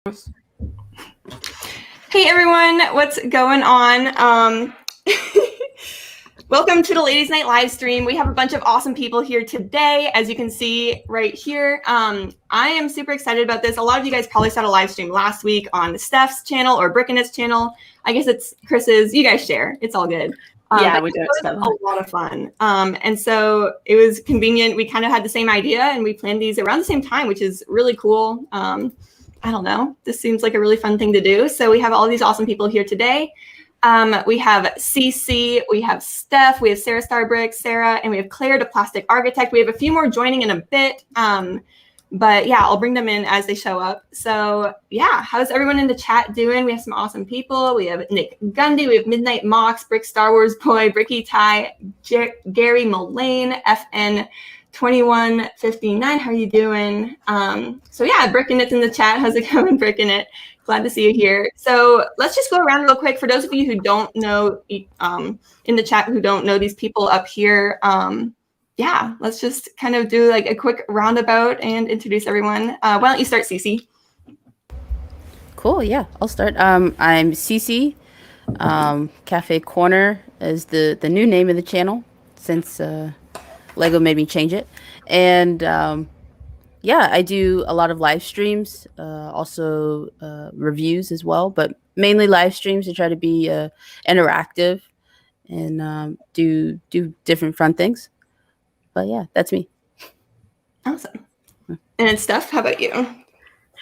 Hey everyone, what's going on? Welcome to the Ladies Night live stream. We have a bunch of awesome people here today, as you can see right here. I am super excited about this. A lot of you guys probably saw a live stream last week on Steph's channel or Brickinet's channel. I guess it's Chris's. You guys share. It's all good. Yeah, we do it together. A lot of fun. And so it was convenient. We kind of had the same idea and we planned these around the same time, which is really cool. I don't know. This seems like a really fun thing to do. So we have all these awesome people here today. We have Cece, we have Steph, we have Sarah Starbricks, Sarah, and we have Claire, the plastic architect. We have a few more joining in a bit. But yeah, I'll bring them in as they show up. So yeah, how's everyone in the chat doing? We have some awesome people. We have Nick Gundy, we have Midnight Mox, Brick Star Wars Boy, Bricky Ty, Gary Mullane, FN 2159. How are you doing? So yeah, Brickinet's in the chat. How's it going, Brickinet? Glad to see you here. So let's just go around real quick. For those of you who don't know, in the chat, who don't know these people up here, yeah, let's just kind of do like a quick roundabout and introduce everyone. Why don't you start, Cece? Cool, yeah, I'll start. I'm Cece. Cafe Corner is the new name of the channel since Lego made me change it. And yeah, I do a lot of live streams, also reviews as well, but mainly live streams to try to be interactive and do different fun things. But yeah, that's me. Awesome. And Steph, how about you?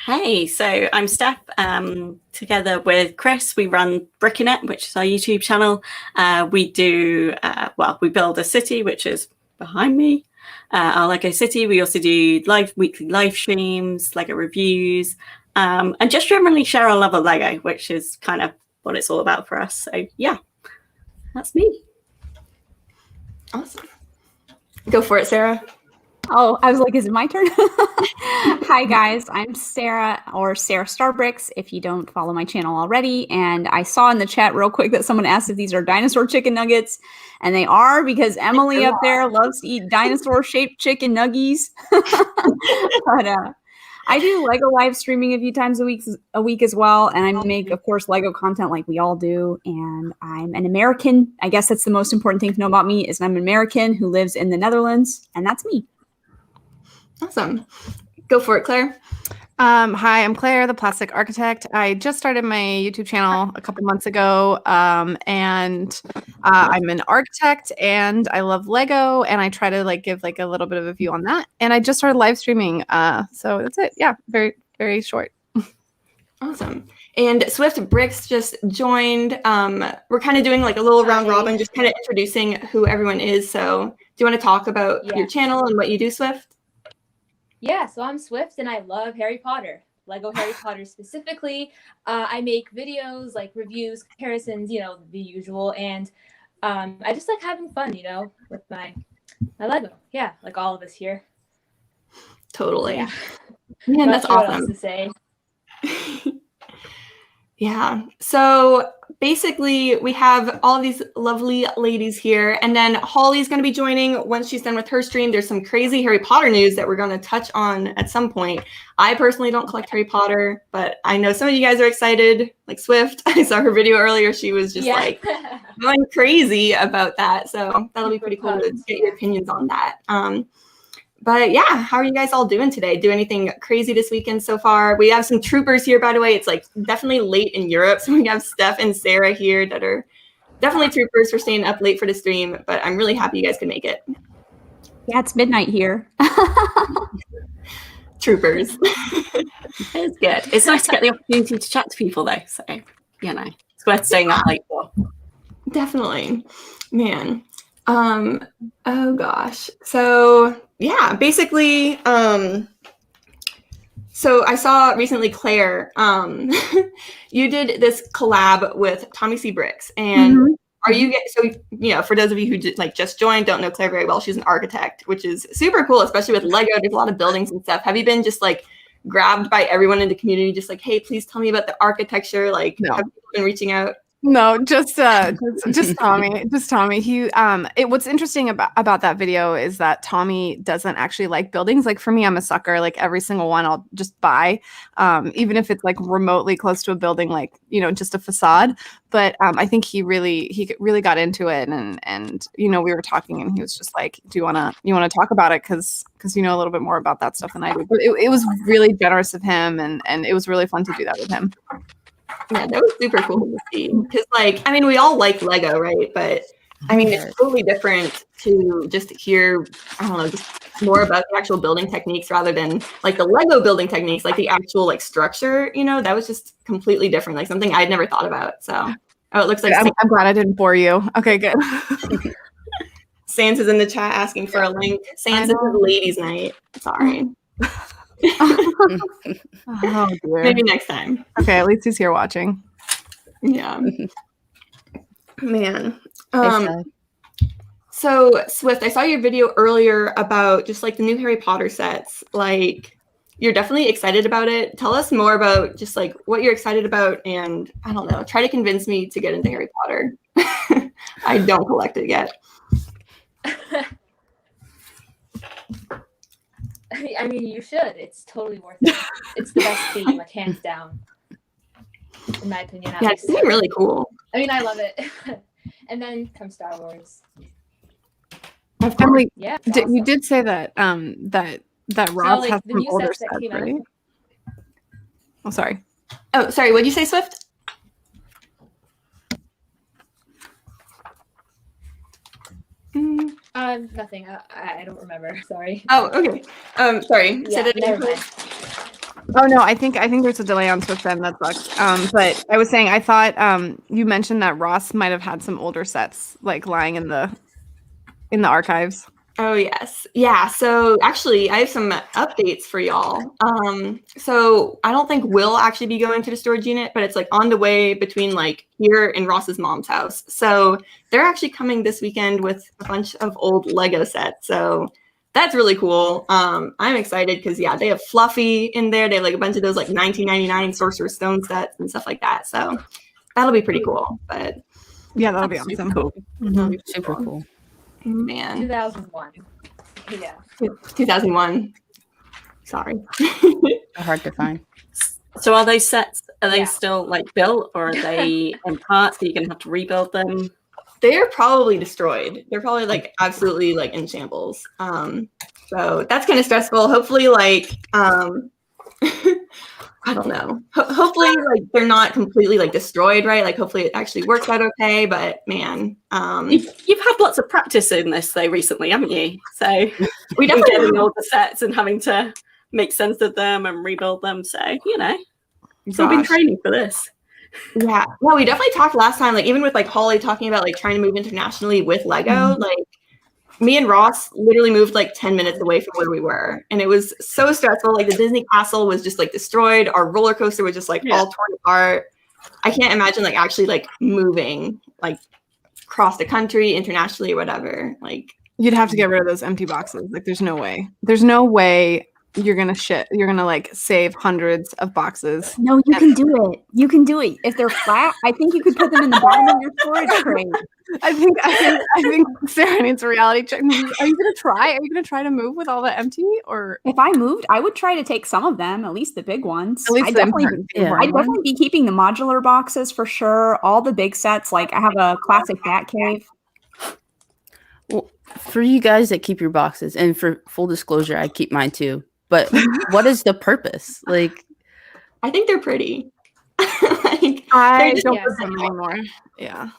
Hey, so I'm Steph. Together with Chris, we run Brickinet, which is our YouTube channel. We do, we build a city, which is behind me, our Lego city. We also do weekly live streams, Lego reviews, and just generally share our love of Lego, which is kind of what it's all about for us. So yeah, that's me. Awesome. Go for it, Sarah. Oh, I was like, is it my turn? Hi, guys. I'm Sarah, or Sarah Starbricks, if you don't follow my channel already. And I saw in the chat real quick that someone asked if these are dinosaur chicken nuggets. And they are, because Emily up there loves to eat dinosaur-shaped chicken nuggies. But I do Lego live streaming a few times a week as well. And I make, of course, Lego content like we all do. And I'm an American. I guess that's the most important thing to know about me, is I'm an American who lives in the Netherlands. And that's me. Awesome. Go for it, Claire. Hi, I'm Claire, the plastic architect. I just started my YouTube channel a couple months ago, and I'm an architect and I love Lego, and I try to give a little bit of a view on that. And I just started live streaming, so that's it. Yeah, very, very short. Awesome. And Swift Bricks just joined. We're kind of doing like a little round robin, just kind of introducing who everyone is. So do you want to talk about your channel and what you do, Swift? Yeah, so I'm Swift and I love Harry Potter, Lego Harry Potter specifically. I make videos like reviews, comparisons, the usual. And I just like having fun, with my Lego. Yeah, like all of us here. Totally. Yeah. Man, that's awesome. What else to say. Yeah. So basically, we have all of these lovely ladies here, and then Holly's going to be joining once she's done with her stream. There's some crazy Harry Potter news that we're going to touch on at some point. I personally don't collect Harry Potter, but I know some of you guys are excited, like Swift. I saw her video earlier. She was just going crazy about that. So that'll be pretty cool to get your opinions on that. But yeah, how are you guys all doing today? Do anything crazy this weekend so far? We have some troopers here, by the way. It's definitely late in Europe. So we have Steph and Sarah here that are definitely troopers for staying up late for the stream. But I'm really happy you guys could make it. Yeah, it's midnight here. Troopers. It's good. It's nice to get the opportunity to chat to people though. So, it's worth staying up late for. Definitely. Man. Oh gosh. So yeah, basically, so I saw recently, Claire, you did this collab with Tommy C. Bricks, and are you for those of you who just joined, don't know Claire very well, she's an architect, which is super cool, especially with Lego. There's a lot of buildings and stuff. Have you been just grabbed by everyone in the community, just hey, please tell me about the architecture? No. Have people been reaching out? No, just Tommy. Just Tommy. He what's interesting about that video is that Tommy doesn't actually like buildings. Like for me, I'm a sucker. Like every single one I'll just buy. Even if it's like remotely close to a building, like, you know, just a facade. But I think he really got into it, and you know, we were talking and he was just like, "Do you wanna talk about it? Because you know a little bit more about that stuff than I do." But it was really generous of him, and it was really fun to do that with him. Yeah, that was super cool to see. Because, like, I mean, we all like Lego, right? But I mean, it's totally different to just hear, I don't know, just more about the actual building techniques rather than like the Lego building techniques, like the actual like structure. You know, that was just completely different, like something I'd never thought about. So, oh, it looks like I'm glad I didn't bore you. Okay, good. Sans is in the chat asking for a link. Sans is ladies' night. Sorry. Oh dear. Maybe next time. Okay, at least he's here watching. Yeah. Man. Thanks, So Swift, I saw your video earlier about just like the new Harry Potter sets. Like, you're definitely excited about it. Tell us more about just like what you're excited about, and I don't know, try to convince me to get into Harry Potter. I don't collect it yet. I mean, you should. It's totally worth it. It's the best theme, like hands down, in my opinion. Yeah, it's really cool. I mean, I love it. And then comes Star Wars. Emily, Yeah, you did say that that Ross like, has the some new older sets that sets, came out. right? Oh, sorry. Oh, sorry. What'd you say, Swift? Nothing. I don't remember. Sorry. Oh, okay. Sorry. Yeah, Say that again, never mind. Oh no, I think there's a delay on Swift end. That sucks. But I was saying I thought you mentioned that Ross might have had some older sets like lying in the archives. Oh, yes. Yeah. So actually, I have some updates for y'all. So I don't think we'll actually be going to the storage unit, but it's like on the way between like here and Ross's mom's house. So they're actually coming this weekend with a bunch of old Lego sets. So that's really cool. I'm excited because, yeah, they have Fluffy in there. They have like a bunch of those like 1999 Sorcerer's Stone sets and stuff like that. So that'll be pretty cool. But yeah, that'll be awesome. Cool. Mm-hmm. Super cool. Man. 2001. Yeah. 2001. Sorry. Hard to find. So are those sets, are they Yeah. still like built, or are they in parts that you're gonna have to rebuild them? They're probably destroyed. They're probably like absolutely like in shambles. So that's kind of stressful. Hopefully, like I don't know. Hopefully, like they're not completely like destroyed, right? Like hopefully it actually works out okay. But man, You've had lots of practice in this though recently, haven't you? So we getting definitely all the sets and having to make sense of them and rebuild them. So you know, we've been training for this. Yeah, we definitely talked last time. Like even with like Holly talking about like trying to move internationally with Lego, like me and Ross literally moved like 10 minutes away from where we were. And it was so stressful. Like the Disney castle was just like destroyed. Our roller coaster was just like all torn apart. I can't imagine like actually like moving like across the country, internationally or whatever. Like You'd have to get rid of those empty boxes. Like there's no way. There's no way you're gonna like save hundreds of boxes. No, you can do it. You can do it. If they're flat, I think you could put them in the bottom of your storage crate. I think Sarah needs a reality check. Are you gonna try? Are you gonna try to move with all the empty? Or If I moved, I would try to take some of them, at least the big ones. at least I'd the definitely, important I'd definitely be keeping the modular boxes for sure. All the big sets, like I have a classic Batcave. Well, for you guys that keep your boxes, and for full disclosure, I keep mine too. But what is the purpose? Like, I think they're pretty. Like, I just- don't yeah, put them anymore. Yeah.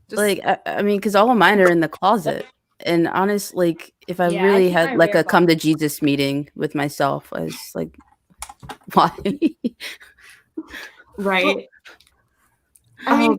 Just, like I mean, because all of mine are in the closet. And honest, like, if I Yeah, I really keep had my like rare a come to Jesus meeting with myself, I was like, why? right. I mean,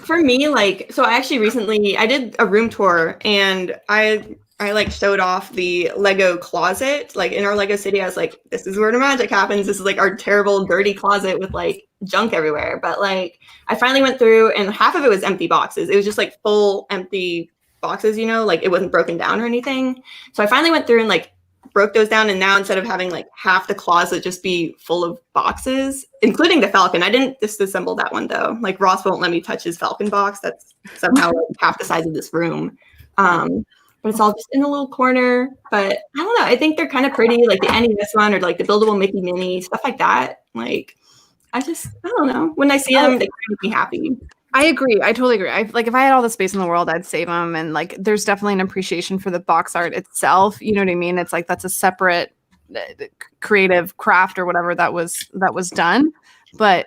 for me, like, so I actually recently I did a room tour and I like showed off the Lego closet. Like in our Lego city, I was like, this is where the magic happens. This is like our terrible, dirty closet with like junk everywhere. But like I finally went through and half of it was empty boxes. It was just like full empty boxes, you know, like it wasn't broken down or anything. So I finally went through and like broke those down, and now instead of having like half the closet just be full of boxes, including the Falcon. I didn't disassemble that one though. Like Ross won't let me touch his Falcon box. That's somehow like half the size of this room. But it's all just in a little corner. But I don't know. I think they're kind of pretty, like the NES one or like the buildable Mickey Mini, stuff like that. Like, I don't know. When I see them, they kind of make me happy. I agree. I totally agree. Like if I had all the space in the world, I'd save them. And like, there's definitely an appreciation for the box art itself. You know what I mean? It's like that's a separate creative craft or whatever that was done. But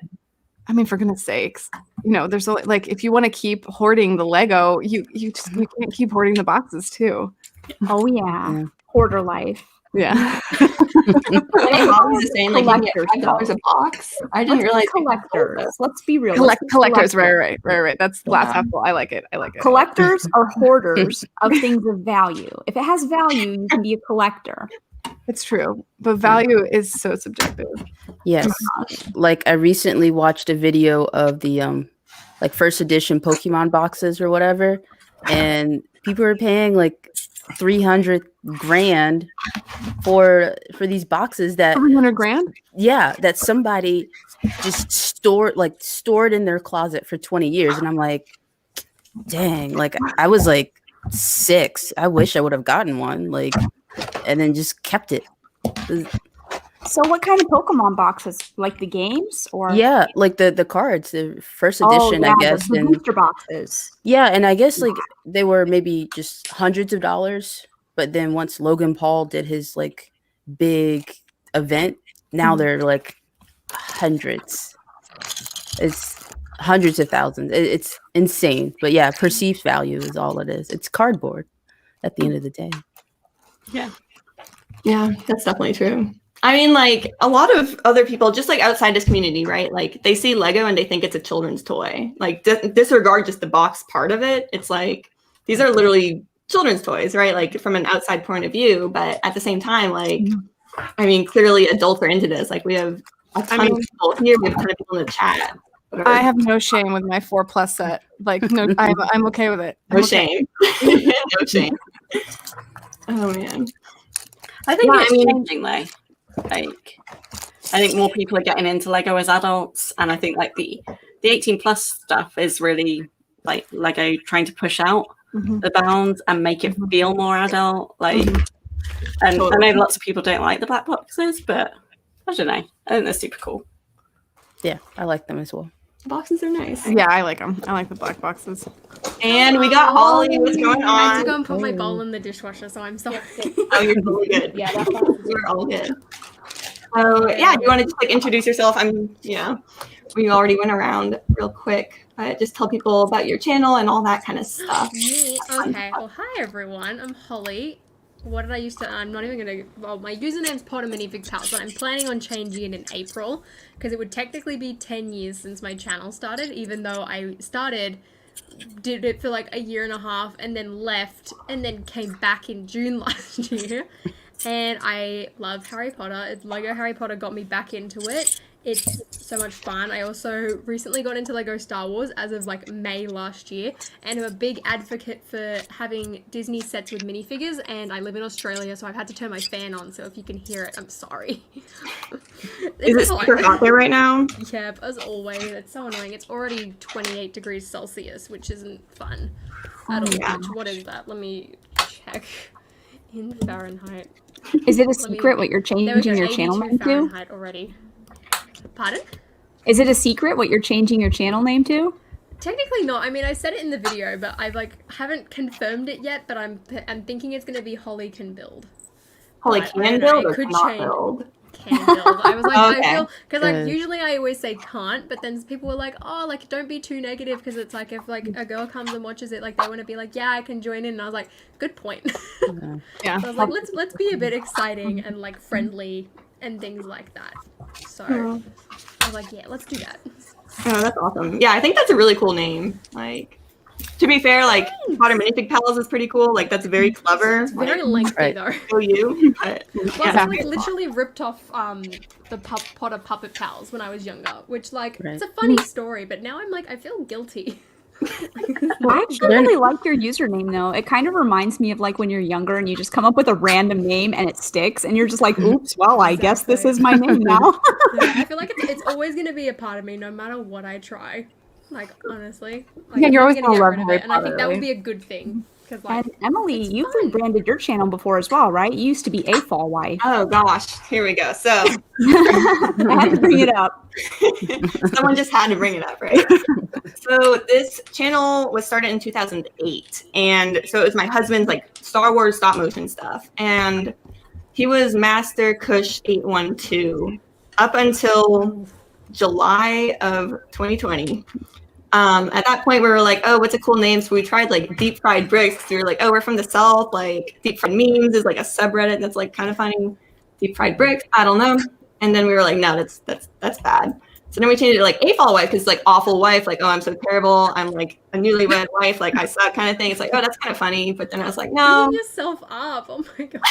I mean, for goodness sakes, you know, there's like if you want to keep hoarding the Lego, you can't keep hoarding the boxes too. Oh yeah, hoarder life. Yeah. My mom was saying like you get $5 a box. I didn't realize collectors. Let's be real. Collectors, right. That's last apple. I like it. Collectors are hoarders of things of value. If it has value, you can be a collector. It's true, but value is so subjective. Yes. Like I recently watched a video of the like first edition Pokemon boxes or whatever, and people are paying like 300 grand for these boxes that 300 grand. Yeah, that somebody just stored in their closet for 20 years, and I'm like, dang, like I was like 6. I wish I would have gotten one, like, and then just kept it. So what kind of Pokemon boxes? Like the games or? Yeah, like the cards, the first edition, I guess. The booster boxes. Yeah, and I guess like they were maybe just hundreds of dollars, but then once Logan Paul did his like big event, now they're like hundreds. It's hundreds of thousands. It's insane. But yeah, perceived value is all it is. It's cardboard at the end of the day. Yeah, that's definitely true. I mean, like a lot of other people, just like outside this community, right? Like they see Lego and they think it's a children's toy. Like disregard just the box part of it. It's like these are literally children's toys, right? Like from an outside point of view, but at the same time, like I mean, clearly adults are into this. Like we have a ton of people here. We have a ton of people in the chat. I have no shame with my 4+ set. Like no, I'm okay with it. No shame. No shame. Oh man. I think it's changing though. Like, I think more people are getting into Lego as adults, and I think like the 18+ stuff is really like Lego trying to push out the bounds and make it feel more adult. Like, and I know lots of people don't like the black boxes, but I don't know. I think they're super cool. Yeah, I like them as well. The boxes are nice. Yeah, I like them. I like the black boxes. And we got Holly. What's going on? I had to go and put my bowl in the dishwasher, so I'm sorry. Oh, you're totally good. Yeah, that's We're all good. So yeah, do you want to just like introduce yourself? We already went around real quick, but just tell people about your channel and all that kind of stuff. Me? Okay. Well, hi everyone. I'm Holly. What did I used to? I'm not even gonna. Well, my username's Potter Minifig Pals, but I'm planning on changing it in April because it would technically be 10 years since my channel started, even though I did it for like a year and a half and then left and then came back in June last year. And I love Harry Potter. Lego Harry Potter got me back into it. It's so much fun. I also recently got into Lego Star Wars as of like May last year, and I'm a big advocate for having Disney sets with minifigures, and I live in Australia, so I've had to turn my fan on, so if you can hear it, I'm sorry. Is it super hot there right now? Yep, as always. It's so annoying. It's already 28 degrees Celsius, which isn't fun at all. Yeah. What is that? Let me check in Fahrenheit. Is it a secret what you're There we changing go, your channel 82 name to? Fahrenheit already. Pardon? Is it a secret what you're changing your channel name to? Technically not. I mean, I said it in the video, but I haven't confirmed it yet. But I'm thinking it's gonna be Holly Can Build. Holly But I can don't know, build it or could cannot change. build? Can build. I was like, Okay. I feel because like Good. usually I always say can't, but then people were like, oh, like don't be too negative because it's like if like a girl comes and watches it, like they want to be like, yeah, I can join in. And I was like, good point. Yeah. So I was like, let's be a bit exciting and like friendly and things like that. So I was like, yeah, let's do that. Oh, that's awesome. Yeah, I think that's a really cool name. Like, to be fair, like Potter Minifig Pals is pretty cool. Like, that's very clever. It's very like, lengthy Right. though. for you, but Well, yeah. I like literally ripped off the Potter Puppet Pals when I was younger, which like it's a funny story, but now I'm like I feel guilty. I actually really like your username though. It kind of reminds me of like when you're younger and you just come up with a random name and it sticks and you're just like, oops, well, I guess this is my name now. Yeah, I feel like it's always gonna be a part of me, no matter what I try. Like honestly, like, Yeah, I'm you're never always gonna gonna get love rid of Harry it, and I think Potter, that would right? be a good thing. Because like, And Emily, it's you've fun. rebranded your channel before as well, right? You used to be a fall wife. Oh gosh, here we go. So I had to bring it up. someone just had to bring it up, right? So this channel was started in 2008, and so it was my husband's like Star Wars stop motion stuff, and he was Master Kush 812 up until July of 2020. At that point, we were like, oh, what's a cool name? So we tried like deep fried bricks. We were like, oh, we're from the South. Like deep fried memes is like a subreddit that's like kind of funny. Deep fried bricks, I don't know. And then we were like, no, that's bad. So then we changed it to like AFOL wife because it's like awful wife. Like, oh, I'm so terrible. I'm like a newlywed wife. Like I suck kind of thing. It's like, oh, that's kind of funny. But then I was like, no. Beating yourself up. Oh my god.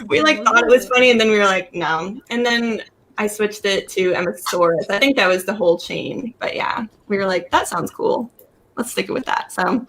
We like thought it was funny, and then we were like, no. And then I switched it to Emmasaurus. I think that was the whole chain. But yeah, we were like, that sounds cool. Let's stick it with that. So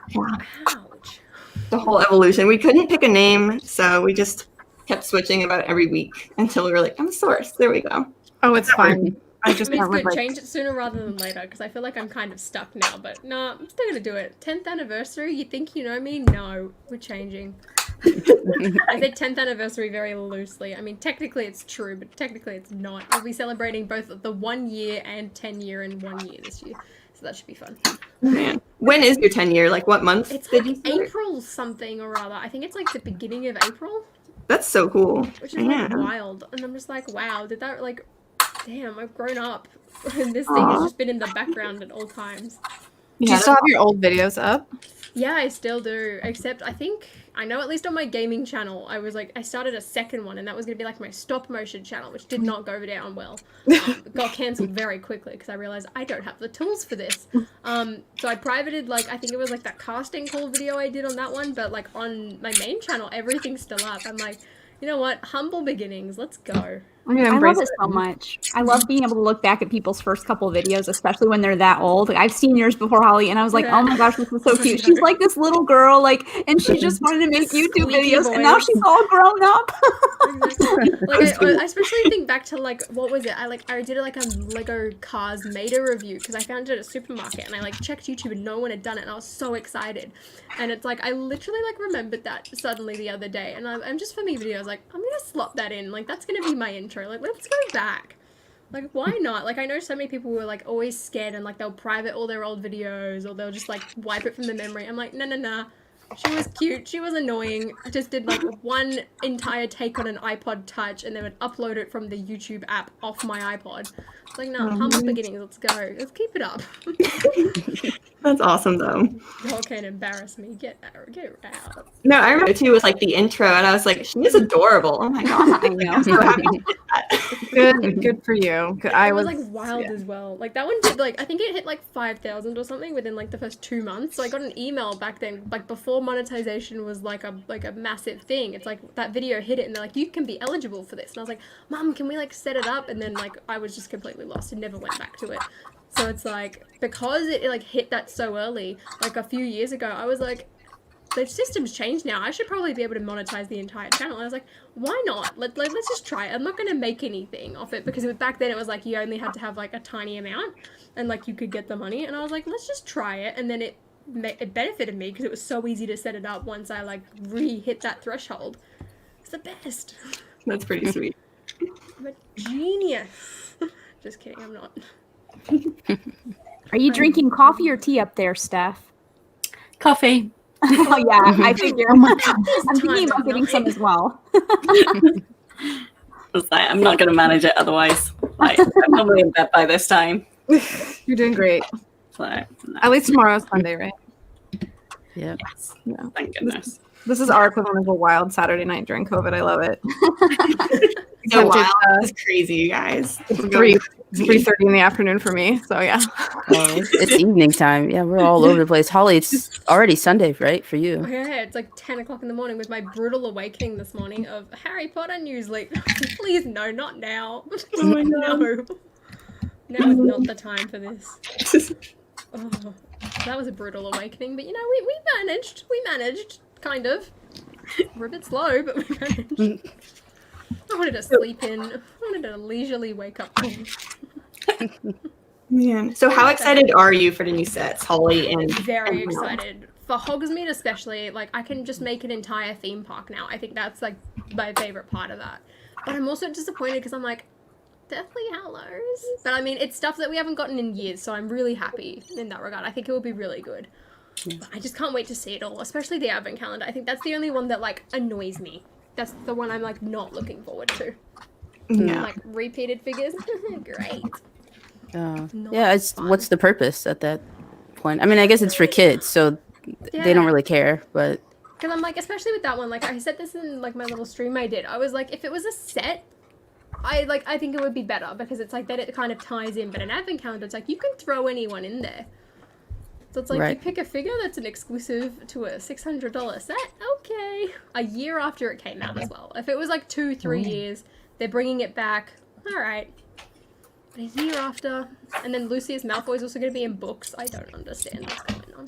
yeah, Ouch. the whole evolution. We couldn't pick a name, so we just kept switching about every week until we were like, Emmasaurus. There we go. Oh, it's fine. I I just mean, it's went with good. like Change it sooner rather than later because I feel like I'm kind of stuck now. But no, I'm still gonna do it. 10th anniversary. You think you know me? No, we're changing. I said 10th anniversary very loosely. I mean, technically it's true, but technically it's not. We'll be celebrating both the 1 year and 10 year in 1 year this year, so that should be fun. Man, when is your 10-year? Like what month? It's did like you start? April something or other. I think it's like the beginning of April, That's so cool. which is like wild. And I'm just like, wow, did that like, damn, I've grown up, and this thing has just been in the background at all times. Do you still have your old videos up? Yeah, I still do. Except I know at least on my gaming channel, I started a second one, and that was going to be like my stop motion channel, which did not go down well. It got cancelled very quickly because I realized I don't have the tools for this. So I privated, like, I think it was like that casting call video I did on that one, but like on my main channel, everything's still up. I'm like, you know what? Humble beginnings. Let's go. I'm gonna I embrace love it so much. I love being able to look back at people's first couple of videos, especially when they're that old. Like, I've seen yours before, Holly, and I was like, oh my gosh, this is so cute. She's like this little girl, like, and she just wanted to make YouTube Squeaky videos, and now voice. she's all grown up. Exactly. Like I especially think back to like what was it? I did like a Lego Cars Mater review because I found it at a supermarket and I like checked YouTube and no one had done it and I was so excited. And it's like I literally like remembered that suddenly the other day and I'm just for me videos like I'm gonna slot that in, like that's gonna be my intro. Like let's go back. Like why not? Like I know so many people who are like always scared and like they'll private all their old videos or they'll just like wipe it from the memory. I'm like no. She was cute. She was annoying. I just did like one entire take on an iPod Touch and then would upload it from the YouTube app off my iPod. It's like, no, humble beginnings. Let's go. Let's keep it up. That's awesome, though. Y'all can't embarrass me. Get out. No, I remember too with like the intro, and I was like, she is adorable. Oh my god, I know. I'm so happy to see that. Good for you. It was like wild as well. Like that one did like I think it hit like 5,000 or something within like the first 2 months. So I got an email back then, like before monetization was like a massive thing. It's like that video hit it, and they're like, you can be eligible for this. And I was like, Mom, can we like set it up? And then like I was just completely lost and never went back to it. So it's like because it like hit that so early, like a few years ago, I was like, the system's changed now. I should probably be able to monetize the entire channel. And I was like, why not? Let's just try it. I'm not going to make anything off it because back then it was like you only had to have like a tiny amount and like you could get the money. And I was like, let's just try it. And then it benefited me because it was so easy to set it up once I like hit that threshold. It's the best. That's pretty sweet. I'm a genius. Just kidding, I'm not. Are you drinking coffee or tea up there, Steph? Coffee. Oh yeah, I figure. Oh my god. I'm thinking about getting some as well. It's like, I'm not going to manage it otherwise. Like, I'm probably in bed by this time. You're doing great. So, no. At least tomorrow's Sunday, right? Yeah. Yes. Yeah. Thank goodness. This is our equivalent of a wild Saturday night during COVID. I love it. So Which is, wild. It's crazy, you guys. It's 3:30 in the afternoon for me. So yeah. It's evening time. Yeah, we're all over the place. Holly, it's already Sunday, right, for you? Yeah, it's like 10 o'clock in the morning with my brutal awakening this morning of Harry Potter news leak. Please, no, not now. Oh my no. Now is not the time for this. Oh, that was a brutal awakening, but you know, we managed. We managed, kind of. We're a bit slow, but we managed. I wanted to sleep in. I wanted a leisurely wake up call. Man. So how excited are you for the new sets, Holly and Very and Mel? excited. For Hogsmeade especially, like I can just make an entire theme park now. I think that's like my favorite part of that. But I'm also disappointed because I'm like, Deathly Hallows. But I mean, it's stuff that we haven't gotten in years, so I'm really happy in that regard. I think it will be really good. But I just can't wait to see it all, especially the advent calendar. I think that's the only one that like annoys me. That's the one I'm like not looking forward to. Yeah. Like repeated figures, great. Not Yeah, fun. what's the purpose at that point? I mean, I guess it's for kids, so they don't Yeah. really care. But Because I'm like, especially with that one, like I said this in like my little stream I did. I was like, if it was a set, I think it would be better because it's like that it kind of ties in. But an advent calendar, it's like you can throw anyone in there. So it's like Right. you pick a figure that's an exclusive to a $600 set. Okay, a year after it came out as well. If it was like 2-3 years, they're bringing it back. All right. But a year after, and then Lucius Malfoy's also going to be in books. I don't understand what's going on.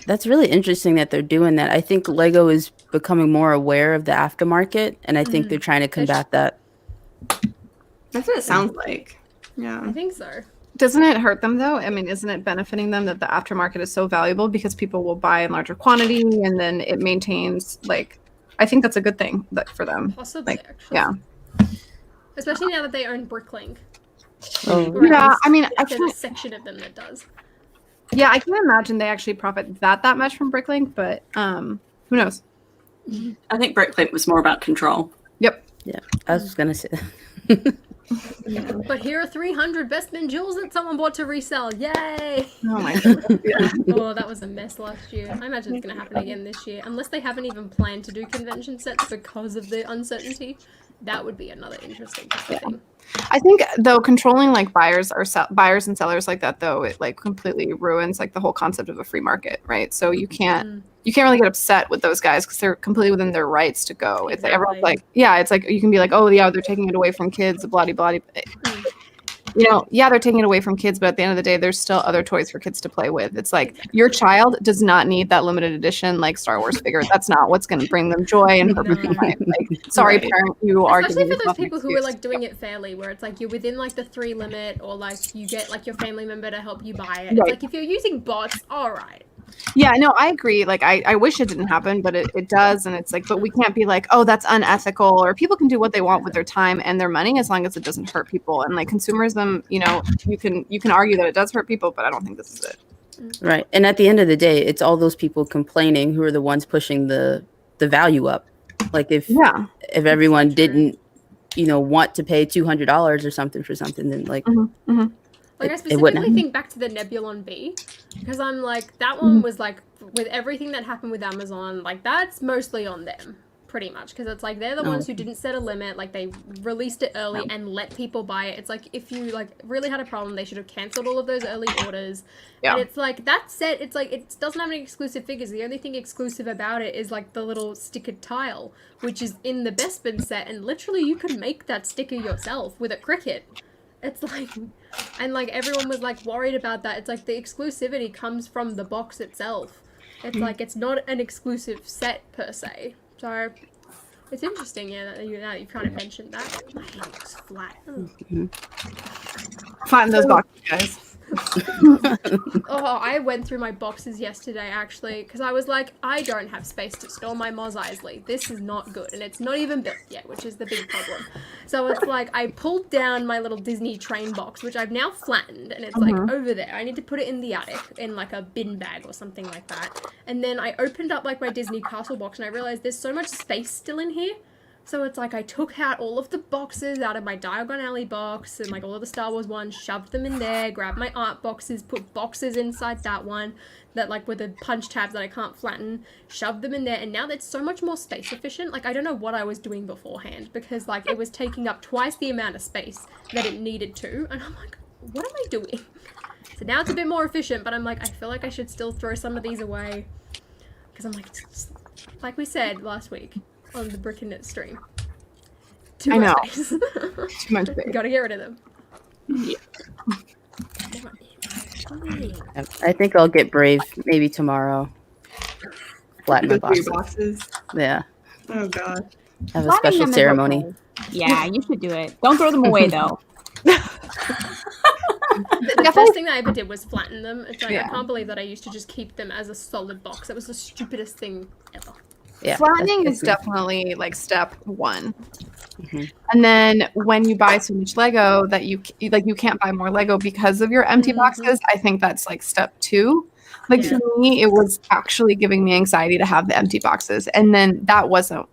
that's really interesting that they're doing that. I think Lego is becoming more aware of the aftermarket, and I think they're trying to combat that. That's what it sounds like. Yeah. I think so. Doesn't it hurt them though? I mean, isn't it benefiting them that the aftermarket is so valuable because people will buy in larger quantity and then it maintains like I think that's a good thing for them. Possibly, Like, actually. yeah. Especially now that they own Bricklink. Oh, Or at Yeah, least I mean, I there's a can't, section of them that does. yeah, I can't imagine they actually profit that much from Bricklink, but who knows? I think Bricklink was more about control. Yep. yeah, I was just gonna say that. But here are 300 Bespin jewels that someone bought to resell. Yay! Oh my god. Yeah. Oh, that was a mess last year. I imagine it's going to happen again this year. Unless they haven't even planned to do convention sets because of the uncertainty. That would be another interesting thing. I think though controlling like buyers and sellers like that though it like completely ruins like the whole concept of a free market, right? So you can't really get upset with those guys because they're completely within their rights to go. It's like everyone's like, yeah, it's like you can be like, oh yeah, they're taking it away from kids, blah blah blah. You know, yeah, they're taking it away from kids, but at the end of the day, there's still other toys for kids to play with. It's like your child does not need that limited edition like Star Wars figure. That's not what's going to bring them joy and purpose in life. Like, sorry, Right. parent, you are Especially giving for those yourself an people who are excuse. like doing it fairly, where it's like you're within like the 3 limit, or like you get like your family member to help you buy it. It's Right. like if you're using bots, all right. Yeah, no, I agree. Like, I wish it didn't happen, but it does. And it's like, but we can't be like, oh, that's unethical. Or people can do what they want with their time and their money as long as it doesn't hurt people. And like consumerism, you know, you can argue that it does hurt people, but I don't think this is it. Right. And at the end of the day, it's all those people complaining who are the ones pushing the value up. Like if Yeah. everyone didn't, you know, want to pay $200 or something for something, then like Like I it wouldn't specifically think back to the Nebulon B, because I'm like, that one was like, with everything that happened with Amazon, like that's mostly on them, pretty much, because it's like they're the ones who didn't set a limit, like they released it early and let people buy it. It's like if you like really had a problem, they should have cancelled all of those early orders. Yeah. And it's like that set, it's like it doesn't have any exclusive figures. The only thing exclusive about it is like the little stickered tile, which is in the Bespin set, and literally you could make that sticker yourself with a Cricut. It's like, and like everyone was like worried about that. It's like the exclusivity comes from the box itself. It's like it's not an exclusive set per se. So it's interesting, yeah, that you kind of mentioned that. My hand looks flat. Ugh. Flatten those boxes, guys. Oh, I went through my boxes yesterday actually because I was like, I don't have space to store my Mos Eisley. This is not good, and it's not even built yet, which is the big problem. So it's like I pulled down my little Disney train box, which I've now flattened, and it's like over there. I need to put it in the attic in like a bin bag or something like that. And then I opened up like my Disney Castle box, and I realized there's so much space still in here. So it's like I took out all of the boxes out of my Diagon Alley box and like all of the Star Wars ones, shoved them in there, grabbed my art boxes, put boxes inside that one that like with the punch tabs that I can't flatten, shoved them in there, and now that's so much more space efficient. Like I don't know what I was doing beforehand because like it was taking up twice the amount of space that it needed to, and I'm like, what am I doing? So now it's a bit more efficient, but I'm like, I feel like I should still throw some of these away because I'm like we said last week on the Brick and Knit stream. Too I much know. space. Too much space. Gotta get rid of them. I think I'll get brave maybe tomorrow. Flatten my Go through your boxes. boxes. Yeah. Oh god. Have a Flattening special them is ceremony. okay. Yeah, you should do it. Don't throw them away though. The first thing that I ever did was flatten them. It's like, Yeah. I can't believe that I used to just keep them as a solid box. That was the stupidest thing ever. Yeah. Flattening that's is me. definitely like step one. Mhm. And then when you buy so much Lego that you can't buy more Lego because of your empty boxes, I think that's like step two. Like Yeah. to me, it was actually giving me anxiety to have the empty boxes, and then that wasn't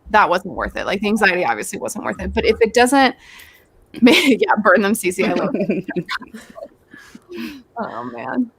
worth it. Like the anxiety obviously wasn't worth it. But if it doesn't, yeah, burn them, Cece. I love it. Oh man.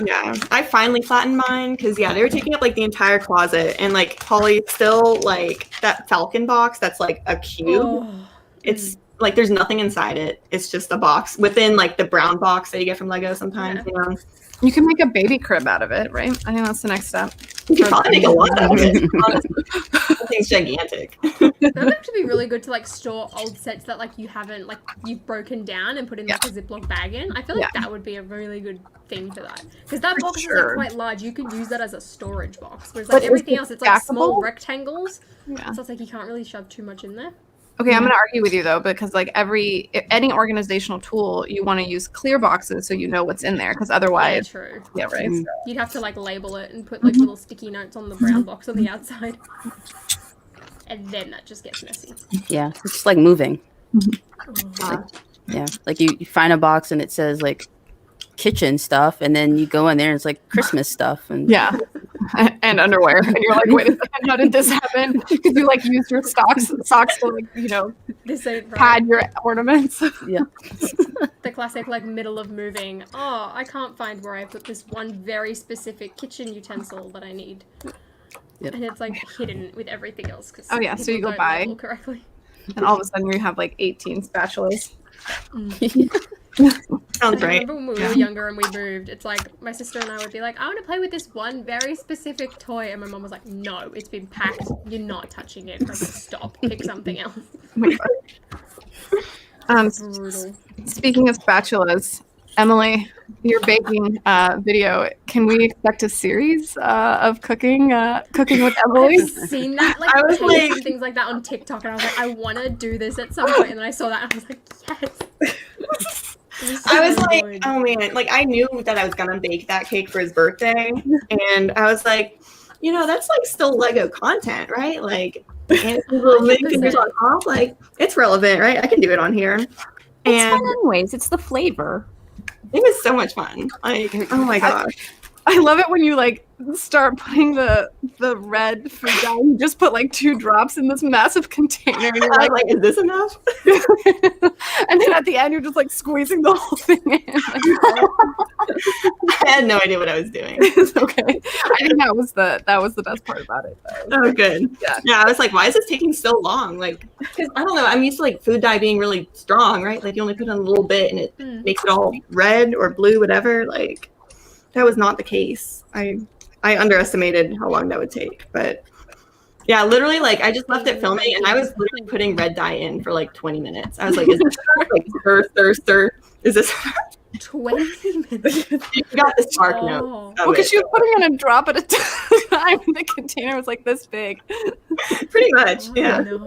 Yeah, I finally flattened mine because they were taking up like the entire closet, and like Holly still like that Falcon box that's like a cube. Oh. It's like there's nothing inside it. It's just a box within like the brown box that you get from Lego sometimes. Yeah. You know, You can make a baby crib out of it, right? I think that's the next step. you can probably make a lot out of it. Honestly, that thing's gigantic. That would actually be really good to like store old sets that like you haven't like you've broken down and put in like a Ziploc bag in. I feel like that would be a really good thing for that because that box is like quite large. You could use that as a storage box, whereas like But is everything it else it's like small stackable? rectangles. Yeah. So it's like you can't really shove too much in there. Okay, I'm going to argue with you though, because like any organizational tool, you want to use clear boxes so you know what's in there, because Yeah, otherwise, true. yeah, right. Mm. You'd have to like label it and put like little sticky notes on the brown box on the outside. And then that just gets messy. Yeah. It's just like moving. Oh. Yeah. Like you find a box and it says like kitchen stuff, and then you go in there and it's like Christmas stuff. And Yeah, and underwear, and you're like, wait a second, how did this happen? Because you like use your socks to like This ain't right. pad your ornaments. yeah. The classic like middle of moving. Oh, I can't find where I put this one very specific kitchen utensil that I need. Yep. And it's like hidden with everything else because Oh, yeah, so you go buy- correctly. And all of a sudden, you have like 18 spatulas. Sounds I right. remember when we were younger and we moved, it's like my sister and I would be like, I want to play with this one very specific toy. And my mom was like, no, it's been packed. You're not touching it. Like, stop. Pick something else. Brutal. Speaking of spatulas, Emily, your baking video, can we expect a series of cooking with Emily? I've seen that, like, I was tapes like- and things like that on TikTok, and I was like, I want to do this at some point. And then I saw that, and I was like, yes. I was so like, good. oh man, like I knew that I was gonna bake that cake for his birthday, and I was like, that's like still Lego content, right? Like, and little mini figures on top, like it's relevant, right? I can do it on here, It's and fun anyways. It's the flavor. it was so much fun. Like, oh my gosh, I love it when you like start putting the red food down. You just put like 2 drops in this massive container. And you're I was like, like, is this enough? and then at the end, you're just like squeezing the whole thing in. I had no idea what I was doing. It's okay. I think that was the best part about it. Though. Oh, good. Yeah, I was like, why is this taking so long? Like, because I don't know. I'm used to like food dye being really strong, right? Like you only put in a little bit and it makes it all red or blue, whatever. Like that was not the case. I underestimated how long that would take, but yeah, literally, like I just left it filming and I was literally putting red dye in for like 20 minutes. I was like, is this like stir? Is this? 20 minutes. You got the spark note. Oh. Well, because you were putting in a drop at a time. The container was like this big. Pretty much, yeah. No.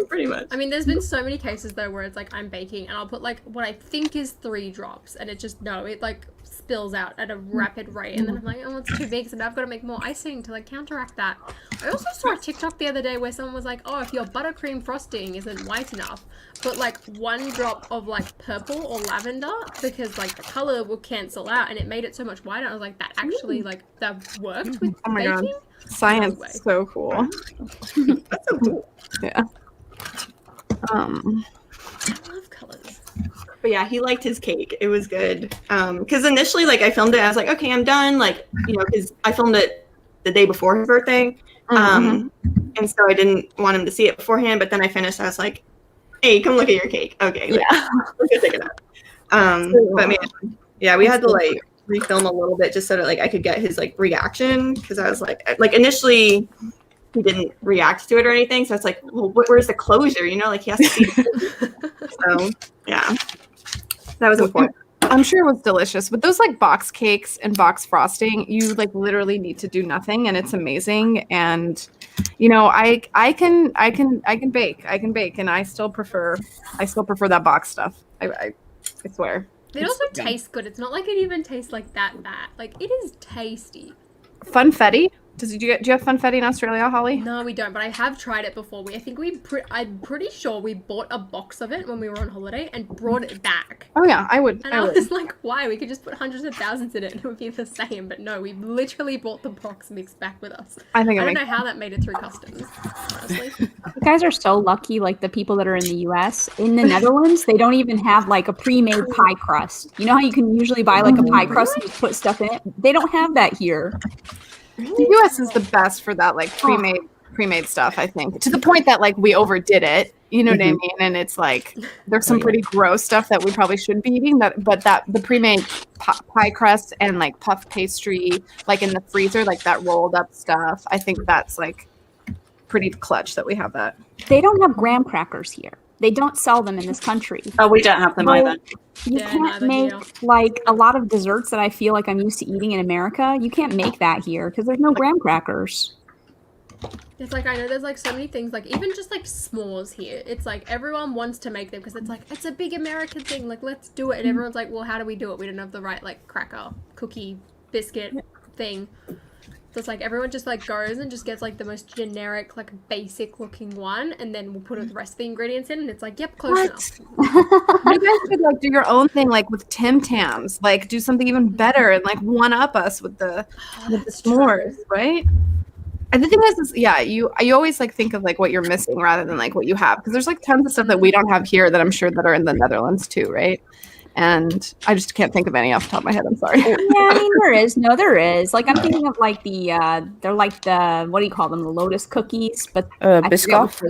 Pretty much. I mean, there's been so many cases though where it's like I'm baking and I'll put like what I think is 3 drops and it just it like spills out at a rapid rate and then I'm like, oh, it's too big, so now I've got to make more icing to like counteract that. I also saw a TikTok the other day where someone was like, oh, if your buttercream frosting isn't white enough, put like 1 drop of like purple or lavender because like the color will cancel out, and it made it so much whiter. I was like, that actually like that worked with Oh my God. baking. Science No way. is so cool. That's so cool. Yeah. I love colors. But yeah, he liked his cake. It was good. Because initially, like, I filmed it. I was like, okay, I'm done. Like, because I filmed it the day before his birthday. And so I didn't want him to see it beforehand. But then I finished. I was like, hey, come look at your cake. Okay. Like, let's go take it out. But man, yeah, we had to like refilm a little bit just so that like I could get his like reaction. Because I was like initially he didn't react to it or anything. So it's like, well, where's the closure? Like he has to see it. So yeah. That was important. I'm sure it was delicious. With those like box cakes and box frosting, you like literally need to do nothing, and it's amazing. And you know, I can bake, and I still prefer that box stuff. I swear. It also tastes good. It's not like it even tastes like that bad. Like, it is tasty. Funfetti. Do you have funfetti in Australia, Holly? No, we don't, but I have tried it before. I'm pretty sure we bought a box of it when we were on holiday and brought it back. Oh yeah, I would. And I was like, why? We could just put hundreds of thousands in it and it would be the same. But no, we literally brought the box mixed back with us. I don't know how that made it through customs, honestly. You guys are so lucky, like the people that are in the US. In the Netherlands, they don't even have like a pre-made pie crust. You know how you can usually buy like a pie crust and just put stuff in it? They don't have that here. The US is the best for that, like pre-made stuff, I think. To the point that like we overdid it, you know what I mean? And it's like there's some pretty gross stuff that we probably shouldn't be eating. But the pre-made pie crust and like puff pastry, like in the freezer, like that rolled up stuff. I think that's like pretty clutch that we have that. They don't have graham crackers here. They don't sell them in this country. Oh, we don't have them either. You can't make like a lot of desserts that I feel like I'm used to eating in America. You can't make that here because there's no graham crackers. It's like, I know there's like so many things, like even just like s'mores here. It's like everyone wants to make them because it's like, it's a big American thing. Like, let's do it. And everyone's like, well, how do we do it? We don't have the right like cracker, cookie, biscuit thing. So it's like everyone just like goes and just gets like the most generic, like basic looking one, and then we'll put the rest of the ingredients in, and it's like, yep, close enough. You guys could like do your own thing, like with Tim Tams, like do something even better and like one up us with the s'mores, right? And the thing is yeah, you always like think of like what you're missing rather than like what you have, because there's like tons of stuff that we don't have here that I'm sure that are in the Netherlands too, right? And I just can't think of any off the top of my head. I'm sorry. Yeah, I mean, there is. No, there is. Like, I'm thinking of like they're like the, what do you call them? The lotus cookies, but Biscoff?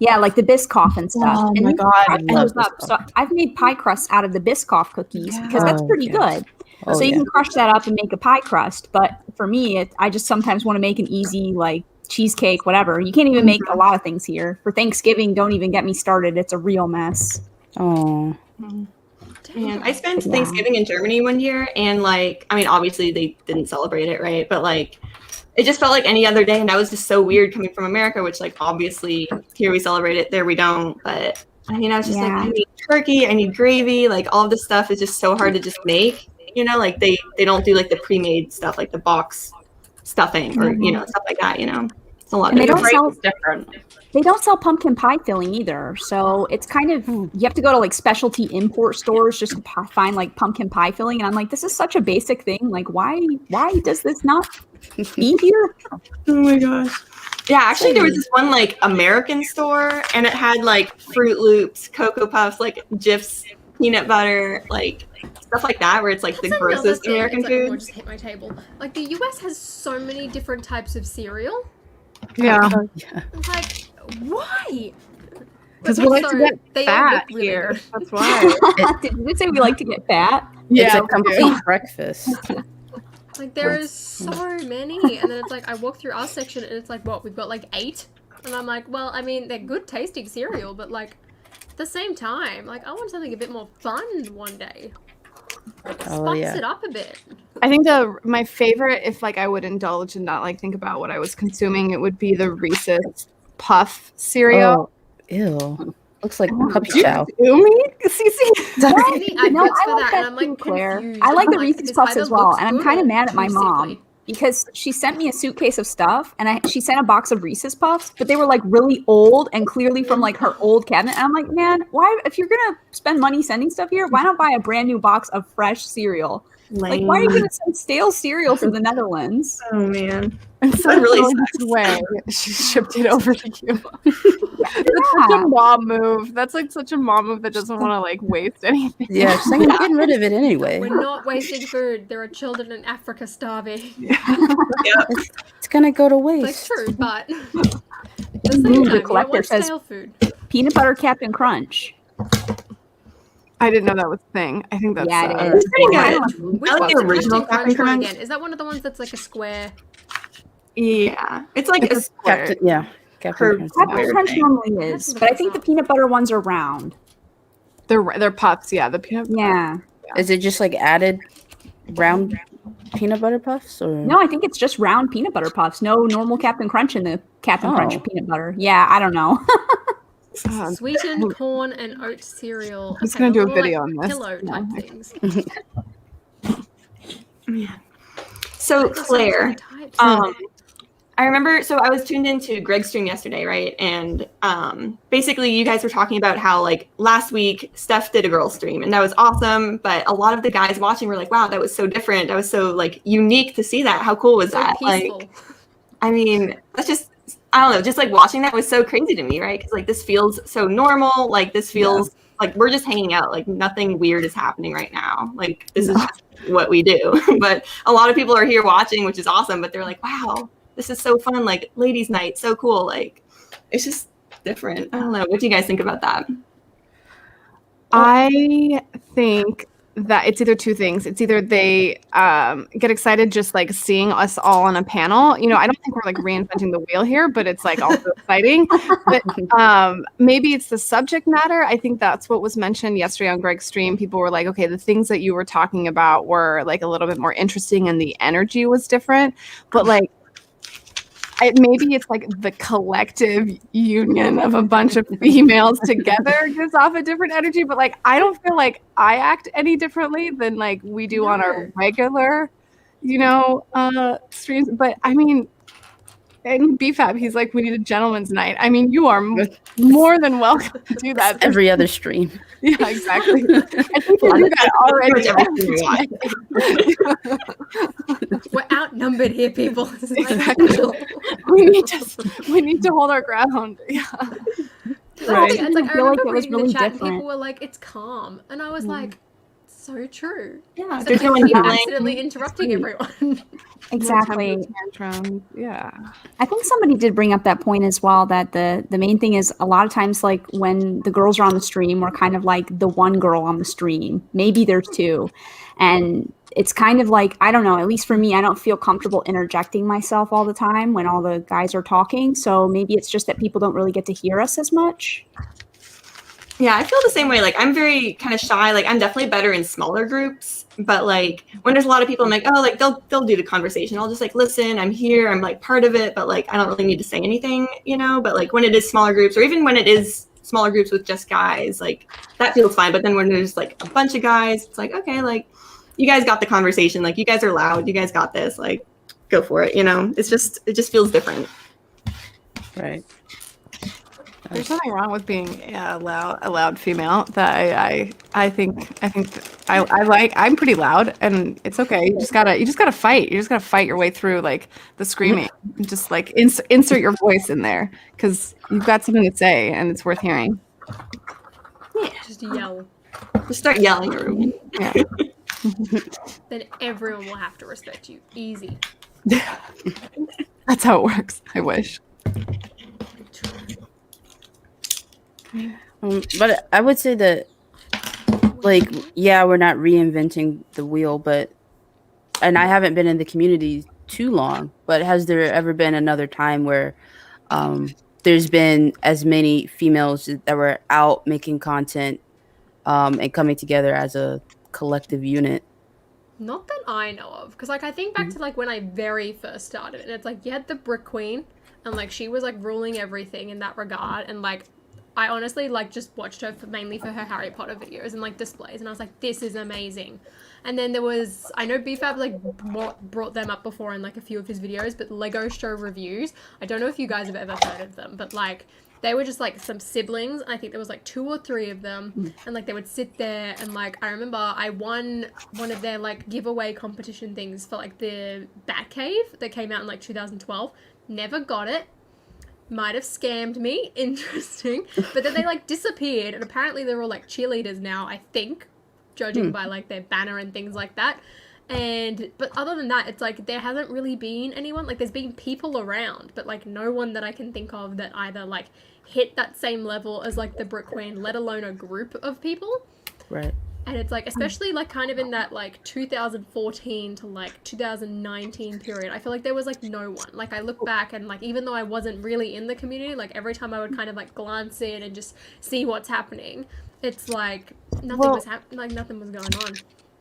Yeah, like the Biscoff and stuff. Oh and my God. I love so I've made pie crusts out of the Biscoff cookies because that's pretty good. Oh, so you can crush that up and make a pie crust. But for me, I just sometimes want to make an easy like cheesecake, whatever. You can't even make a lot of things here. For Thanksgiving, don't even get me started. It's a real mess. Oh. And I spent Thanksgiving in Germany one year, and like, I mean, obviously they didn't celebrate it, right? But like, it just felt like any other day, and that was just so weird coming from America, which like obviously here we celebrate it, there we don't. But you know, it's just like, I need turkey, I need gravy, like all of this stuff is just so hard to just make. You know, like they don't do like the pre-made stuff, like the box stuffing or you know, stuff like that. You know, it's a lot. And different. They don't sell pumpkin pie filling either. So it's kind of, you have to go to like specialty import stores just to find like pumpkin pie filling. And I'm like, this is such a basic thing. Like, why does this not be here? Oh my gosh. Yeah, actually there was this one like American store, and it had like Fruit Loops, Cocoa Puffs, like Jif's peanut butter, like stuff like that, where it's like the grossest American food. Just hit my table. Like the US has so many different types of cereal. Yeah. It's like, why? Because we like to get fat really here. good. That's why. Did we say we like to get fat? It's a complete breakfast. Like there is so many, and then it's like I walk through our section and it's like, what, we've got like 8, and I'm like, well, I mean, they're good tasting cereal, but like at the same time, like I want something a bit more fun one day. Spice it up a bit. I think my favorite, if like I would indulge and not like think about what I was consuming, it would be the Reese's Puff cereal. Oh, ew. Looks like puppy chow. Me, Cece? No, I for like that, and that I'm too, like Claire. confused. I like I'm the Reese's this Puffs either as well, looks and I'm good kind of or mad at my too mom sickly. because she sent me a suitcase of stuff, and she sent a box of Reese's Puffs, but they were like really old and clearly from like her old cabinet. And I'm like, man, why? If you're gonna spend money sending stuff here, why not buy a brand new box of fresh cereal? Like, why are you gonna send stale cereal from the Netherlands? Oh man. And so really way she shipped it over to you. That's such a mom move. That's like such a mom move that doesn't want to like waste anything. Yeah, she's like, I'm getting rid of it anyway. We're not wasting food. There are children in Africa starving. It's gonna go to waste. That's true, but at the same time, collector you want says- stale food. Peanut butter Captain Crunch. I didn't know that was a thing. I think that's Yeah, it is. pretty good. Which I like one's the original Captain Crunch. again? Is that one of the ones that's like a square? Yeah, it's like a square. Captain Curved Crunch. Captain Weird Crunch thing. normally is, but I think the peanut butter ones are round. They're puffs, yeah. The peanut. Yeah. Is it just like added round peanut butter puffs or No, I think it's just round peanut butter puffs. No normal Captain Crunch in the Captain Crunch Oh. peanut butter. Yeah, I don't know. Sweetened corn and oat cereal. I'm just gonna do a little, video on this. Pillow Yeah. type things. So There's so Claire, many types. I remember, so I was tuned into Greg's stream yesterday, right? And basically you guys were talking about how like last week Steph did a girl stream and that was awesome. But a lot of the guys watching were like, wow, that was so different. That was so like unique to see that. How cool was So that? peaceful. Like, I mean, that's just, I don't know, just like watching that was so crazy to me, right? Because like this feels so normal. Like this feels like we're just hanging out. Like nothing weird is happening right now. Like this is just what we do. But a lot of people are here watching, which is awesome. But they're like, wow, this is so fun. Like ladies' night, so cool. Like it's just different. I don't know. What do you guys think about that? I think that it's either two things. It's either they get excited just like seeing us all on a panel. You know, I don't think we're like reinventing the wheel here, but it's like also exciting. But maybe it's the subject matter. I think that's what was mentioned yesterday on Greg's stream. People were like, okay, the things that you were talking about were like a little bit more interesting and the energy was different. But like, maybe it's like the collective union of a bunch of females together gives off a different energy, but like I don't feel like I act any differently than like we do on our regular, you know, streams. But I mean, and BFAB, he's like, we need a gentleman's night. I mean, you are more than welcome to do that. every other stream? Yeah, exactly. I think we do that already. We're outnumbered here, people. This is Exactly. we need to hold our ground. Yeah. Right. It's like, I feel like remember it was reading really the chat and different. people were like, it's calm. And I was like, so true. Yeah, So there's I no keep yelling. accidentally interrupting everyone. Exactly. Tantrum. Yeah. I think somebody did bring up that point as well, that the main thing is a lot of times, like when the girls are on the stream, we're kind of like the one girl on the stream. Maybe there's two. And it's kind of like, I don't know, at least for me, I don't feel comfortable interjecting myself all the time when all the guys are talking. So maybe it's just that people don't really get to hear us as much. Yeah, I feel the same way. Like I'm very kind of shy. Like I'm definitely better in smaller groups, but like when there's a lot of people, I'm like, oh, like they'll do the conversation. I'll just like listen. I'm here. I'm like part of it, but like I don't really need to say anything, you know. But like when it is smaller groups, or even when it is smaller groups with just guys, like that feels fine. But then when there's like a bunch of guys, it's like okay, like you guys got the conversation. Like you guys are loud. You guys got this. Like go for it. You know, it just feels different. Right. There's nothing wrong with being a loud female. That I think I like. I'm pretty loud, and it's okay. You just gotta fight. You just gotta fight your way through like the screaming. Just like insert your voice in there because you've got something to say, and it's worth hearing. Just yell. Just start yelling, everyone. Yeah. Then everyone will have to respect you. Easy. That's how it works. I wish. But I would say that, like, yeah, we're not reinventing the wheel, and I haven't been in the community too long, but has there ever been another time where there's been as many females that were out making content and coming together as a collective unit? Not that I know of. Because, like, I think back to, like, when I very first started. And it's like, you had the Brick Queen. And, like, she was, like, ruling everything in that regard. And, like, I honestly, like, just watched her mainly for her Harry Potter videos and, like, displays. And I was like, this is amazing. And then there was, I know BFAB, like, brought them up before in, like, a few of his videos. But Lego Show Reviews, I don't know if you guys have ever heard of them. But, like, they were just, like, some siblings. I think there was, like, 2 or 3 of them. And, like, they would sit there and, like, I remember I won one of their, like, giveaway competition things for, like, the Batcave that came out in, like, 2012. Never got it. Might have scammed me. Interesting. But then they, like, disappeared. And apparently they're all, like, cheerleaders now, I think. Judging by, like, their banner and things like that. But other than that, it's like there hasn't really been anyone. Like, there's been people around. But, like, no one that I can think of that either, like, hit that same level as, like, the Brick Queen, let alone a group of people. Right. And it's like, especially like kind of in that like 2014 to like 2019 period, I feel like there was like no one. Like I look back and like, even though I wasn't really in the community, like every time I would kind of like glance in and just see what's happening, it's like nothing Well- was nothing was going on.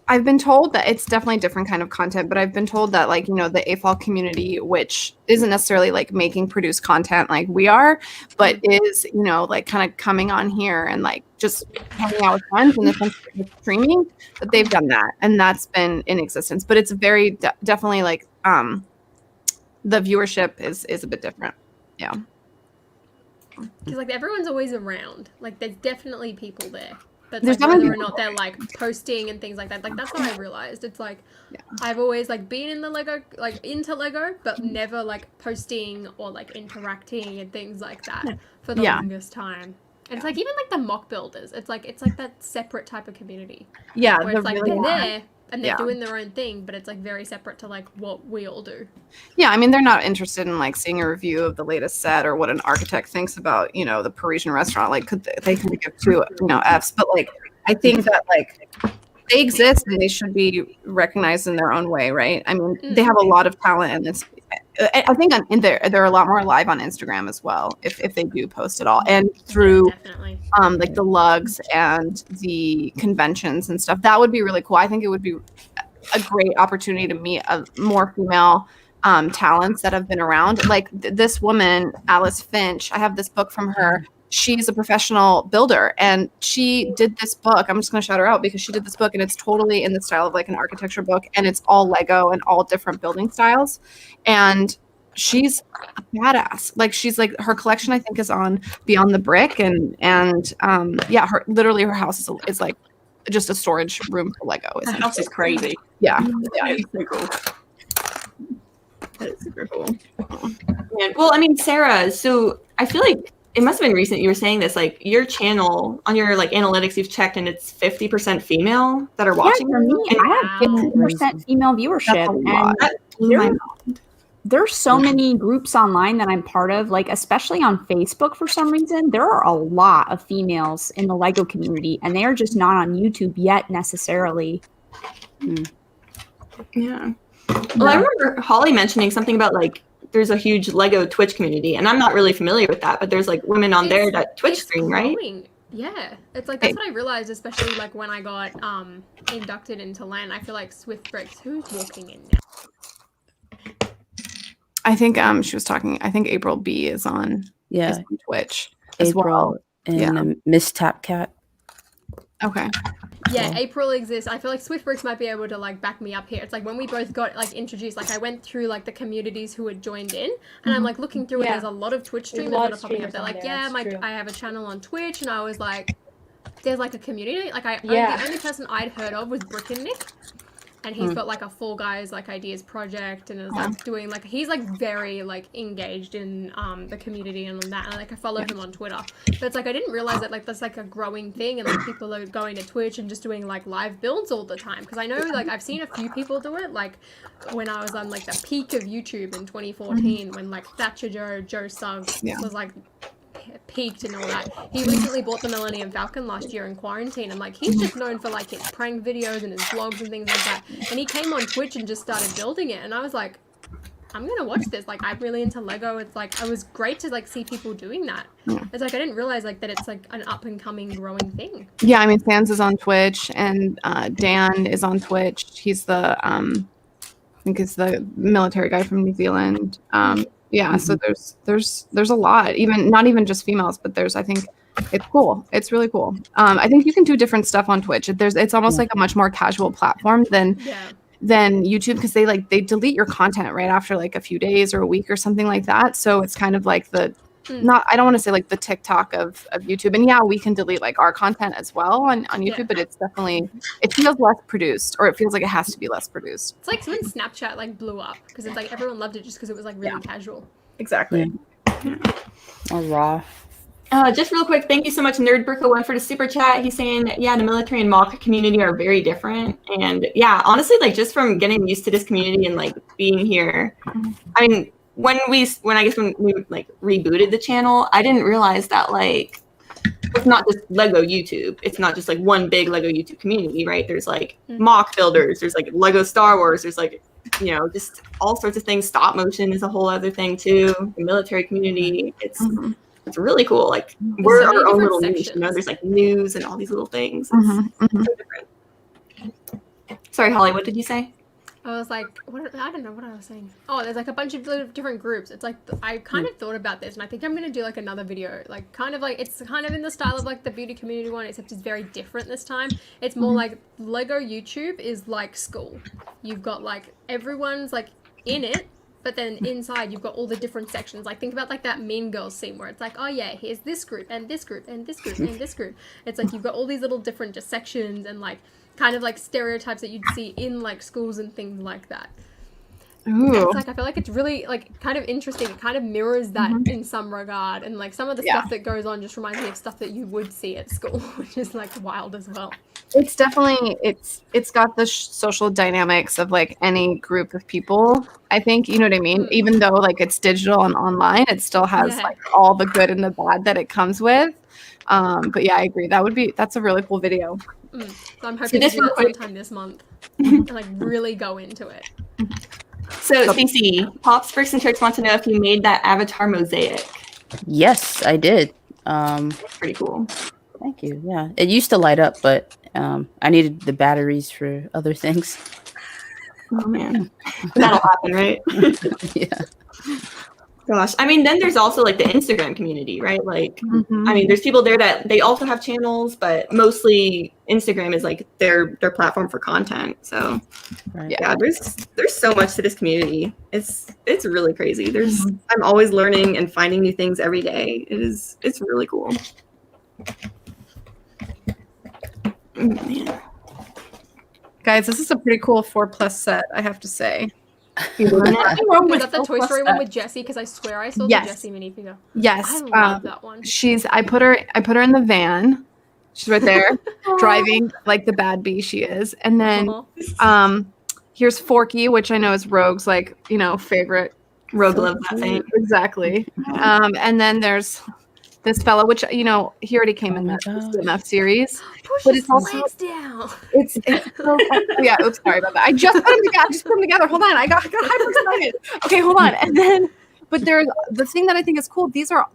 I've been told that it's definitely a different kind of content, but I've been told that like, you know, the AFOL community, which isn't necessarily like making produced content like we are, but is, you know, like kind of coming on here and like just hanging out with friends and essentially streaming, that they've done that. And that's been in existence, but it's very definitely like, the viewership is a bit different. Yeah. Because like everyone's always around. Like there's definitely people there. But There's like, whether definitely or not they're like posting and things like that. Like that's what I realized. It's like Yeah. I've always like been in the Lego, like into Lego, but never like posting or like interacting and things like that for the Yeah. longest time. And it's like even like the mock builders. It's like that separate type of community Yeah. where it's like really they're there and they're Yeah. doing their own thing, but it's like very separate to like what we all do. Yeah, I mean, they're not interested in like seeing a review of the latest set or what an architect thinks about, you know, the Parisian restaurant. Like, they can give two, you know, Fs. But like, I think that like they exist and they should be recognized in their own way, right? I mean, they have a lot of talent, and it's. I think in they're a lot more live on Instagram as well, if they do post at all, and through Definitely. like the lugs and the conventions and stuff. That would be really cool. I think it would be a great opportunity to meet more female talents that have been around. Like this woman, Alice Finch, I have this book from her. She's a professional builder, and she did this book. I'm just going to shout her out because she did this book, and it's totally in the style of like an architecture book, and it's all Lego and all different building styles. And she's a badass. Like she's like, her collection I think is on Beyond the Brick, and yeah, her house is like just a storage room for Lego. The house is crazy. Yeah. It's so cool. That is super cool. And, well, I mean, Sarah, so I feel like it must have been recent you were saying this, like your channel on your like analytics you've checked and it's 50% female that are watching. Yeah, for me, And I have 50% female viewership. That's a lot. that blew my There- mind. There's so many groups online that I'm part of, like especially on Facebook for some reason. There are a lot of females in the Lego community, and they are just not on YouTube yet necessarily. Yeah. Well, I remember Holly mentioning something about like there's a huge Lego Twitch community, and I'm not really familiar with that, but there's like women on there that Twitch It's stream, right? growing. Yeah, it's like that's what I realized, especially like when I got inducted into LAN. I feel like Swift Bricks, who's walking in now? I think she was talking. I think April B is on Twitch as April well. and Miss Tapcat. Okay. Yeah, April exists. I feel like Swift Bricks might be able to like back me up here. It's like when we both got like introduced, like I went through like the communities who had joined in, and I'm like looking through and Yeah. there's a lot of Twitch There's streamers a lot that are of popping up. streamers They're on like, there, yeah, that's true. I have a channel on Twitch, and I was like, there's like a community. Like the only person I'd heard of was Brick and Nick. And he's got like a Fall Guys like ideas project, and is like doing like he's like very like engaged in the community and all that. And like I follow him on Twitter, but it's like I didn't realize that like that's like a growing thing, and like people are going to Twitch and just doing like live builds all the time. Because I know like I've seen a few people do it. Like when I was on like the peak of YouTube in 2014, when like Thatcher Joe Suggs was like peaked and all that. He recently bought the Millennium Falcon last year in quarantine, and like he's just known for like his prank videos and his vlogs and things like that. And he came on Twitch and just started building it, and I was like, I'm gonna watch this. Like I'm really into Lego. It's like it was great to like see people doing that. It's like I didn't realize like that it's like an up and coming growing thing. Yeah, I mean, Sans is on Twitch, and Dan is on Twitch. He's the I think it's the military guy from New Zealand. Yeah, so there's a lot, even not even just females, but there's, I think it's cool. It's really cool. I think you can do different stuff on Twitch. It's almost like a much more casual platform than YouTube, because they delete your content right after like a few days or a week or something like that. So it's kind of like I don't want to say like the TikTok of YouTube. And yeah, we can delete like our content as well on YouTube, but it's definitely, it feels less produced, or it feels like it has to be less produced. It's like when Snapchat like blew up because it's like everyone loved it just because it was like really casual. Exactly. Or raw. Just real quick, thank you so much, NerdBurko1 for the super chat. He's saying, yeah, the military and mock community are very different. And yeah, honestly, like just from getting used to this community and like being here, I mean, when we like rebooted the channel, I didn't realize that like it's not just Lego YouTube. It's not just like one big Lego YouTube community, right? There's like mock builders, there's like Lego Star Wars, there's like, you know, just all sorts of things. Stop motion is a whole other thing too. The military community, it's It's really cool. Like There's we're so many our own different little niche. You know, sections. there's like news and all these little things. It's Mhm, mhm. so different. Sorry, Holly, what did you say? I was like, I don't know what I was saying. Oh, there's like a bunch of different groups. It's like I kind of thought about this, and I think I'm gonna do like another video, like kind of like it's kind of in the style of like the beauty community one, except it's very different this time. It's more like Lego YouTube is like school. You've got like everyone's like in it, but then inside you've got all the different sections. Like think about like that Mean Girls scene where it's like, oh yeah, here's this group and this group and this group and this group. It's like you've got all these little different just sections and like kind of like stereotypes that you'd see in like schools and things like that. Ooh. It's like I feel like it's really like kind of interesting. It kind of mirrors that in some regard, and like some of the stuff that goes on just reminds me of stuff that you would see at school, which is like wild as well. It's definitely it's got the social dynamics of like any group of people. I think you know what I mean. Even though like it's digital and online, it still has like all the good and the bad that it comes with. But yeah, I agree. That's a really cool video. So I'm hoping to do that sometime this month and like really go into it. So Cece, Pops Bricks and Tricks want to know if you made that avatar mosaic. Yes, I did. That's pretty cool. Thank you. Yeah, it used to light up, but I needed the batteries for other things. Oh man, that'll happen, right? Yeah. Gosh, I mean, then there's also like the Instagram community, right? Like, I mean, there's people there that they also have channels, but mostly Instagram is like their platform for content. So, yeah, there's so much to this community. It's really crazy. I'm always learning and finding new things every day. It's really cool. Man. Guys, this is a pretty cool 4+ set, I have to say. Is that the Toy Story one with Jessie? Because I swear I saw the Jessie minifigure. Yes, I love that one. I put her in the van. She's right there, driving like the bad bee she is. And then here's Forky, which I know is Rogue's like favorite. Rogue loves that thing. Exactly. And then there's this fellow, which he already came in the enough series. But it's also legs down. It's so yeah. Oops, sorry about that. I just put them together. Hold on, I got hyper excited. Okay, hold on. And then, but there's the thing that I think is cool. These are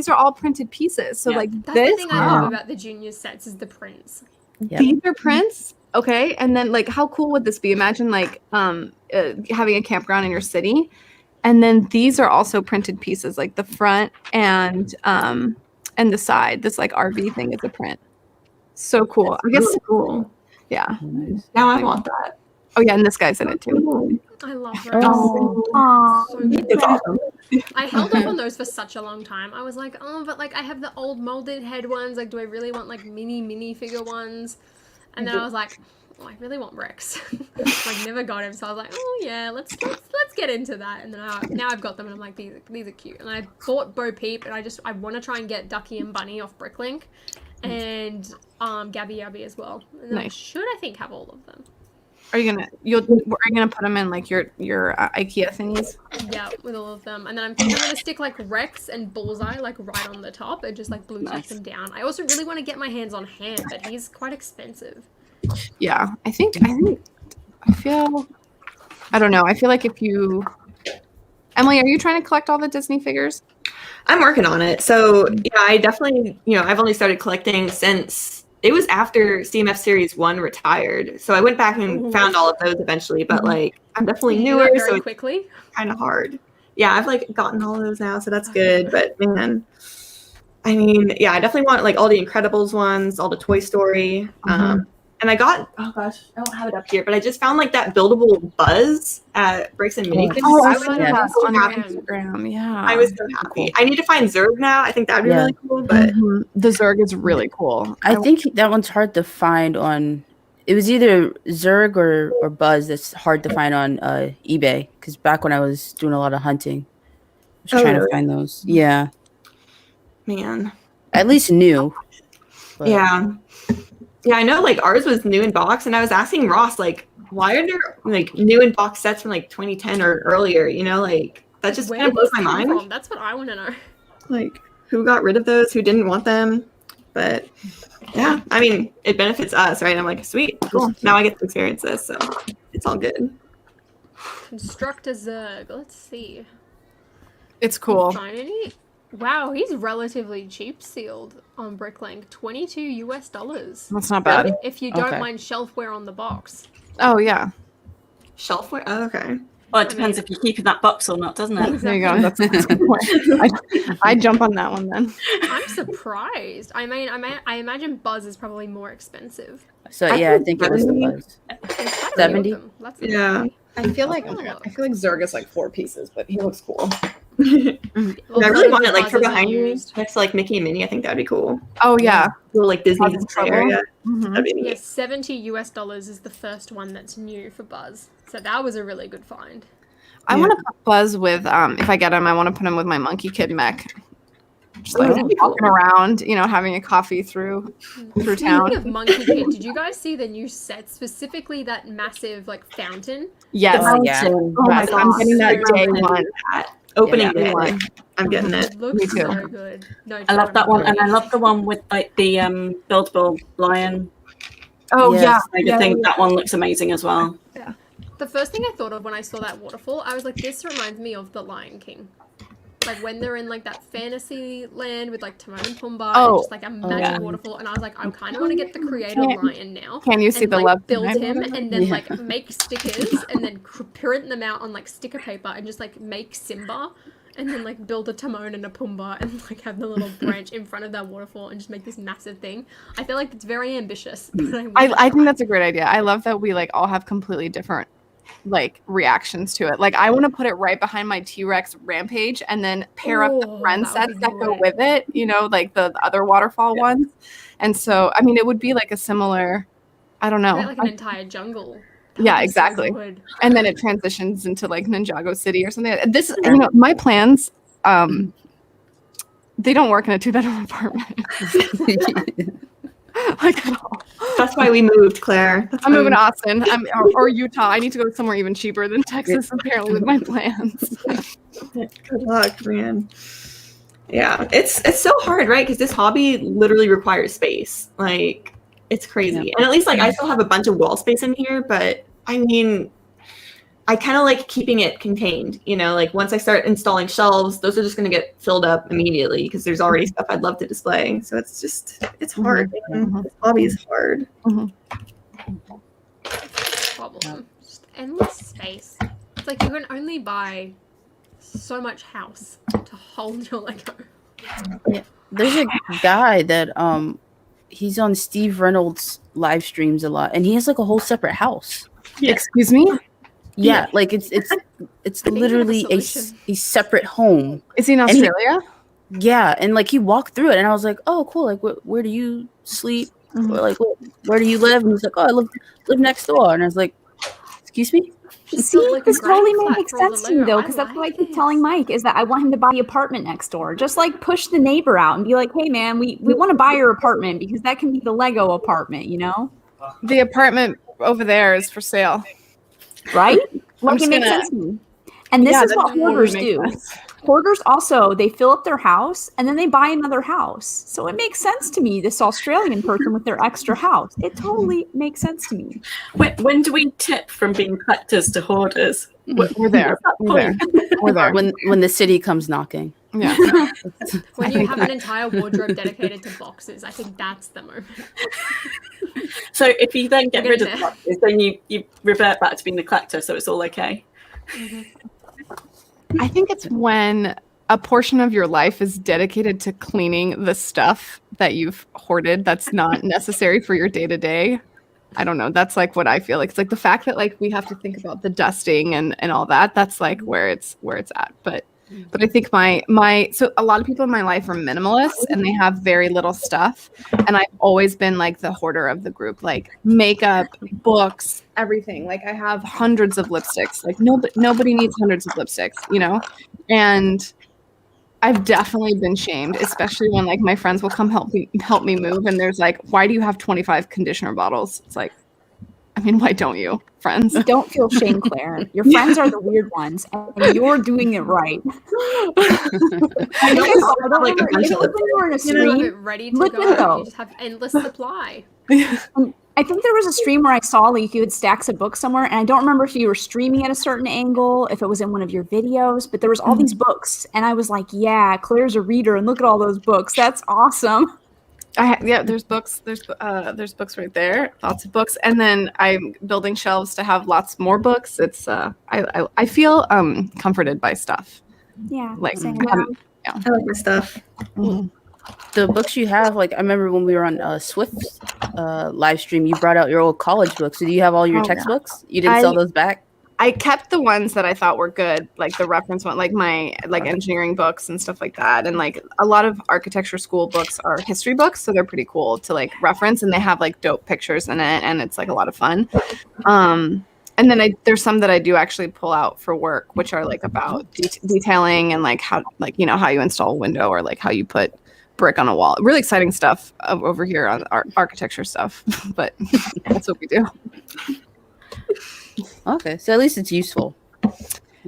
all printed pieces. So like that's the thing I love about the junior sets is the prints. Yep. These are prints. Okay, and then like how cool would this be? Imagine like having a campground in your city. And then these are also printed pieces, like the front and the side. This like RV thing is a print. So cool. That's really cool. Yeah. Now I want that. Oh yeah, and this guy's in it too. I love those. So It's awesome. I held off on those for such a long time. I was like, oh, but like I have the old molded head ones. Like, do I really want like minifigure ones? And then I was like, oh, I really want Rex. Like never got him, so I was like, oh yeah, let's get into that. And then now I've got them, and I'm like, these are cute. And I bought Bo Peep, and I want to try and get Ducky and Bunny off Bricklink, and Gabby Yabby as well. And then I should, I think, have all of them. Are you gonna put them in like your IKEA thingies? Yeah, with all of them. And then I'm thinking I'm gonna stick like Rex and Bullseye like right on the top and just like Bluetooth them down. I also really want to get my hands on Ham, but he's quite expensive. Yeah, I feel like if you, Emily, are you trying to collect all the Disney figures? I'm working on it. So yeah, I definitely, I've only started collecting since it was after CMF Series 1 retired. So I went back and found all of those eventually, but like I'm definitely newer, so it's quickly kind of hard. Yeah, I've like gotten all of those now, so that's good. But man, I mean, yeah, I definitely want like all the Incredibles ones, all the Toy Story. And I got, oh gosh, I don't have it up here, but I just found like that buildable Buzz at Bricks and Minifigures. Oh, I was saw that on Instagram. Yeah, I was so happy. I need to find Zurg now. I think that'd be really cool. But the Zurg is really cool. I think that one's hard to find on. It was either Zurg or Buzz that's hard to find on eBay, because back when I was doing a lot of hunting, I was trying to find those. Yeah, man, at least new. But. Yeah, I know like ours was new in box, and I was asking Ross like, why are there like new in box sets from like 2010 or earlier? Like that just kind of blows my mind. From? That's what I want to know. Like who got rid of those? Who didn't want them? But yeah, I mean it benefits us, right? I'm like, sweet, cool. Now I get to experience this, so it's all good. Construct a Zurg. Let's see. It's cool. Find any? Wow, he's relatively cheap sealed on Bricklink. $22. That's not bad. If you don't Okay. mind shelfware on the box. Oh yeah. Shelfware. Oh, okay. Well, it depends if you keep in that box or not, doesn't it? There you go. That's a good point. I jump on that one then. I'm surprised. I mean, I imagine Buzz is probably more expensive. So yeah, I think it was the Buzz. There's quite a few of 70? them. That's Yeah. I feel like Oh. Zerg is like 4 pieces, but he looks cool. I really want it like for Buzzes are behind me used. next to like Mickey and Minnie. I think that'd be cool. Oh yeah. Little like Disney Buzz in display trouble. area. Mhm. That'd be neat. Yeah, $70 is the first one that's new for Buzz. So that was a really good find. I want to put Buzz with if I get him, I want to put him with my Monkey Kid mech. Just like that'd be cool. walking around, having a coffee through town. Speaking of Monkey Kid, did you guys see the new set? Specifically that massive like fountain? Yes. Oh, yeah. Oh Yes, my I'm God. getting that day I'm one. Opening Yeah. day one. I'm getting it. It looks Me too. so good. No, I love that one, and I Jordan. love the one with like the buildable lion Oh Yes. kind of thing. That one looks amazing as well. The first thing I thought of when I saw that waterfall, I was like, this reminds me of The Lion King. Like when they're in like that fantasy land with like Timon and Pumbaa and Oh. just like a magic yeah. waterfall, and I was like, I kind of want to get the creator Can- lion now. Can you see And the like love? build behind him it? and then Yeah. like make stickers and then print them out on like sticker paper and just like make Simba and then like build a Timon and a Pumbaa and like have the little branch in front of that waterfall and just make this massive thing. I feel like it's very ambitious. But I think that's a great idea. I love that we like all have completely different like reactions to it. Like I want to put it right behind my T-Rex Rampage and then pair up the Oh, friend that would sets be that go great. with it, like the other waterfall ones. And so, I mean, it would be like a similar, I don't know. like an entire jungle. That Yeah, would be so exactly. good. And then it transitions into like Ninjago City or something. This, my plans, they don't work in a 2-bedroom apartment. Like at all. That's why we moved, Claire. That's I'm why moving we- to Austin or Utah. I need to go somewhere even cheaper than Texas, apparently, with my plans. Good luck, man. Yeah, it's so hard, right? Because this hobby literally requires space. Like, it's crazy. And at least, like, I still have a bunch of wall space in here, but I mean, I kind of like keeping it contained. Like once I start installing shelves, those are just going to get filled up immediately because there's already stuff I'd love to display. So it's hard. Man. This hobby is hard. Problem. Just endless space. It's like you can only buy so much house to hold your Lego. There's a guy that he's on Steve Reynolds live streams a lot, and he has like a whole separate house. Yeah. Excuse me? Yeah, like it's think we have a literally a solution. separate home. Is he in And he- Australia? Yeah, and like he walked through it, and I was like, oh, cool. Like, where do you sleep? Mhm. Or like, where do you live? And he's like, oh, I live next door. And I was like, excuse me. See, like a this totally granny flat makes for all the sense to me Lego. though, I because that's what I like keep this. telling Mike is that I want him to buy the apartment next door. Just like push the neighbor out and be like, "Hey, man, we want to buy your apartment because that can be the Lego apartment, The apartment over there is for sale. right?" Like just it makes gonna- sense to me. And this Yeah, is that what totally hoarders makes do. sense. Hoarders also, they fill up their house and then they buy another house. So it makes sense to me, this Australian person with their extra house. It totally makes sense to me. When do we tip from being collectors to hoarders? We're there. We're there. We're there. When the city comes knocking. Yeah. When you have an entire wardrobe dedicated to boxes, I think that's the moment. So if you then get We're rid of getting the boxes, then you revert back to being the collector, so it's all okay. I think it's when a portion of your life is dedicated to cleaning the stuff that you've hoarded that's not necessary for your day to day. I don't know. That's like what I feel like. It's like the fact that like we have to think about the dusting and all that. That's like where it's at. But I think so a lot of people in my life are minimalists and they have very little stuff. And I've always been like the hoarder of the group, like makeup, books, everything. Like I have hundreds of lipsticks. Like nobody needs hundreds of lipsticks, And I've definitely been shamed, especially when like my friends will come help me move and there's like, why do you have 25 conditioner bottles? It's like, I mean, why don't you, friends? Don't feel shame, Claire. Your friends are the weird ones, and you're doing it right. I know it's all Don't like a remember, bunch if of it was when you were in a You know, have stream, it ready to Look go. at those. You just have endless supply. and I think there was a stream where I saw like you had stacks of books somewhere, and I don't remember if you were streaming at a certain angle, if it was in one of your videos, but there was all these books, and I was like, yeah, Claire's a reader, and look at all those books. That's awesome. There's books. There's books right there. Lots of books, and then I'm building shelves to have lots more books. It's I feel comforted by stuff. Yeah, Like same. I like my stuff. The books you have, like I remember when we were on Swift's live stream, you brought out your old college books. So do you have all your textbooks? You didn't sell those back? I kept the ones that I thought were good, like the reference one, like my engineering books and stuff like that. And like a lot of architecture school books are history books, so they're pretty cool to like reference, and they have like dope pictures in it, and it's like a lot of fun. And then there's some that I do actually pull out for work, which are like about detailing and like how how you install a window or like how you put brick on a wall. Really exciting stuff over here on architecture stuff, but that's what we do. Okay, so at least it's useful.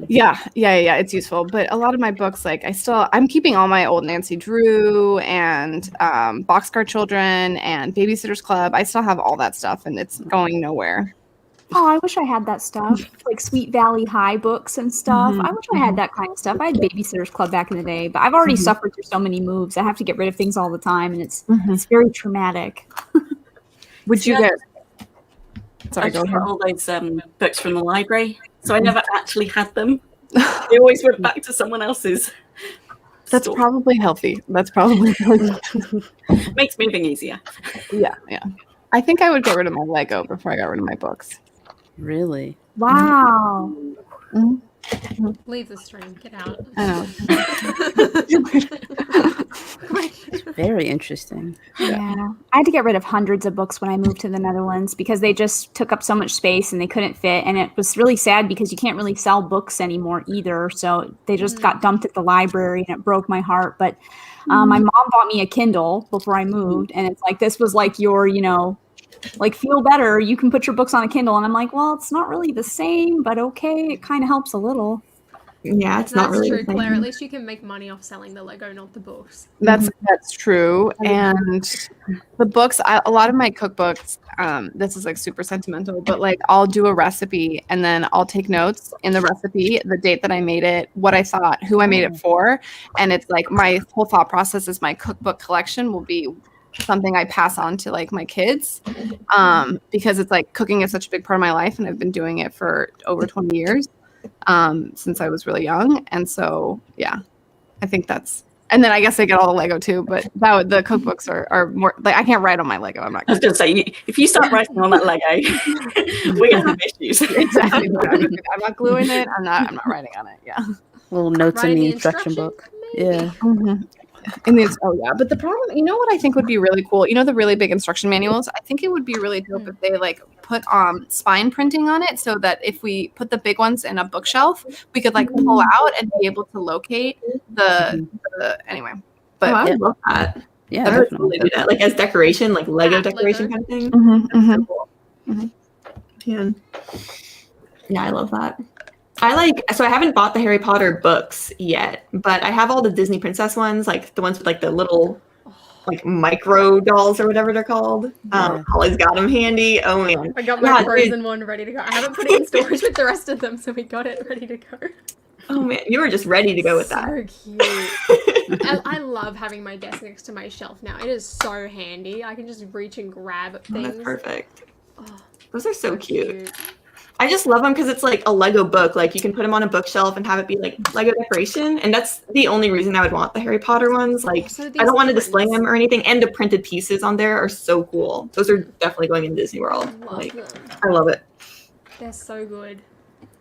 Yeah, it's useful. But a lot of my books, like I'm keeping all my old Nancy Drew and Boxcar Children and Babysitter's Club. I still have all that stuff, and it's going nowhere. Oh, I wish I had that stuff, like Sweet Valley High books and stuff. I wish I had that kind of stuff. I had Babysitter's Club back in the day, but I've already suffered through so many moves. I have to get rid of things all the time, and it's very traumatic. Would you get? Sorry, I just got all those books from the library, so I never actually had them. They always went back to someone else's. That's store. probably healthy. That's probably Makes moving easier. Yeah. I think I would get rid of my Lego before I got rid of my books. Really? Wow. Leave the stream. Get out. I know. Very interesting. Yeah. I had to get rid of hundreds of books when I moved to the Netherlands because they just took up so much space and they couldn't fit. And it was really sad because you can't really sell books anymore either. So they just got dumped at the library, and it broke my heart. But my mom bought me a Kindle before I moved. And it's like, this was like your, like feel better. You can put your books on a Kindle. And I'm like, well, it's not really the same, but okay. It kind of helps a little. Yeah, it's not really true, Claire. At least you can make money off selling the Lego, not the books. That's true. And the books, a lot of my cookbooks, this is like super sentimental, but like I'll do a recipe and then I'll take notes in the recipe, the date that I made it, what I thought, who I made it for. And it's like my whole thought process is my cookbook collection will be something I pass on to like my kids, because it's like cooking is such a big part of my life, and I've been doing it for over 20 years. Since I was really young. And so, yeah, I think that's, and then I guess I get all the Lego too, but the cookbooks are more like, I can't write on my Lego. I'm not I was going to say, if you start writing on that Lego, we're going to have issues. exactly. I'm not gluing it. I'm not writing on it. Yeah. Little notes in Write the the instruction book. maybe? Yeah. And these, but the problem, what I think would be really cool, the really big instruction manuals, I think it would be really dope if they like put spine printing on it, so that if we put the big ones in a bookshelf, we could like pull out and be able to locate the anyway. But I would love that. Yeah, I would definitely. totally do that, like as decoration, like Lego Yeah, decoration Lego. kind of thing. Mhm, That's so cool. Yeah, I love that. So I haven't bought the Harry Potter books yet, but I have all the Disney princess ones, like the ones with like the little like micro dolls or whatever they're called. Holly's got them handy. Oh man. I got my Yeah, Frozen one ready to go. I haven't put it in storage with the rest of them, so we got it ready to go. Oh man, you were just ready to go with that. So cute. I love having my desk next to my shelf now. It is so handy. I can just reach and grab Oh, things. that's perfect. Oh, Those are so cute. I just love them because it's like a Lego book. Like you can put them on a bookshelf and have it be like Lego decoration. And that's the only reason I would want the Harry Potter ones. Like So I these don't want to display ones- them or anything. And the printed pieces on there are so cool. Those are definitely going in Disney World. I love Like them. I love it. They're so good.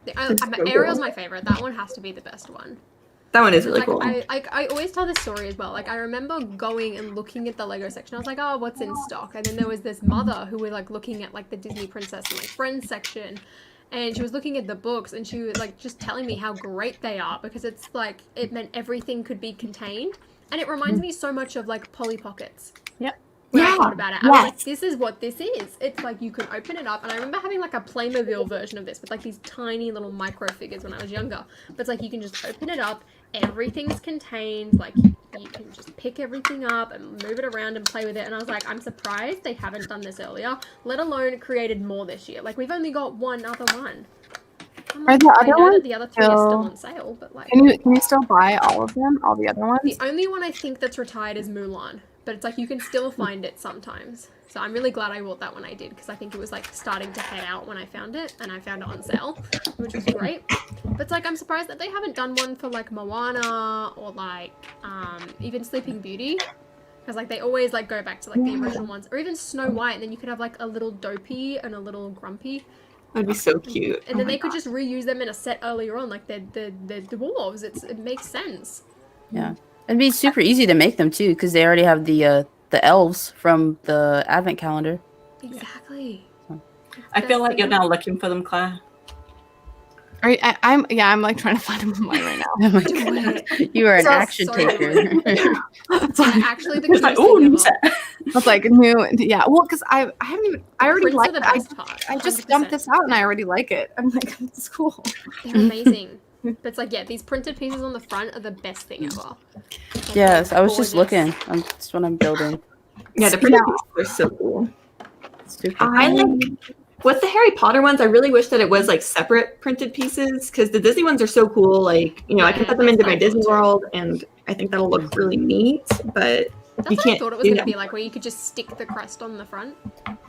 It's so Ariel's cool. my favorite. That one has to be the best one. That one is really Like, cool. I always tell this story as well. Like, I remember going and looking at the Lego section. I was like, oh, what's in stock? And then there was this mother who was like looking at like the Disney Princess and like Friends section. And she was looking at the books and she was like just telling me how great they are, because it's like, it meant everything could be contained. And it reminds me so much of like Polly Pockets. Yep. When I Yeah, thought about it, I was like, yes. this is what this is. It's like you can open it up, and I remember having like a Playmobil version of this with like these tiny little micro figures when I was younger. But it's like you can just open it up, everything's contained. Like you can just pick everything up and move it around and play with it. And I was like, I'm surprised they haven't done this earlier, let alone created more this year. Like we've only got one other one. I'm Are like, the I other know ones that the other three are still still- on sale, but like Can you still buy all of them, all the other ones? the only one I think that's retired is Mulan, but it's like you can still find it sometimes. So I'm really glad I bought that when I did, because I think it was like starting to head out when I found it, and I found it on sale, which was great. But it's like I'm surprised that they haven't done one for like Moana or like even Sleeping Beauty, because like they always like go back to like the original ones, or even Snow White, and then you could have like a little Dopey and a little Grumpy. That'd be so cute. And then they could just reuse them in a set earlier on, like they're dwarves. It makes sense. Yeah, it'd be super easy to make them too, because they already have the elves from the advent calendar. Exactly. I feel like you're now looking for them, Claire. I'm like trying to find them online right now. Oh my God. You are an action so taker. It's like, Actually, the It's like, cutest ooh, thing new ever. set. it's like new, yeah. Well, because I haven't even. I already Prints are like the it. best part. I just 100%. dumped this out and I already like it. I'm like, it's cool. They're amazing. But it's like, yeah, these printed pieces on the front are the best thing ever. Like, Yes, they're I was just gorgeous. looking. That's what I'm building. Yeah, the printed pieces are so cool. Super. I like with the Harry Potter ones. I really wish that it was like separate printed pieces, because the Disney ones are so cool. Like, you know, I can Yeah, put them into my that's cool Disney too. World, and I think that'll look really neat. But That's you what I can't thought it was do going to that. be like, where you could just stick the crest on the front.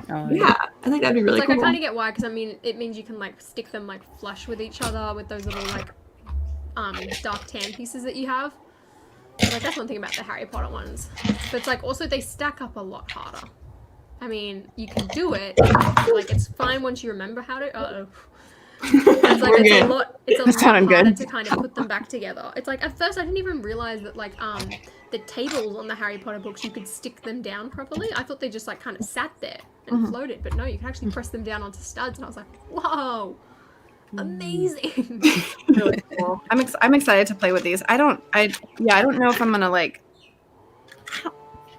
Oh, Yeah, I think that'd be really It's like, cool. I kind of get why, because I mean, it means you can like stick them like flush with each other with those little like dark tan pieces that you have. Like that's one thing about the Harry Potter ones. But it's like also they stack up a lot harder. I mean, you can do it. Like it's fine once you remember how to. It's like We're it's good. a lot. It's a That lot sounded harder good. to kind of put them back together. It's like at first I didn't even realize that like the tables on the Harry Potter books, you could stick them down properly. I thought they just like kind of sat there and floated, but no, you can actually press them down onto studs, and I was like, whoa, amazing. Really cool. I'm excited to play with these. I don't know if I'm gonna like.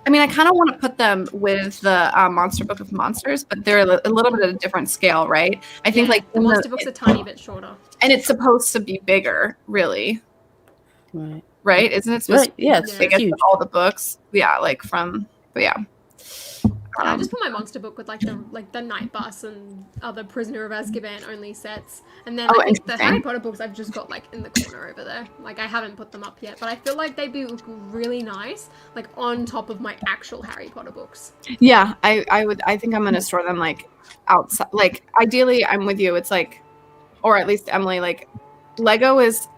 I mean, I kind of want to put them with the Monster Book of Monsters, but they're a little bit of a different scale, right? I think Yeah, like the monster book's a tiny bit shorter. and it's supposed to be bigger, really, Right. right? Isn't it supposed Right. Yeah, to it's be biggest huge. of all the books? Yeah, like from, but yeah. Yeah, I just put my monster book with like the Night Bus and other Prisoner of Azkaban only sets, and then Oh, I think the interesting. Harry Potter books I've just got like in the corner over there. Like I haven't put them up yet, but I feel like they'd be really nice, like on top of my actual Harry Potter books. Yeah, I think I'm gonna store them like outside. Like ideally, I'm with you. It's like, or at least Emily, like Lego is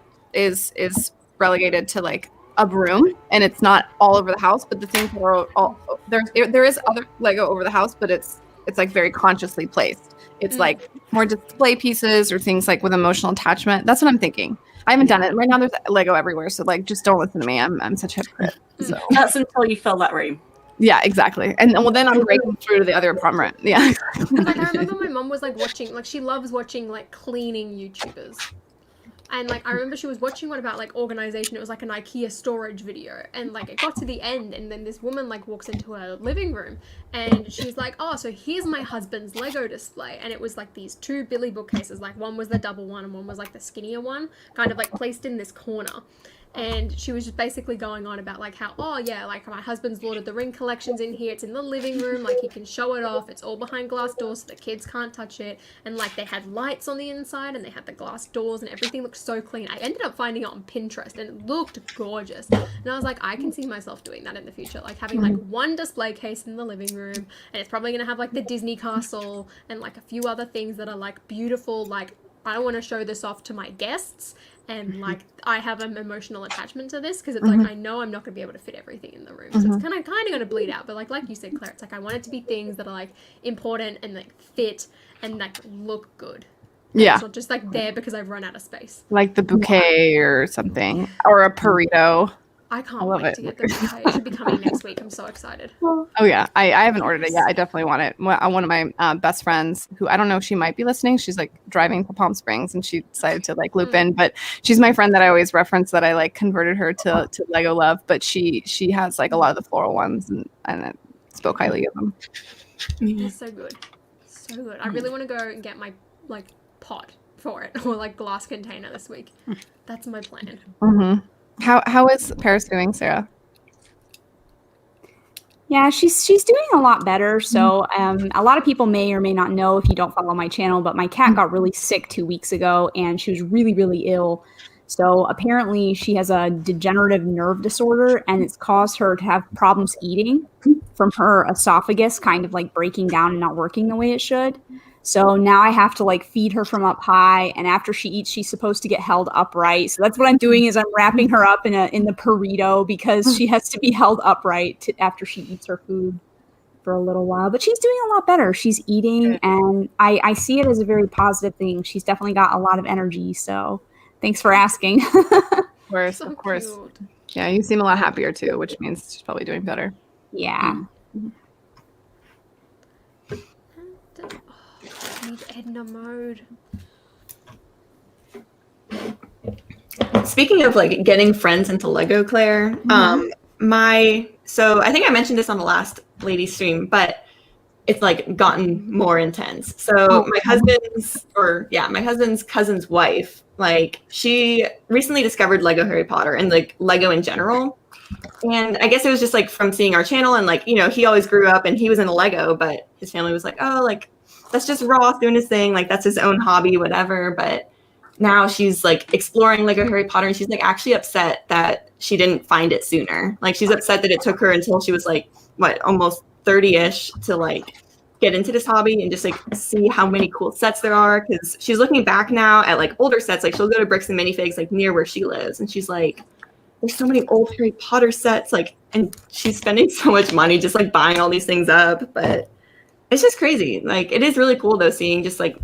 relegated to like a room, and it's not all over the house. But the things that are all there is other Lego over the house, but it's like very consciously placed. It's like more display pieces or things like with emotional attachment. That's what I'm thinking. I haven't done it right now. There's Lego everywhere, so like just don't listen to me. I'm such a hypocrite. So That's until you fill that room. yeah, exactly. And well, then I'm breaking through to the other apartment. Yeah. Like I remember my mum was like watching, like she loves watching like cleaning YouTubers. And like I remember she was watching one about like organization. It was like an IKEA storage video, and like it got to the end, and then this woman like walks into her living room, and she's like, "Oh, so here's my husband's Lego display." And it was like these two Billy bookcases, like one was the double one, and one was like the skinnier one, kind of like placed in this corner. And she was just basically going on about like how, oh yeah, like my husband's Lord of the Ring collection's in here. It's in the living room. Like he can show it off. It's all behind glass doors so the kids can't touch it. And like they had lights on the inside and they had the glass doors and everything looked so clean. I ended up finding it on Pinterest and it looked gorgeous. And I was like, I can see myself doing that in the future. Like having like one display case in the living room, and it's probably going to have like the Disney castle and like a few other things that are like beautiful. Like I don't want to show this off to my guests. And like I have an emotional attachment to this because it's like I know I'm not gonna be able to fit everything in the room, so it's kind of gonna bleed out. But like you said, Claire, it's like I want it to be things that are like important and like fit and like look good. And Yeah. it's not just like there because I've run out of space. Like the bouquet or something, or a burrito. I can't love wait it. to get the bouquet. It should be coming next week. I'm so excited. Oh yeah, I haven't ordered it yet. I definitely want it. One of my best friends, who I don't know if she might be listening, she's like driving to Palm Springs, and she decided to like loop in. But she's my friend that I always reference, that I like converted her to Lego love. But she has like a lot of the floral ones, and I spoke highly of them. They're so good, so good. I really want to go and get my like pot for it or like glass container this week. That's my plan. Mm-hmm. How is Paris doing, Sarah? Yeah, she's doing a lot better. So a lot of people may or may not know if you don't follow my channel, but my cat got really sick 2 weeks ago and she was really, really ill. So apparently she has a degenerative nerve disorder and it's caused her to have problems eating from her esophagus kind of like breaking down and not working the way it should. So now I have to like feed her from up high, and after she eats, she's supposed to get held upright. So that's what I'm doing is I'm wrapping her up in the burrito because she has to be held upright after she eats her food for a little while. But she's doing a lot better. She's eating, and I see it as a very positive thing. She's definitely got a lot of energy. So thanks for asking. Of course, So of course. cute. Yeah, you seem a lot happier too, which means she's probably doing better. Yeah. I need Edna mode. Speaking of like getting friends into Lego, Claire, so I think I mentioned this on the last lady stream, but it's like gotten more intense. So my husband's cousin's wife, like she recently discovered Lego Harry Potter and like Lego in general. And I guess it was just like from seeing our channel and like, you know, he always grew up and he was into Lego, but his family was like, oh, like that's just Ross doing his thing. Like that's his own hobby, whatever. But now she's like exploring Lego Harry Potter and she's like actually upset that she didn't find it sooner. Like she's upset that it took her until she was like, almost 30-ish to like get into this hobby and just like see how many cool sets there are. Cause she's looking back now at like older sets. Like she'll go to Bricks and Minifigs like near where she lives. And she's like, there's so many old Harry Potter sets. Like, and she's spending so much money just like buying all these things up. But it's just crazy. Like it is really cool though, seeing just like,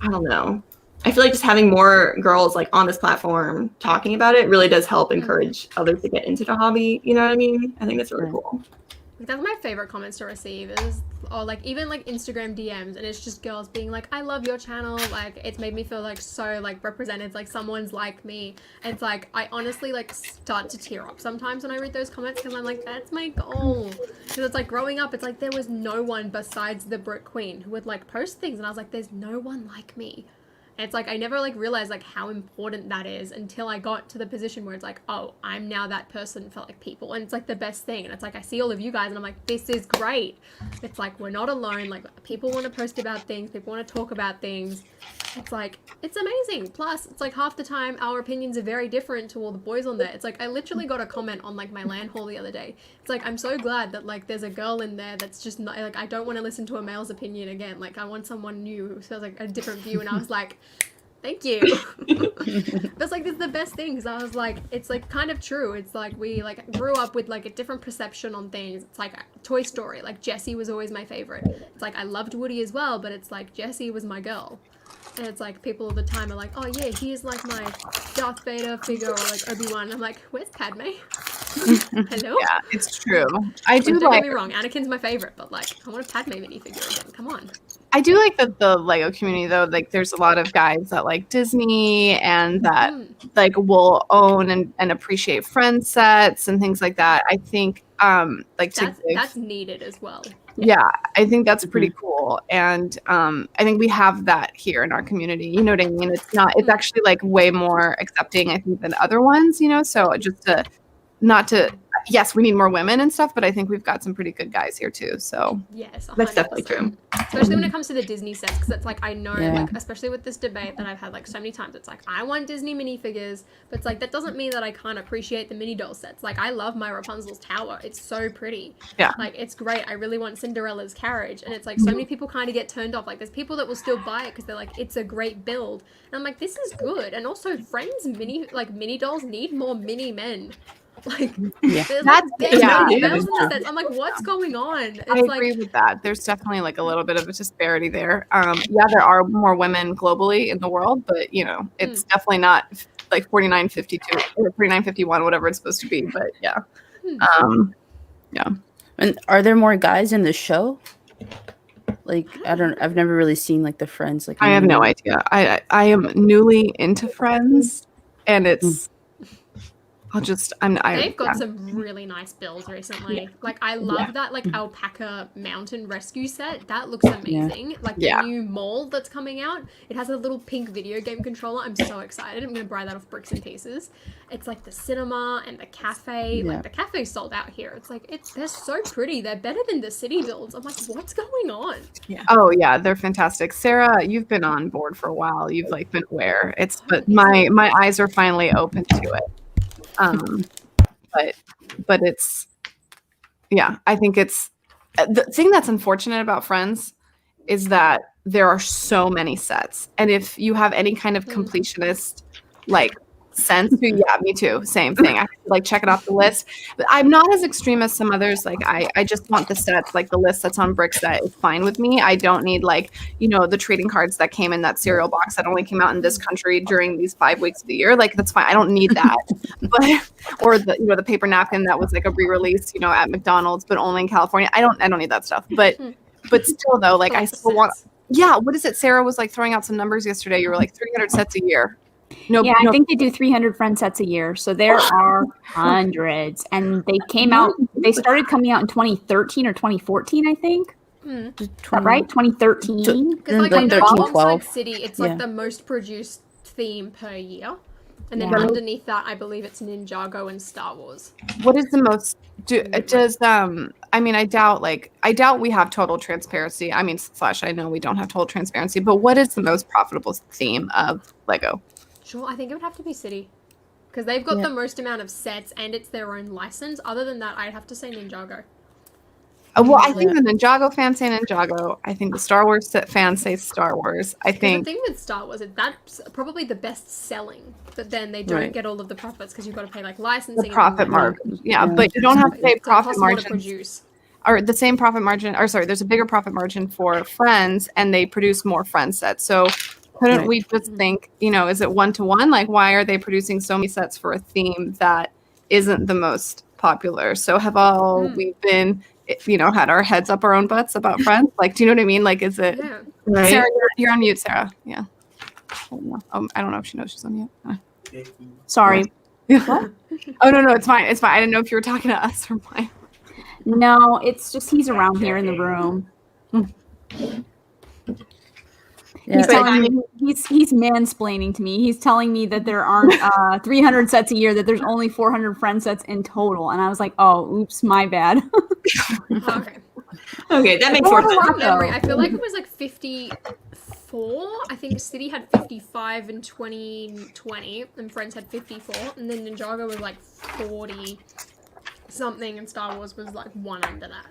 I don't know. I feel like just having more girls like on this platform talking about it really does help encourage others to get into the hobby. You know what I mean? I think that's really cool. Like, that's my favorite comments to receive is, or like even like Instagram DMs, and it's just girls being like, I love your channel, like it's made me feel like so like represented, like someone's like me. And it's like I honestly like start to tear up sometimes when I read those comments because I'm like, that's my goal. Because it's like growing up, it's like there was no one besides the Brick Queen who would like post things, and I was like, there's no one like me. And it's like I never like realized like how important that is until I got to the position where it's like, oh, I'm now that person for like people, and it's like the best thing. And it's like I see all of you guys and I'm like, this is great. It's like we're not alone. Like people want to post about things, people want to talk about things. It's like it's amazing. Plus it's like half the time our opinions are very different to all the boys on there. It's like I literally got a comment on like my LAN haul the other day. It's like I'm so glad that like there's a girl in there that's just not like, I don't want to listen to a male's opinion again. Like I want someone new who says like a different view. And I was like, thank you. That's like, this is the best thing, because I was like, it's like kind of true. It's like we like grew up with like a different perception on things. It's like Toy Story, like Jessie was always my favorite. It's like I loved Woody as well, but it's like Jessie was my girl. And it's like people all the time are like, oh yeah, he's like my Darth Vader figure or like Obi-Wan. I'm like, where's Padme? Hello? Yeah, it's true. I do Don't like. get me wrong, Anakin's my favorite, but like I want a Padme minifigure again. Come on. I do like the Lego community though. Like, there's a lot of guys that like Disney and that like will own and appreciate Friends sets and things like that. I think like that's needed as well. Yeah, I think that's pretty cool. And I think we have that here in our community. You know what I mean? It's actually like way more accepting, I think, than other ones, you know? So just yes, we need more women and stuff, but I think we've got some pretty good guys here too. So yes, 100%. That's definitely true. Especially when it comes to the Disney sets, because it's like I know, Yeah. like especially with this debate that I've had like so many times, it's like I want Disney minifigures, but it's like that doesn't mean that I can't appreciate the mini doll sets. Like I love my Rapunzel's tower; it's so pretty. Yeah, like it's great. I really want Cinderella's carriage, and it's like so many people kind of get turned off. Like there's people that will still buy it because they're like, it's a great build, and I'm like, this is good. And also, Friends mini dolls need more mini men. Like, Yeah. there's That's- like, there's yeah, many that males is in the true. sets. I'm like, what's going on? It's I like, agree with that. There's definitely like a little bit of a disparity there. Yeah, there are more women globally in the world, but you know, it's definitely not like 49-52 or 49-51, whatever it's supposed to be. But yeah, yeah. And are there more guys in the show? Like I've never really seen like the Friends. Like I have no idea. I am newly into Friends, and it's They've got some really nice builds recently. Like I love that like alpaca mountain rescue set. That looks amazing. Like the new mold that's coming out. It has a little pink video game controller. I'm so excited. I'm gonna buy that off Bricks and Pieces. It's like the cinema and the cafe. Like the cafe's sold out here. It's like they're so pretty. They're better than the city builds. I'm like, what's going on? Yeah. Oh yeah, they're fantastic. Sarah, you've been on board for a while. You've like been aware. But my eyes are finally open to it. But it's, I think it's the thing that's unfortunate about Friends is that there are so many sets. And if you have any kind of completionist like sense, me too, same thing. I have to, like check it off the list. But I'm not as extreme as some others. Like I just want the sets, like the list that's on Bricks that is fine with me. I don't need like, the trading cards that came in that cereal box that only came out in this country during these 5 weeks of the year. Like that's fine. I don't need that. Or the paper napkin that was like a re-release, at McDonald's, but only in California. I don't need that stuff. But still though, like I still want. Yeah, what is it? Sarah was like throwing out some numbers yesterday. You were like 300 sets a year. I think they do 300 friend sets a year. So there are hundreds. And they started coming out in 2013 or 2014, I think. Is that right? 2013? Because like I know alongside City, it's like the most produced theme per year. And then underneath that, I believe it's Ninjago and Star Wars. What is the most I doubt we have total transparency. I know we don't have total transparency, but what is the most profitable theme of Lego? Sure, I think it would have to be City. Because they've got the most amount of sets and it's their own license. Other than that, I'd have to say Ninjago. Well, I think the Ninjago fans say Ninjago. I think the Star Wars fans say Star Wars. I think the thing with Star Wars is that's probably the best selling, but then they don't get all of the profits because you've got to pay like licensing. The profit margin, but you don't have to pay profit margins. Or the same profit margin. Or sorry, there's a bigger profit margin for Friends, and they produce more Friends sets. So couldn't we just think, is it 1-to-1? Like, why are they producing so many sets for a theme that isn't the most popular? So have we been, had our heads up our own butts about Friends? Like, do you know what I mean? Like, is it right? Sarah, you're on mute, Sarah. Yeah. I don't know if she knows she's on mute. Sorry. What? Oh, no, it's fine. It's fine. I didn't know if you were talking to us or mine. No, it's just he's around here in the room. He's telling me, he's mansplaining to me. He's telling me that there aren't 300 sets a year, that there's only 400 friend sets in total. And I was like, oh, oops, my bad. Okay, that makes more sense. I feel like it was like 54. I think City had 55 in 2020, and Friends had 54, and then Ninjago was like 40 something, and Star Wars was like one under that.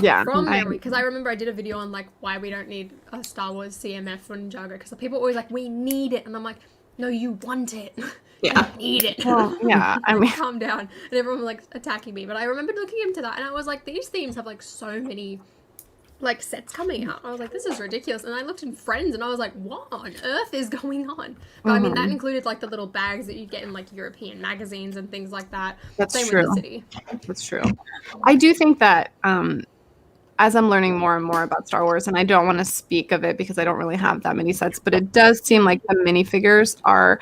Yeah. From memory, because I remember I did a video on like why we don't need a Star Wars CMF for Ninjago, because people are always like, we need it, and I'm like, no, you want it. Yeah. You need it. Well, yeah. I mean, calm down. And everyone was like attacking me, but I remember looking into that, and I was like, these themes have like so many like sets coming out. I was like, this is ridiculous. And I looked in Friends, and I was like, what on earth is going on? But I mean, that included like the little bags that you get in like European magazines and things like that. That's Same true. with the City. That's true. I do think that as I'm learning more and more about Star Wars, and I don't want to speak of it because I don't really have that many sets, but it does seem like the minifigures are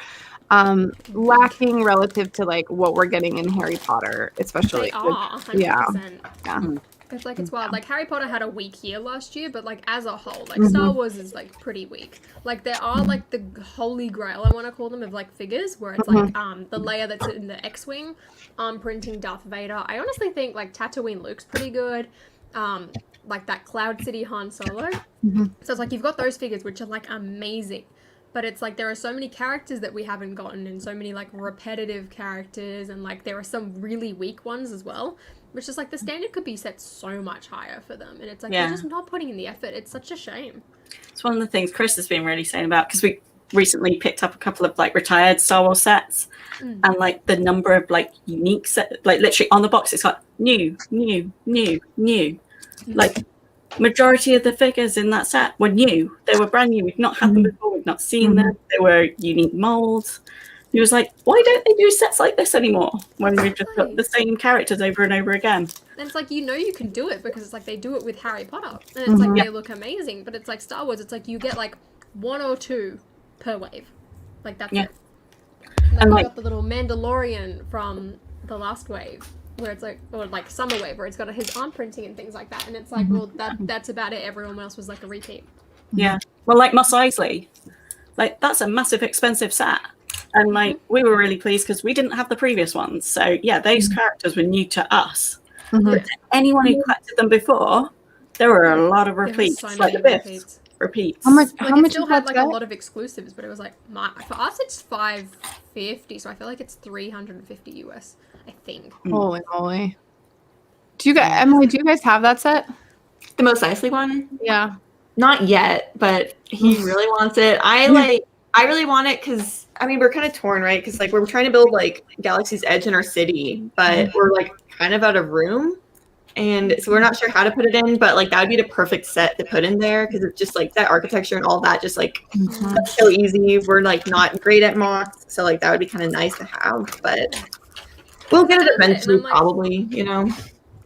lacking relative to like what we're getting in Harry Potter, especially. They are, 100%. Yeah. It's like, it's wild. Like Harry Potter had a weak year last year, but like as a whole, like Star Wars is like pretty weak. Like there are like the holy grail, I want to call them, of like figures where it's like the layer that's in the X-wing, printing Darth Vader. I honestly think like Tatooine Luke's pretty good. Like that Cloud City Han Solo. So it's like you've got those figures which are like amazing, but it's like there are so many characters that we haven't gotten, and so many like repetitive characters, and like there are some really weak ones as well, which is like the standard could be set so much higher for them, and it's like they're just not putting in the effort. It's such a shame. It's one of the things Chris has been really saying about, because we recently picked up a couple of like retired Star Wars sets, and like the number of like unique set, like literally on the box it's like new. Like majority of the figures in that set were new. They were brand new. We've not had them before. We've not seen them. They were unique molds. He was like, why don't they do sets like this anymore when we've just got the same characters over and over again? And it's like, you can do it because it's like they do it with Harry Potter, and it's like they look amazing, but it's like Star Wars, it's like you get like 1 or 2 per wave. Like that's it. Like, And we like, got the little Mandalorian from the last wave, where it's like, or like Summer Wave, where it's got his arm printing and things like that. And it's like, well, that's about it. Everyone else was like a repeat. yeah, well, like Mos Eisley, like that's a massive expensive set. And like we were really pleased because we didn't have the previous ones. So yeah, those characters were new to us. But to anyone who collected them before, there were a lot of There was repeats. so Like many the Biff repeats. repeats. How much? Like, How it much still is had that like set? a lot of exclusives, but it was like, for us it's $550, so I feel like it's $350 US, I think. Holy moly! Do you guys, Emily? Do you guys have that set? The Mos Eisley one? Yeah. Not yet, but he really wants it. I really want it because I mean we're kind of torn, right? Because like we're trying to build like Galaxy's Edge in our city, but we're like kind of out of room, and so we're not sure how to put it in. But like that would be the perfect set to put in there because it's just like that architecture and all that, just like so easy. We're like not great at mocks, so like that would be kind of nice to have. But we'll get it eventually, I'm like- probably. You know.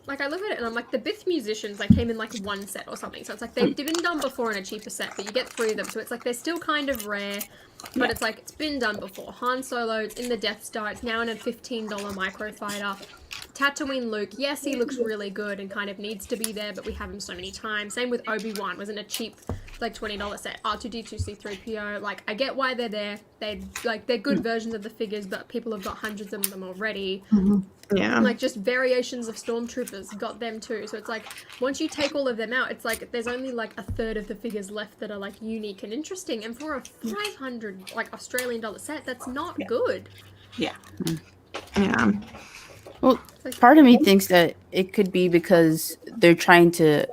Like, I look at it and I'm like, the Biff musicians, like, came in like one set or something. So it's like, they've been done before in a cheaper set, but you get 3 of them. So it's like, they're still kind of rare, but it's like, it's been done before. Han Solo, it's in the Death Star, it's now in a $15 microfighter. Tatooine Luke, yes, he looks really good and kind of needs to be there, but we have him so many times. Same with Obi-Wan, was in a cheap, like, $20 set. R2-D2, C-3PO, like, I get why they're there. They're good versions of the figures, but people have got hundreds of them already. Yeah. Like, just variations of stormtroopers, got them too. So it's like, once you take all of them out, it's like there's only like a third of the figures left that are like unique and interesting. And for a 500 like Australian dollar set, that's not good. Yeah. Yeah. Well, part of me thinks that it could be because they're trying to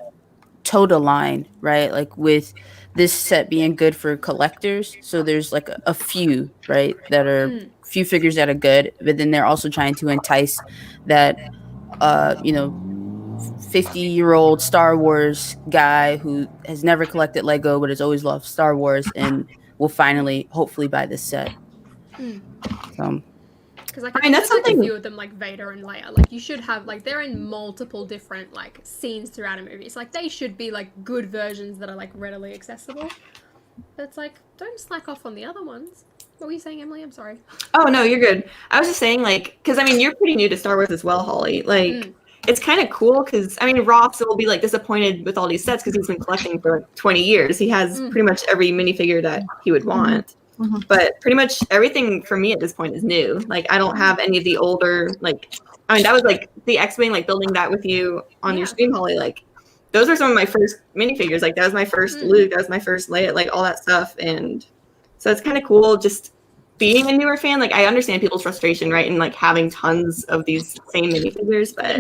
toe the line, right? Like with this set being good for collectors. So there's like a few, right, that are few figures that are good, but then they're also trying to entice that 50-year-old Star Wars guy who has never collected Lego but has always loved Star Wars and will finally hopefully buy this set. So Because like, I mean, that's like a something- few of them, like Vader and Leia, like you should have, like, they're in multiple different like scenes throughout a movie. It's like they should be like good versions that are like readily accessible. But it's like, don't slack off on the other ones. What were you saying, Emily? I'm sorry. Oh no, you're good. I was just saying, like, because I mean, you're pretty new to Star Wars as well, Holly. Like, it's kind of cool because I mean, Ross will be like disappointed with all these sets because he's been collecting for like 20 years. He has pretty much every minifigure that he would want. But pretty much everything for me at this point is new. Like, I don't have any of the older, like, I mean, that was like the X-Wing, like building that with you on your stream, Holly. Like, those are some of my first minifigures. Like, that was my first Luke, that was my first Leia, like all that stuff. And so it's kind of cool just being a newer fan. Like, I understand people's frustration, right? And like having tons of these same minifigures. But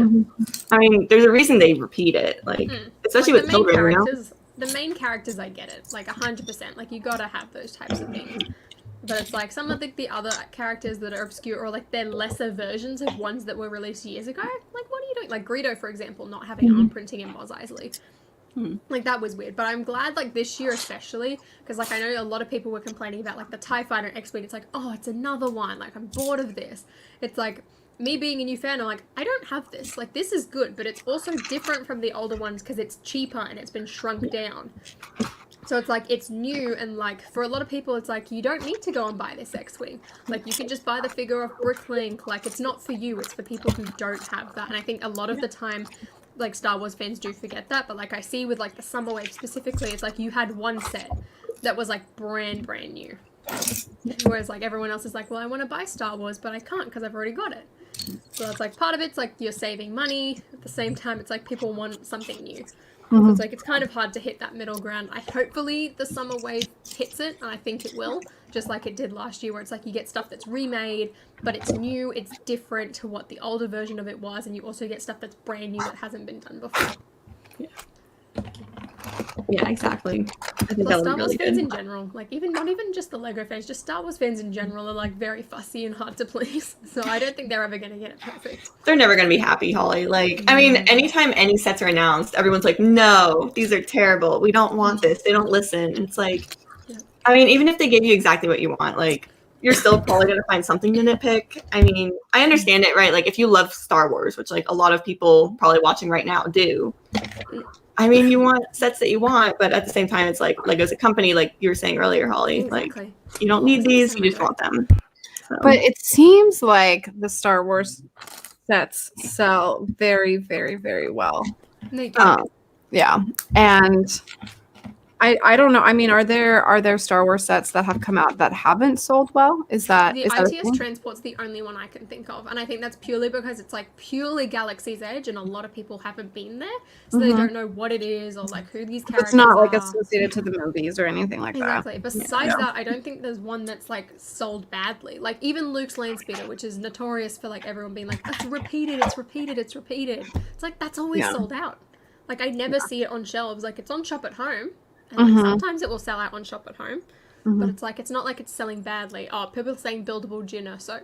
I mean, there's a reason they repeat it. Like, especially Like, with children, you know? the main characters, I get it, like 100%. Like, you gotta have those types of things. But it's like some of the other characters that are obscure or like they're lesser versions of ones that were released years ago. Like, what are you doing? Like Greedo, for example, not having arm printing in Mos Eisley. Like, that was weird. But I'm glad, like, this year especially, because like I know a lot of people were complaining about like the TIE Fighter and X-Wing. It's like, oh, it's another one. Like, I'm bored of this. It's like, me being a new fan, I'm like, I don't have this. Like, this is good, but it's also different from the older ones because it's cheaper and it's been shrunk down. So it's like, it's new, and like, for a lot of people, it's like, you don't need to go and buy this X-Wing. Like, you can just buy the figure of Bricklink. Like, it's not for you, it's for people who don't have that. And I think a lot of the time, like, Star Wars fans do forget that, but like, I see with like the Summer Wave specifically, it's like, you had one set that was like brand new. Whereas like, everyone else is like, well, I want to buy Star Wars, but I can't because I've already got it. So it's like, part of it's like, you're saving money. At the same time, it's like, people want something new. So it's like, it's kind of hard to hit that middle ground. Hopefully the Summer Wave hits it, and I think it will, just like it did last year, where it's like you get stuff that's remade, but it's new, it's different to what the older version of it was, and you also get stuff that's brand new that hasn't been done before. Yeah, exactly. I think Plus, that Star would be Wars really fans good. in general, like, even not even just the Lego fans, just Star Wars fans in general are like very fussy and hard to please. So I don't think they're ever going to get it perfect. They're never going to be happy, Holly. Like, I mean, anytime any sets are announced, everyone's like, no, these are terrible. We don't want this. They don't listen. It's like, I mean, even if they give you exactly what you want, like, you're still probably going to find something to nitpick. I mean, I understand it, right? Like, if you love Star Wars, which like a lot of people probably watching right now do, I mean, you want sets that you want, but at the same time, it's like Lego's a company, like you were saying earlier, Holly. Exactly. Like, you don't need these, you just want them. But it seems like the Star Wars sets sell very, very, very well. They do. Yeah, and I don't know. I mean, are there Star Wars sets that have come out that haven't sold well? Is that The is that a ITS thing? Transport's the only one I can think of, and I think that's purely because it's like purely Galaxy's Edge, and a lot of people haven't been there, so they don't know what it is or like who these characters It's not like are. associated to the movies or anything like Exactly. that. Besides that, I don't think there's one that's like sold badly. Like even Luke's Landspeeder, which is notorious for like everyone being like, it's repeated, it's repeated, it's repeated. It's like that's always sold out. Like I never see it on shelves. Like it's on Shop at Home. And like, sometimes it will sell out on Shop at Home, but it's like it's not like it's selling badly. Oh, people are saying buildable Jinner, so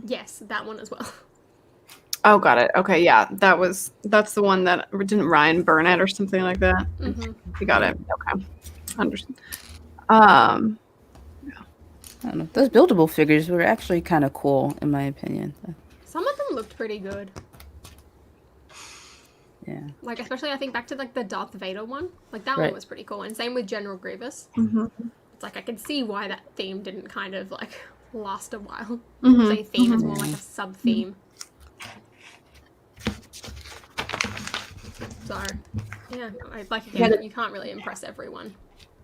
yes, that one as well. Oh, got it. Okay, yeah, that's the one that didn't Ryan burn it or something like that. You got it. Okay, understand. I don't know. Those buildable figures were actually kind of cool, in my opinion. Some of them looked pretty good. Yeah. Like especially I think back to like the Darth Vader one. Like that one was pretty cool, and same with General Grievous. It's like I can see why that theme didn't kind of like last a while. Say theme is more like a sub theme. So yeah, like again, you can't really impress everyone.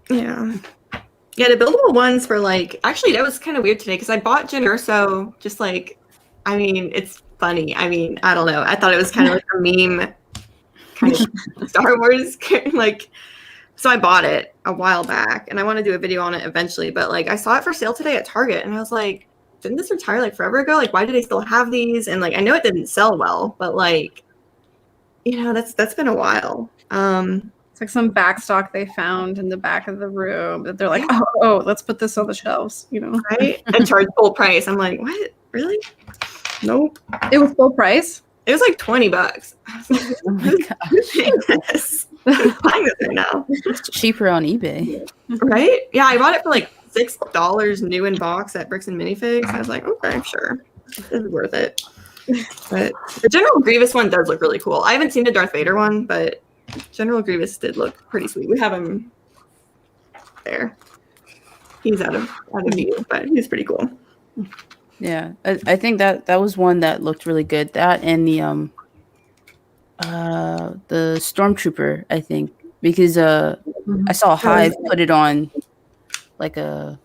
Yeah. Yeah, the buildable ones for like, actually that was kind of weird today because I bought Jyn Erso just like, I mean, it's funny. I mean, I don't know. I thought it was kind of like a meme kind of Star Wars, like, so I bought it a while back and I want to do a video on it eventually, but like I saw it for sale today at Target and I was like, didn't this retire like forever ago? Like, why do they still have these? And like, I know it didn't sell well, but like, you know, that's been a while. It's like some backstock they found in the back of the room that they're like, oh, let's put this on the shelves, you know? Right? And charge full price. I'm like, what? Really? Nope. It was full price. It was like $20. I was like, Oh my gosh. who's paying this? Who's buying this right now? It's cheaper on eBay. Right? Yeah, I bought it for like $6 new in box at Bricks and Minifigs. I was like, okay, sure. This is worth it. But the General Grievous one does look really cool. I haven't seen the Darth Vader one, but General Grievous did look pretty sweet. We have him there. He's out of view, but he's pretty cool. Yeah, I think that was one that looked really good. That and the Stormtrooper, I think, because I saw Hive put it on like a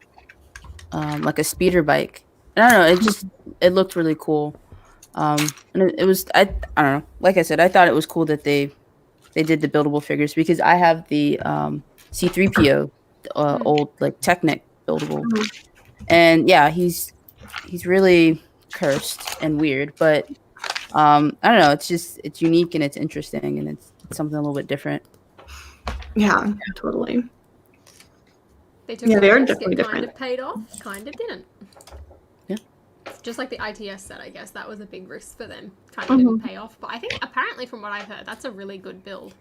speeder bike. And I don't know, it looked really cool. And it was I don't know. Like I said, I thought it was cool that they did the buildable figures because I have the C-3PO old like Technic buildable, and yeah, he's really cursed and weird, but I don't know. It's unique and it's interesting and it's something a little bit different. Yeah, totally. They took Yeah, a they are risk, definitely it kind different. of paid off, kind of didn't. Yeah. Just like the ITS set, I guess that was a big risk for them. Kind of didn't pay off, but I think apparently from what I've heard, that's a really good build.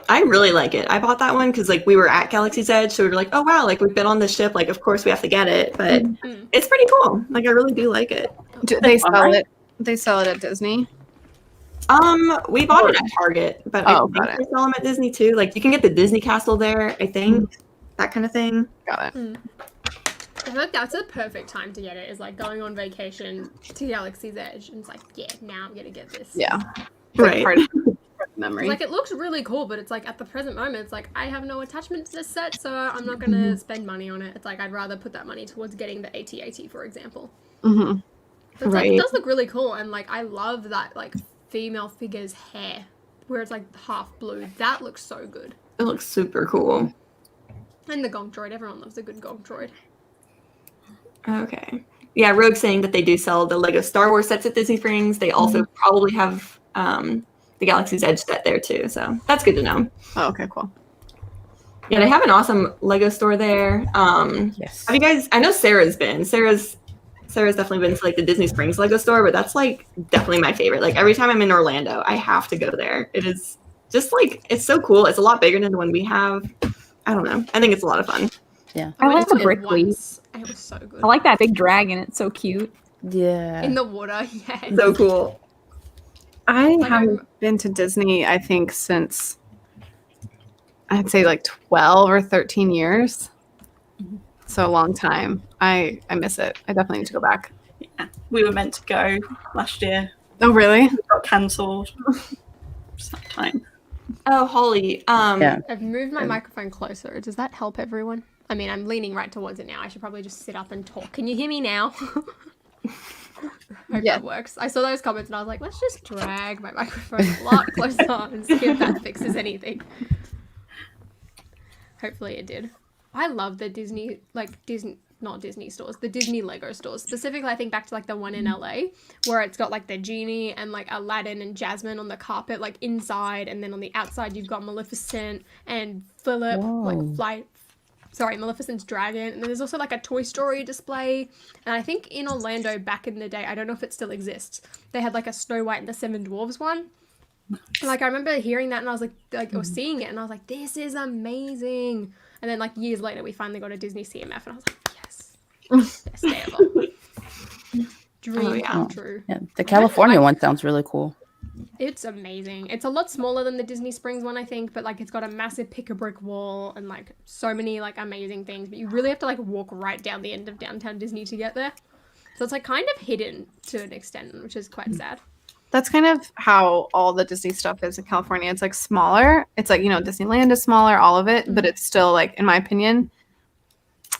I really like it. I bought that one because like we were at Galaxy's Edge, so we were like, oh wow, like we've been on the ship, like of course we have to get it, but it's pretty cool. Like I really do like it. Do they sell it? They sell it at Disney. We bought it at Target, but I think got it. they sell them at Disney too. Like you can get the Disney Castle there, I think, that kind of thing. Got it. I feel like that's a perfect time to get it, is like going on vacation to Galaxy's Edge, and it's like, yeah, now I'm gonna get this. Yeah. Right. Part of the memory. Like it looks really cool, but it's like at the present moment, it's like I have no attachment to this set, so I'm not gonna spend money on it. It's like I'd rather put that money towards getting the AT-AT, for example. Mm-hmm. But it's like, it does look really cool, and like I love that like female figure's hair, where it's like half blue. That looks so good. It looks super cool. And the Gonk Droid, everyone loves a good Gonk Droid. Okay. Yeah, Rogue's saying that they do sell the Lego Star Wars sets at Disney Springs. They also probably have the Galaxy's Edge set there too, so that's good to know. Oh, okay, cool. Yeah, they have an awesome Lego store there. Yes. Have you guys? I know Sarah's been. Sarah's definitely been to like the Disney Springs Lego store, but that's like definitely my favorite. Like every time I'm in Orlando, I have to go there. It is just like it's so cool. It's a lot bigger than the one we have. I don't know. I think it's a lot of fun. Yeah. I like went the to it brick weed. once, and it was so good. I like that big dragon. It's so cute. Yeah. In the water, yes. So cool. I Like, haven't been to Disney, I think, since I'd say like 12 or 13 years. So a long time. I miss it. I definitely need to go back. Yeah, we were meant to go last year. Oh, really? It got cancelled. Sometime. Oh, Holly. Yeah. I've moved my microphone closer. Does that help everyone? I mean, I'm leaning right towards it now. I should probably just sit up and talk. Can you hear me now? Hope that works. I saw those comments and I was like, let's just drag my microphone a lot closer and see if that fixes anything. Hopefully it did. I love the not Disney stores, the Disney Lego stores. Specifically, I think back to like the one in LA where it's got like the genie and like Aladdin and Jasmine on the carpet, like inside, and then on the outside you've got Maleficent and Philip, Maleficent's dragon, and then there's also like a Toy Story display. And I think in Orlando back in the day, I don't know if it still exists, they had like a Snow White and the Seven Dwarfs one. Like I remember hearing that and I was like or seeing it and I was like, this is amazing. And then like years later we finally got a Disney CMF and I was like, yes, best day ever. Dream come true. Yeah, the California one sounds really cool. It's amazing. It's a lot smaller than the Disney Springs one, I think, but like it's got a massive pick-a-brick wall and like so many like amazing things, but you really have to like walk right down the end of downtown Disney to get there. So it's like kind of hidden to an extent, which is quite sad. That's kind of how all the Disney stuff is in California. It's like smaller. It's like, Disneyland is smaller, all of it, but it's still like, in my opinion,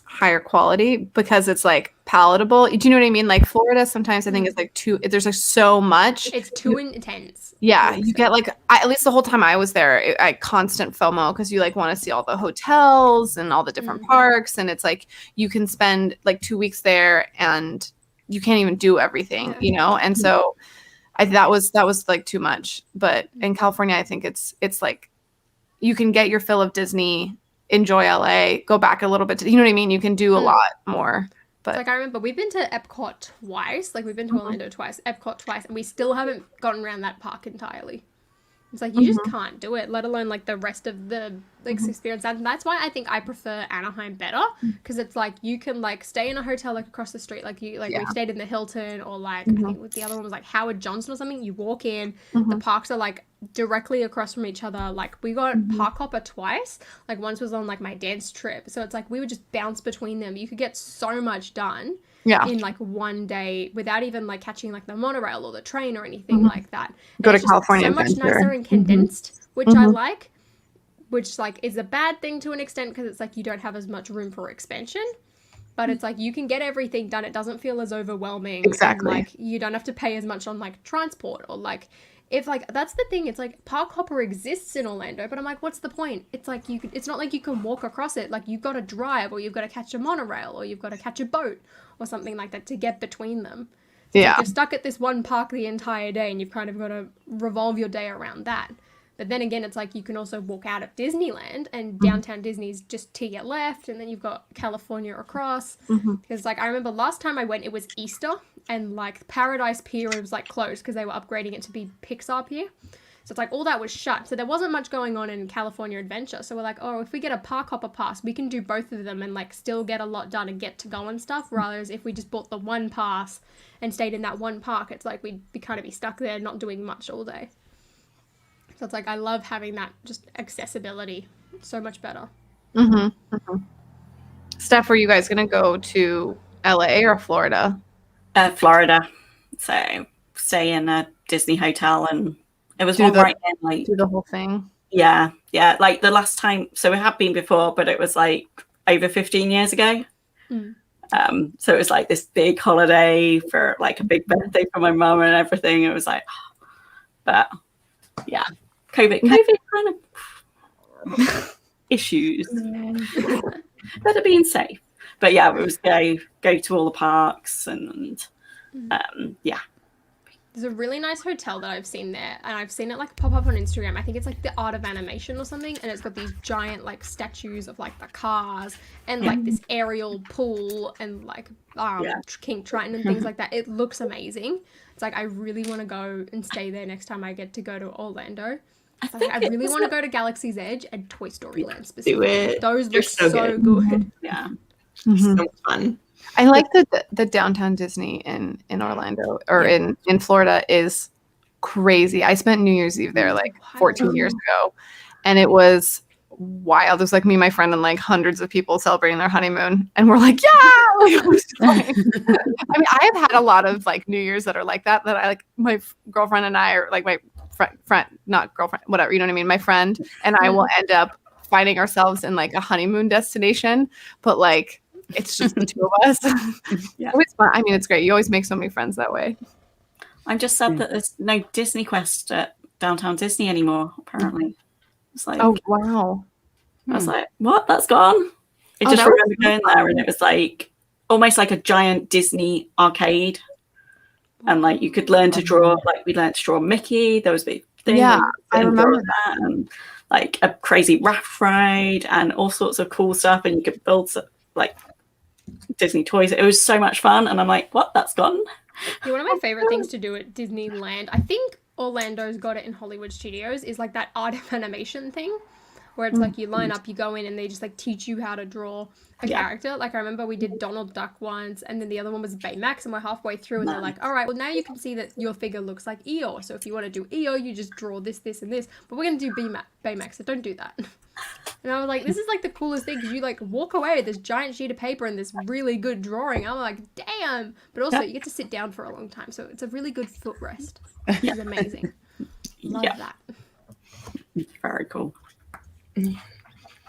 higher quality because it's like palatable. Do you know what I mean? Like Florida sometimes I think is like there's like so much. It's too intense. Yeah, you get like at least the whole time I was there, I constant FOMO because you like want to see all the hotels and all the different parks, and it's like you can spend like 2 weeks there and you can't even do everything, And so that was like too much. But in California, I think it's like you can get your fill of Disney, enjoy LA, go back a little bit to, you know what I mean? You can do a lot more. But like I remember we've been to Epcot twice, like we've been to Orlando twice, Epcot twice, and we still haven't gotten around that park entirely. It's like you just can't do it, let alone like the rest of the experience. And that's why I think I prefer Anaheim better, because it's like you can like stay in a hotel like across the street, like we stayed in the Hilton, or like I think the other one was like Howard Johnson or something. You walk in, the parks are like directly across from each other. Like we got park hopper twice. Like once was on like my dance trip, so it's like we would just bounce between them. You could get so much done. In like one day without even like catching like the monorail or the train or anything like that. Go and to California so much Adventure. nicer and condensed, which I like, which like is a bad thing to an extent because it's like you don't have as much room for expansion, but it's like you can get everything done. It doesn't feel as overwhelming. Exactly. And, like you don't have to pay as much on like transport or like if like that's the thing. It's like park hopper exists in Orlando, but I'm like, what's the point? It's like it's not like you can walk across it. Like you've got to drive, or you've got to catch a monorail, or you've got to catch a boat or something like that to get between them. So like you're stuck at this one park the entire day and you've kind of got to revolve your day around that. But then again, it's like you can also walk out of Disneyland and downtown Disney's just to your left, and then you've got California across. Because like I remember last time I went, it was Easter, and like Paradise Pier was like closed because they were upgrading it to be Pixar Pier. So it's like all that was shut. So there wasn't much going on in California Adventure. So we're like, oh, if we get a park hopper pass, we can do both of them and like still get a lot done and get to go and stuff. Whereas if we just bought the one pass and stayed in that one park, it's like we'd be kind of be stuck there not doing much all day. So it's like I love having that just accessibility. It's so much better. Steph, were you guys going to go to LA or Florida? Florida. So stay in a Disney hotel, and it was one right in like do the whole thing. Yeah. Like the last time, so we have been before, but it was like over 15 years ago. So it was like this big holiday for like a big birthday for my mum and everything. It was like, but yeah, COVID kind of issues that are being safe. But yeah, it was go to all the parks and yeah. There's a really nice hotel that I've seen there, and I've seen it like pop up on Instagram. I think it's like the Art of Animation or something, and it's got these giant like statues of like the cars and like this aerial pool and like King Triton and things like that. It looks amazing. It's like I really want to go and stay there next time I get to go to Orlando. I really want to go to Galaxy's Edge and Toy Story Land specifically. Do it. Those look so good. Yeah. So much fun. I like the downtown Disney in Orlando or in Florida is crazy. I spent New Year's Eve there like 14 years ago, and it was wild. There's like me, my friend, and like hundreds of people celebrating their honeymoon, and we're like, yeah, like, we're just going. I mean, I have had a lot of like New Year's that are like that. That I like my girlfriend and I, or like my friend, not girlfriend, whatever, you know what I mean. My friend and I will end up finding ourselves in like a honeymoon destination, but like it's just the two of us. Yeah. It's fun. I mean, it's great. You always make so many friends that way. I'm just sad that there's no Disney Quest at Downtown Disney anymore, apparently. It's like, Oh wow. I was like, what? That's gone? I Oh, just that was remember going there and it was like almost like a giant Disney arcade. And like you could learn to draw, like we learned to draw Mickey. There was a big thing. Yeah, where you could I remember draw that. And like a crazy raft ride and all sorts of cool stuff. And you could build like Disney toys. It was so much fun. And I'm like, what? That's gone? Yeah, one of my favorite things to do at Disneyland, I think Orlando's got it in Hollywood Studios, is like that art of animation thing, where it's like you line up, you go in, and they just like teach you how to draw a character. Like I remember we did Donald Duck once, and then the other one was Baymax, and we're halfway through, and they're like, all right, well now you can see that your figure looks like Eeyore, so if you want to do Eeyore, you just draw this, this, and this, but we're going to do Baymax, so don't do that. And I was like, this is like the coolest thing, because you like walk away with this giant sheet of paper and this really good drawing. I'm like, damn. But also you get to sit down for a long time, so it's a really good foot rest. It's amazing. Love that. Very cool.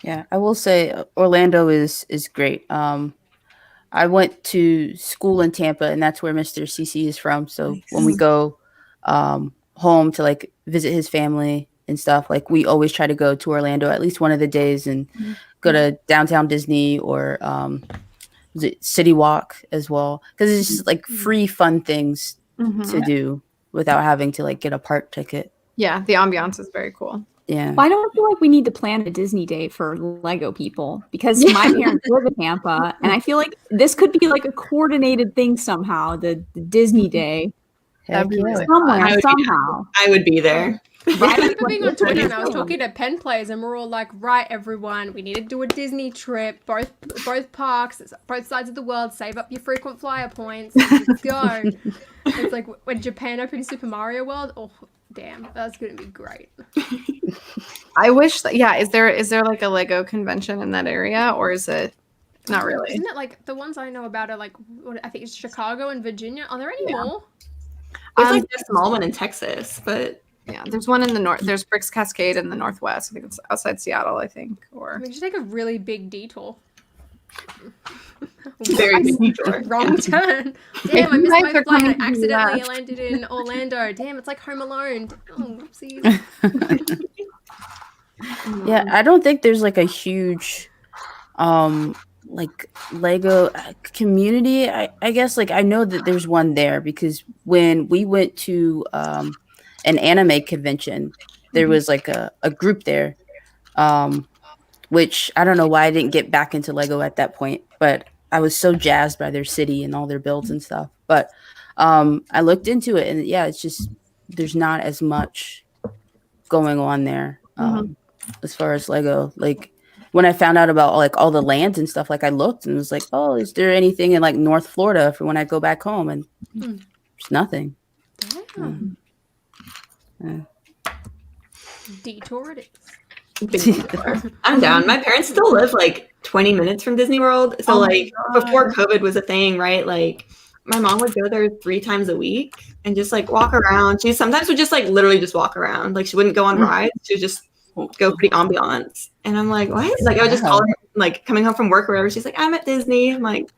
Yeah, I will say Orlando is great. I went to school in Tampa, and that's where Mr. CC is from. So when we go home to like visit his family and stuff, like we always try to go to Orlando at least one of the days and go to Downtown Disney or was it City Walk as well, because it's just like free fun things to do without having to like get a park ticket. Yeah, the ambiance is very cool. Yeah. Well, I don't feel like we need to plan a Disney day for Lego people, because my parents live in Tampa, and I feel like this could be like a coordinated thing somehow. The Disney day, Heck yeah. somewhere, somehow. I would be there. I remember being on Twitter and I was talking to pen players and we're all like, right, everyone, we need to do a Disney trip, both parks, both sides of the world, save up your frequent flyer points, let's go. It's like when Japan opened Super Mario World, oh damn, that's gonna be great. I wish that, yeah, is there like a Lego convention in that area, or is it not really? Isn't it like the ones I know about are like, I think it's Chicago and Virginia. Are there any more? There's like a small one in Texas, but yeah, there's one in the north. There's Bricks Cascade in the northwest. I think it's outside Seattle, I think. Or We should take a really big detour. very big detour. Wrong turn. Damn, I missed my flight and I accidentally landed in Orlando. Damn, it's like Home Alone. Oh, whoopsies. Yeah, I don't think there's like a huge like Lego community. I guess like I know that there's one there because when we went to an anime convention, there was like a group there, which I don't know why I didn't get back into Lego at that point, but I was so jazzed by their city and all their builds and stuff. But I looked into it, and yeah, it's just there's not as much going on there as far as Lego. Like when I found out about like all the lands and stuff, like I looked and was like, oh, is there anything in like North Florida for when I go back home? And there's nothing. Damn. Detour it is. I'm down. My parents still live like 20 minutes from Disney World. So like before COVID was a thing, right? Like my mom would go there 3 times a week and just like walk around. She sometimes would just like literally just walk around. Like she wouldn't go on rides. She would just go for the ambiance. And I'm like, what? Like I would just call her like coming home from work or whatever. She's like, I'm at Disney. I'm like,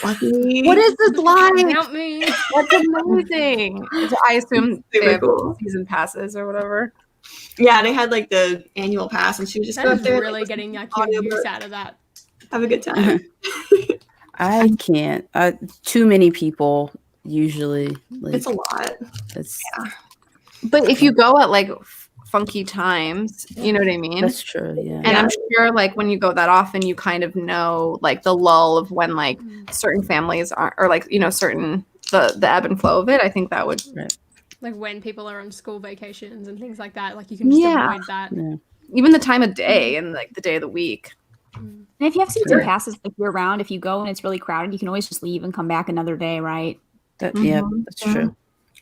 what is this line? Help me. That's amazing. I assume they Super have cool. season passes or whatever. Yeah, they had like the annual pass, and she would just That go is up there, really like, getting like audio use book. out of that. have a good time. I can't. Too many people usually. Like, It's a lot. it's But if you go at like funky times, you know what I mean? that's true. Yeah. And I'm sure like when you go that often, you kind of know like the lull of when like certain families are, or like, you know, certain the ebb and flow of it. I think that would. Like when people are on school vacations and things like that, like you can just avoid that. Yeah. Even the time of day and like the day of the week. And if you have season passes like year round, if you go and it's really crowded, you can always just leave and come back another day, right? Yeah, that's true.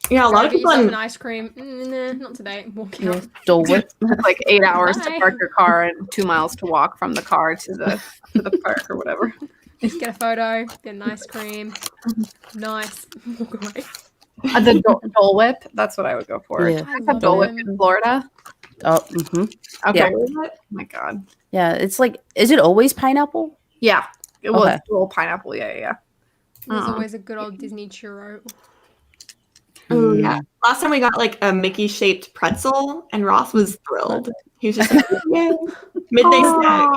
Yeah, a lot Go of get people yourself on an ice cream. Nah, not today. Walk Yeah. out. Dole Whip. Like 8 hours Bye. to park your car and 2 miles to walk from the car to the park or whatever. Get a photo, get an ice cream. Nice. Walk away. The Dole Whip, that's what I would go for. Yeah. I I have love Dole Whip them. in Florida. Oh, mm-hmm. Okay. Yeah. Oh my God. Yeah, it's like, is it always pineapple? Yeah. It was Okay. a little pineapple. Yeah. There's Uh-uh. always a good old Disney churro. Oh yeah. Last time we got like a Mickey shaped pretzel, and Ross was thrilled. He was just like, "Yay, midday snack."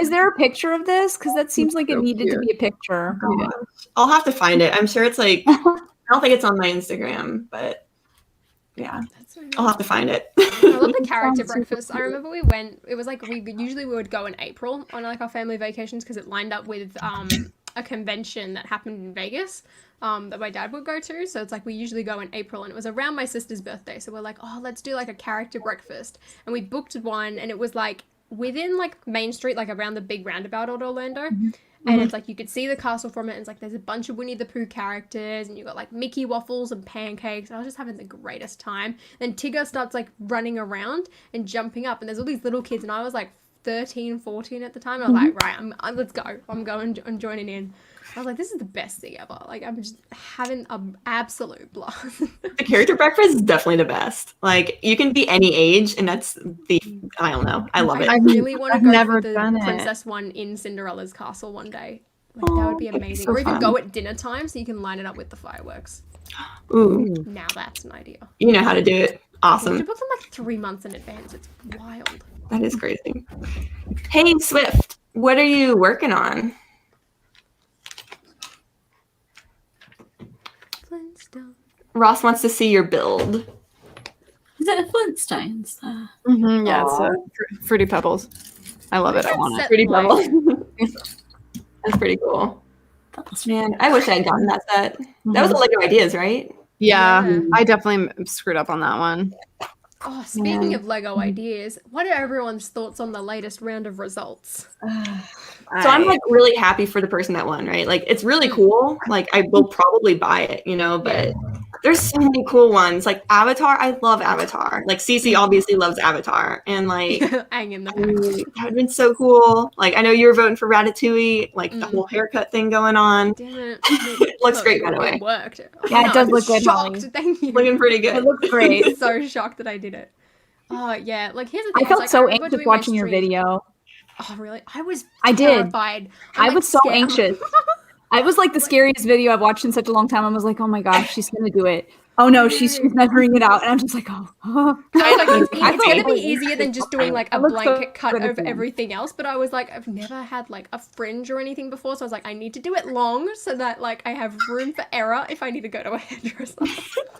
Is there a picture of this? Because that seems like it So needed to cute. be a picture. Yeah. I'll have to find it. I'm sure it's like, I don't think it's on my Instagram, but yeah, That's so I'll have to find it. I love the character Sounds super breakfast. I remember we went. It was like we would go in April on like our family vacations because it lined up with a convention that happened in Vegas that my dad would go to. So it's like we usually go in April, and it was around my sister's birthday. So we're like, oh, let's do like a character breakfast, and we booked one, and it was like within like Main Street, like around the big roundabout at Orlando. And it's like you could see the castle from it, and it's like there's a bunch of Winnie the Pooh characters, and you got like Mickey waffles and pancakes. And I was just having the greatest time. Then Tigger starts like running around and jumping up, and there's all these little kids, and I was like 13, 14 at the time. I was like, right, let's go. I'm joining in. I was like, this is the best thing ever. Like, I'm just having an absolute blast. The character breakfast is definitely the best. Like, you can be any age, and that's I don't know. I love it. I really want to I've go never for the done it. princess one in Cinderella's castle one day. Like, that would be amazing. so Or even fun. go at dinner time so you can line it up with the fireworks. Ooh, Now that's an idea. you know how to do it. You Awesome. have to book them like 3 months in advance. It's wild. That is crazy. Hey, Swift, what are you working on? Flintstone. Ross wants to see your build. Is it the Flintstones? Yeah, it's Fruity Pebbles. I love it. I want it. Set Pretty light. bubble. That's pretty cool. Man, I wish I had gotten that set. That was a Lego Ideas, right? Yeah, Yeah. I definitely screwed up on that one. Oh, speaking of Lego ideas, what are everyone's thoughts on the latest round of results? So I'm like really happy for the person that won, right? Like it's really cool. Like I will probably buy it, you know, but there's so many cool ones. Like Avatar, I love Avatar. Like Cece obviously loves Avatar. And like Hang in the that would back. have been so cool. Like I know you were voting for Ratatouille, like the whole haircut thing going on. Damn it. It looks great, by the way. It worked. Yeah, it does I'm look good, shocked. Holly. Thank you. Looking pretty It good. looks great. I'm so shocked that I did it. Oh, yeah. Like, here's the I thing. felt like, so remember anxious doing my watching your stream- video. Oh, really? I was I did. terrified. I'm, I like, was so scared. anxious. I was like the scariest video I've watched in such a long time. I was like, oh my gosh, she's gonna do it. Oh no, she's measuring it out, and I'm just like, oh. I was like, it's I going to felt be like- easier than just doing like a I looked so blanket cut good at of the end. everything else. But I was like, I've never had like a fringe or anything before. So I was like, I need to do it long so that like I have room for error if I need to go to a hairdresser.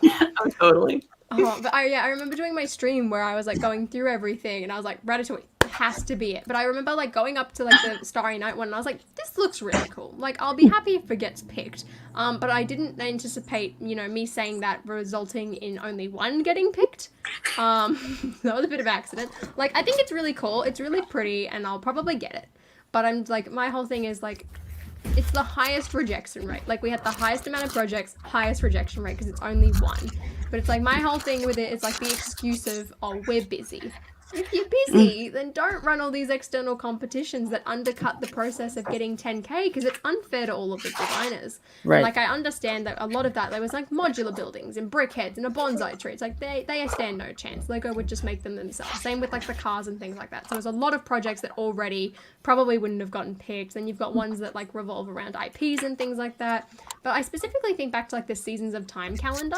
Oh, totally. Oh, but I remember doing my stream where I was like going through everything and I was like, Ratatouille has to be it. But I remember like going up to like the Starry Night one and I was like, this looks really cool. Like I'll be happy if it gets picked. But I didn't anticipate, you know, me saying that resulting in only one getting picked. That was a bit of an accident. Like I think it's really cool. It's really pretty and I'll probably get it. But I'm like, my whole thing is like, it's the highest rejection rate. Like we had the highest amount of projects, highest rejection rate because it's only one. But it's like my whole thing with it is like the excuse of, oh, we're busy. If you're busy, then don't run all these external competitions that undercut the process of getting 10K because it's unfair to all of the designers. Right. Like I understand that a lot of that there was like modular buildings and brickheads and a bonsai tree. It's like they stand no chance. Lego would just make them themselves. Same with like the cars and things like that. So there's a lot of projects that already probably wouldn't have gotten picked. Then you've got ones that like revolve around IPs and things like that. But I specifically think back to like the Seasons of Time calendar.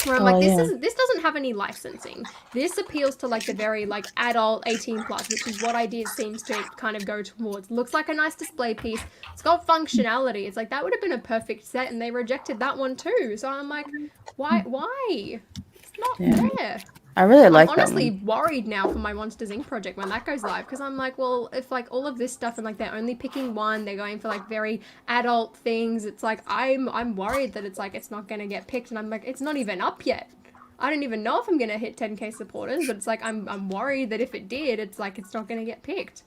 Where I'm like, this doesn't have any licensing. This appeals to like the very like adult 18 plus, which is what Ideas seems to kind of go towards. Looks like a nice display piece. It's got functionality. It's like that would have been a perfect set, and they rejected that one too. So I'm like, why? It's not there. I really like I'm that honestly one. worried now for my Monsters Inc. project when that goes live because I'm like, well, if like all of this stuff and like they're only picking one, they're going for like very adult things. It's like I'm worried that it's like it's not gonna get picked, and I'm like, it's not even up yet. I don't even know if I'm gonna hit 10K supporters, but it's like I'm worried that if it did, it's like it's not gonna get picked.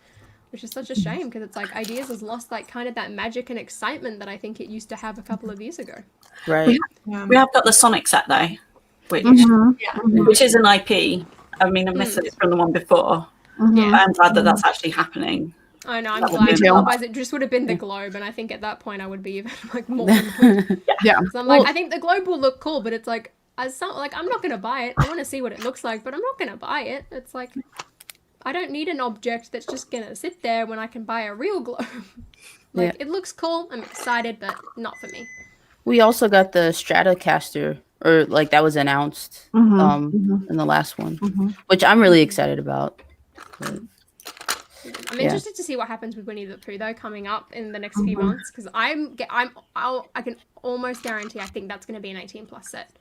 which is such a shame because it's like Ideas has lost like kind of that magic and excitement that I think it used to have a couple of years ago. Right. We have got the Sonic set though, which Mhm. which is an IP. I mean, I missed it from the one before. Yeah. But I'm glad that that's actually happening. I know, I'm That would glad. be too. Otherwise, it just would have been the globe, and I think at that point I would be even like more annoyed. Yeah. So I'm like, I think the globe will look cool, but it's like, like I'm not gonna buy it. I want to see what it looks like, but I'm not gonna buy it. It's like, I don't need an object that's just gonna sit there when I can buy a real globe. Like, it looks cool. I'm excited, but not for me. We also got the Stratocaster, or like that was announced in the last one, which I'm really excited about. But, I'm interested to see what happens with Winnie the Pooh though coming up in the next few months because I can almost guarantee I think that's going to be an 18+ set.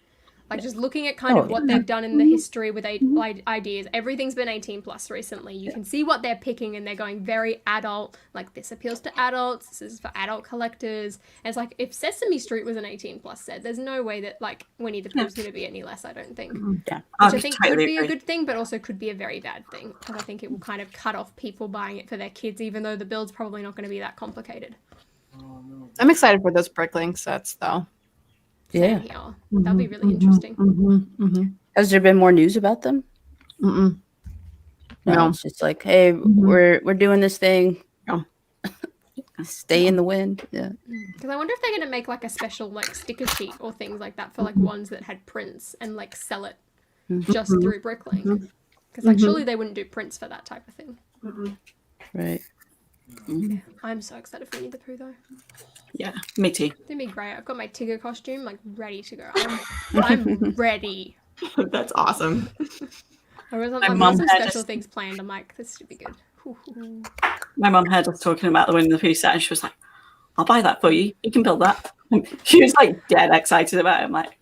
Like just looking at kind of what they've done in the history with Ideas, everything's been 18+ recently. You can see what they're picking and they're going very adult. Like this appeals to adults. This is for adult collectors. And it's like if Sesame Street was an 18+ set, there's no way that like Winnie the Pooh's going to be any less. I don't think. yeah. Which I think could be a good thing, but also could be a very bad thing because I think it will kind of cut off people buying it for their kids, even though the build's probably not going to be that complicated. I'm excited for those Bricklink sets, though. Same here. That'll be really interesting. Has there been more news about them? No, it's just like, hey, we're doing this thing. No. Stay in the wind. Yeah. Because I wonder if they're going to make like a special like sticker sheet or things like that for like ones that had prints and like sell it just through Bricklink. Because like surely they wouldn't do prints for that type of thing. Right. I'm so excited for Winnie the Pooh though. Yeah, me too. It's gonna be great. I've got my Tigger costume like ready to go. I'm ready. That's awesome. I've My got mum some had special us- things planned. I'm like, this should be good. My mum heard us talking about the Winnie the Pooh set and she was like, I'll buy that for you. You can build that. She was like dead excited about it. I'm like,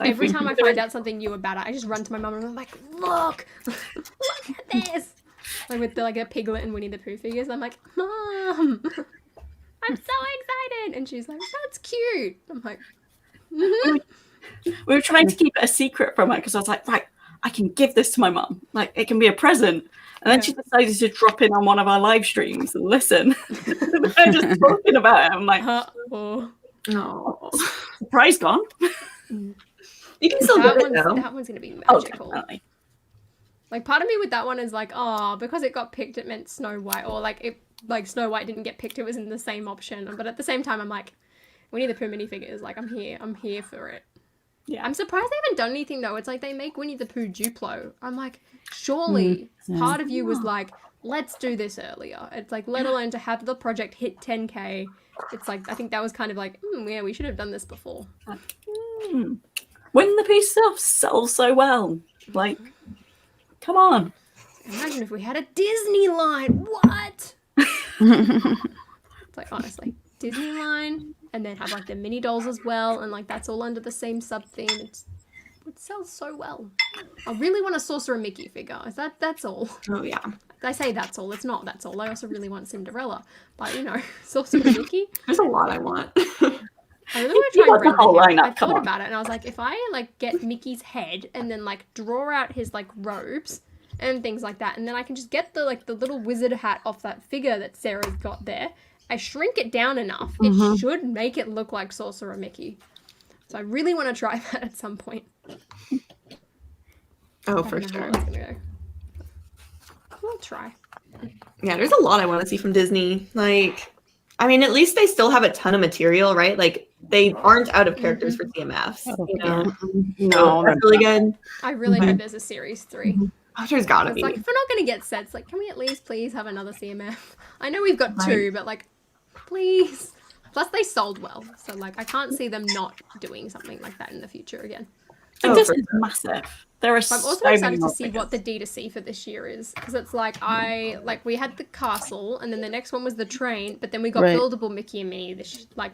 Every time I find out something new about it, I just run to my mum and I'm like, look at this. Like with the Piglet and Winnie the Pooh figures, I'm like, Mom, I'm so excited. And she's like, that's cute. I'm like, we were trying to keep it a secret from her because I was like, right, I can give this to my mum. Like, it can be a present. And then she decided to drop in on one of our live streams and listen. And we're just talking about it. I'm like, Oh, surprise gone. you can still get it though. that one's going to be Oh, magical. definitely. Like part of me with that one is like, oh, because it got picked, it meant Snow White, or like Snow White didn't get picked, it was in the same option. But at the same time, I'm like, Winnie the Pooh minifigures, like I'm here for it. Yeah. I'm surprised they haven't done anything though. It's like they make Winnie the Pooh Duplo. I'm like, surely part of you was like, let's do this earlier. It's like, let alone to have the project hit 10K. It's like, I think that was kind of like, yeah, we should have done this before. Winnie the Pooh stuff sells so well. Like, come on. Imagine if we had a Disney line. What? It's like, honestly, Disney line, and then have like the mini dolls as well, and like that's all under the same sub theme. It sells so well. I really want a Sorcerer Mickey figure. That's all? Oh yeah. I say that's all. It's not that's all. I also really want Cinderella, but Sorcerer Mickey. There's a lot I want. I really want to You try and want the bring whole Mickey. lineup, I come thought on. about it and I was like, if I like get Mickey's head and then like draw out his like robes and things like that, and then I can just get the little wizard hat off that figure that Sarah's got there. I shrink it down enough, it should make it look like Sorcerer Mickey. So I really want to try that at some point. Oh, I for don't know how sure. that's gonna go. We'll try. Yeah, there's a lot I want to see from Disney. Like, I mean, at least they still have a ton of material, right? Like, they aren't out of characters for CMFs. You know? No, that's really good. I really hope there's a series 3. Oh, there's gotta It's be. like, if we're not going to get sets, like, can we at least please have another CMF? I know we've got 2, but like, please. Plus, they sold well. So, like, I can't see them not doing something like that in the future again. And this for is massive. There are But I'm so also many excited to more see figures. what the D2C for this year is. Because it's like, we had the castle, and then the next one was the train, but then we got Right. buildable Mickey and Minnie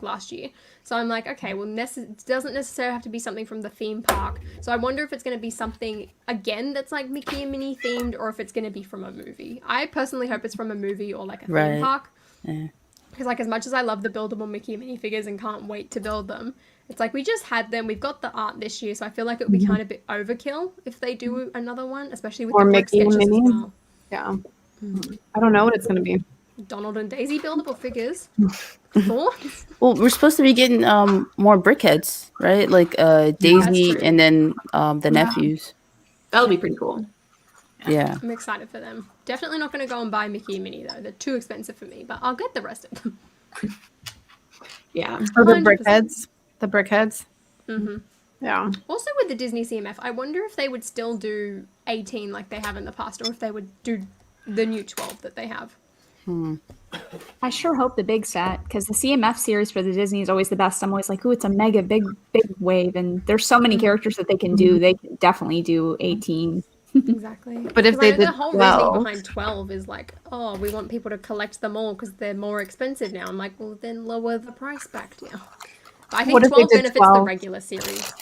last year. So I'm like, okay, well, it doesn't necessarily have to be something from the theme park. So I wonder if it's going to be something, again, that's like Mickey and Minnie themed, or if it's going to be from a movie. I personally hope it's from a movie or like a theme Right. park. Yeah. Because like as much as I love the buildable Mickey and Minnie figures and can't wait to build them, it's like we just had them. We've got the art this year, so I feel like it would be kind of a bit overkill if they do another one, especially with Or the brick Mickey and sketches as Minnie. well. Yeah. I don't know what it's gonna be. Donald and Daisy buildable figures. Thoughts? Well, we're supposed to be getting more brickheads, right? Like Daisy true. and then the nephews. That'll be pretty cool. Yeah. I'm excited for them. Definitely not going to go and buy Mickey and Minnie though. They're too expensive for me, but I'll get the rest of them. Yeah. Oh, the 100%. brickheads. The brickheads. hmm Yeah. Also with the Disney CMF, I wonder if they would still do 18 like they have in the past, or if they would do the new 12 that they have. I sure hope the big set, because the CMF series for the Disney is always the best. I'm always like, ooh, it's a mega big wave, and there's so many characters that they can do. They can definitely do 18. Exactly. But if 'Cause they I know did the whole 12. reasoning behind 12 is like, oh, we want people to collect them all because they're more expensive now. I'm like, well, then lower the price back down. But I think What if they 12 did benefits the 12? regular series.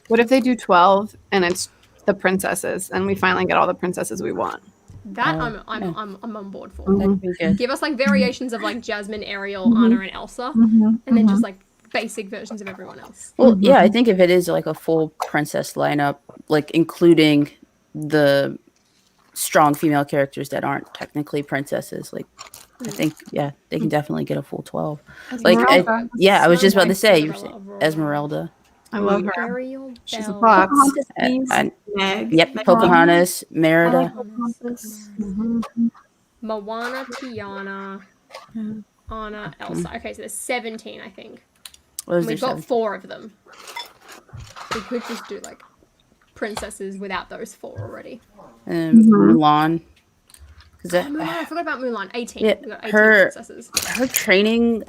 What if they do 12 and it's the princesses, and we finally get all the princesses we want? That Oh, I'm on board for. That could be good. Give us like variations of like Jasmine, Ariel, Anna, and Elsa, and then just like basic versions of everyone else. Well, yeah, I think if it is like a full princess lineup, like including the strong female characters that aren't technically princesses, like I think they can definitely get a full 12. Like Esmeralda. I was just about to say Cinderella, Aurora, Esmeralda. I love her. Ariel, She's a Belle, fox. Meg. Yep, Pocahontas, Merida. Moana, Tiana, Anna, Elsa. Okay, so there's 17, I think. What was And we've there, got 4 of them. We could just do like princesses without those 4 already. and Mulan. 'Cause Oh, Mulan, I forgot about Mulan. 18. Yeah, We got 18 her- princesses. her training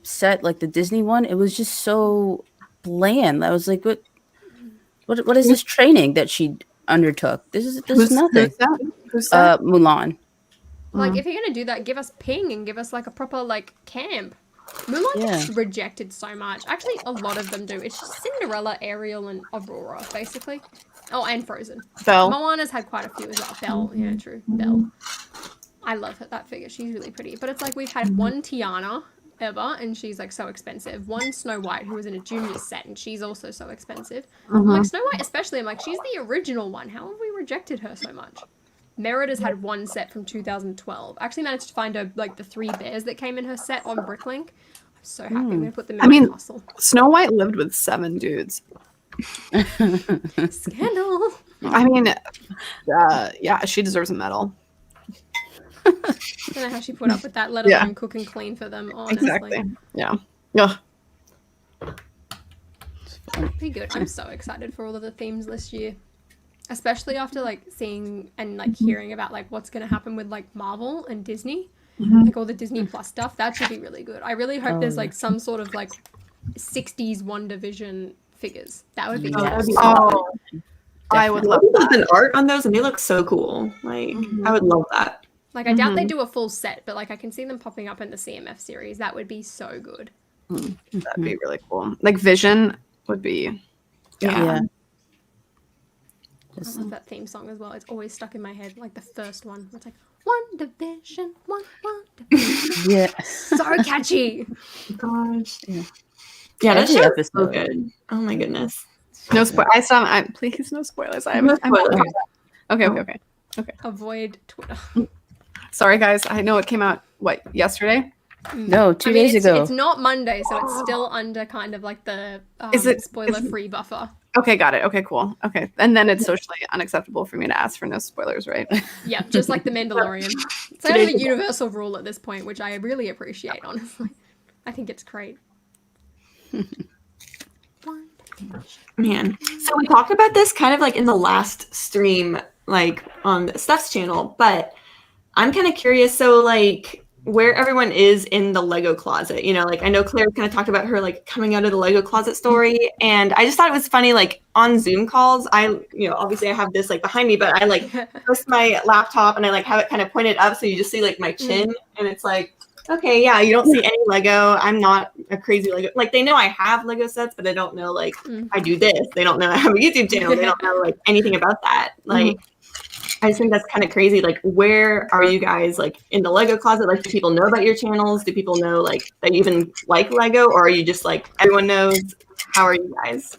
set, like the Disney one, it was just so bland. I was like, what is this training that she undertook? This is nothing. Who's that? Mulan. Like, if you're gonna do that, give us Ping and give us like a proper like camp. Mulan gets rejected so much. Actually, a lot of them do. It's just Cinderella, Ariel, and Aurora, basically. Oh, and Frozen. Belle. Moana's had quite a few as well. Belle, yeah, true. Belle. I love that figure. She's really pretty. But it's like we've had one Tiana ever, and she's like so expensive. One Snow White who was in a junior set, and she's also so expensive. I'm like, Snow White especially, I'm like, she's the original one. How have we rejected her so much? Merida's had one set from 2012. I actually managed to find her like the 3 bears that came in her set on Bricklink. I'm so happy. I'm gonna put them in my castle. Snow White lived with 7 dudes. Scandal. I mean, yeah, she deserves a medal. I don't know how she put up with that, let alone cook and clean for them, honestly. Exactly. Yeah. Yeah. Be good. I'm so excited for all of the themes this year. Especially after like seeing and like hearing about like what's gonna happen with like Marvel and Disney. Like all the Disney Plus stuff. That should be really good. I really hope there's like some sort of like 60s WandaVision figures. That would be awesome. Oh, I would love There's that. an art on those, and they look so cool. Like, I would love that. Like I doubt they do a full set, but like I can see them popping up in the CMF series. That would be so good. That'd be really cool. Like Vision would be. Yeah. I love that theme song as well. It's always stuck in my head, like the first one. It's like WandaVision, WandaVision. Yeah. So catchy. Gosh. Yeah. Yeah, that Every show's so episode. good. Oh my goodness. No spoil. Please, no spoilers. No spoilers. Okay. Avoid Twitter. Sorry, guys. I know it came out yesterday. No, 2 I mean, days it's, ago. It's not Monday, so it's still under kind of like the Is it- spoiler-free buffer. Okay, got it. Okay, cool. Okay, and then it's socially unacceptable for me to ask for no spoilers, right? Yeah, just like the Mandalorian. It's kind of a universal rule at this point, which I really appreciate, honestly. I think it's great. Man. So we talked about this kind of like in the last stream, like on Steph's channel, but I'm kind of curious. So like where everyone is in the Lego closet, you know, like I know Claire kind of talked about her like coming out of the Lego closet story. And I just thought it was funny, like on Zoom calls, obviously I have this like behind me, but I like post my laptop and I like have it kind of pointed up. So you just see like my chin and it's like, okay, yeah, you don't see any Lego. I'm not a crazy Lego. Like they know I have Lego sets, but they don't know like I do this. They don't know I have a YouTube channel. They don't know like anything about that. Like I just think that's kind of crazy. Like where are you guys like in the Lego closet? Like do people know about your channels? Do people know like that you even like Lego? Or are you just like everyone knows? How are you guys?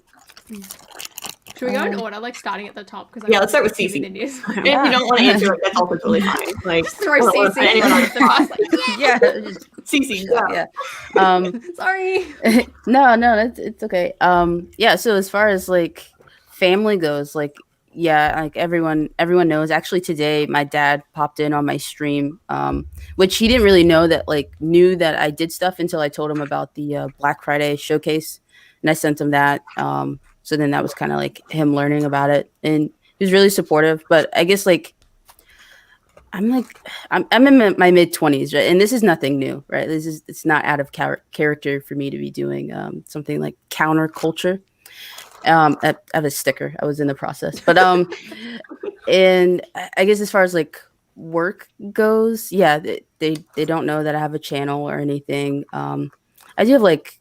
Should we go in order, like starting at the top? Because Yeah, let's start with Cece. If If you don't want to answer it, that's also totally fine. Like, Just throw I don't wanna Cece put anyone on the under the bus. Like, Yeah. just- Cece, yeah. yeah. sorry. No, it's okay. Yeah, so as far as like family goes, like yeah, like everyone knows. Actually today my dad popped in on my stream, which he didn't really know that knew that I did stuff until I told him about the Black Friday showcase, and I sent him that. So then that was kind of like him learning about it, and he was really supportive. But I guess I'm in my mid-20s, right? And this is nothing new, right? It's not out of character for me to be doing something like counterculture. I have a sticker. I was in the process, but and I guess as far as like work goes, yeah, they don't know that I have a channel or anything. I do have like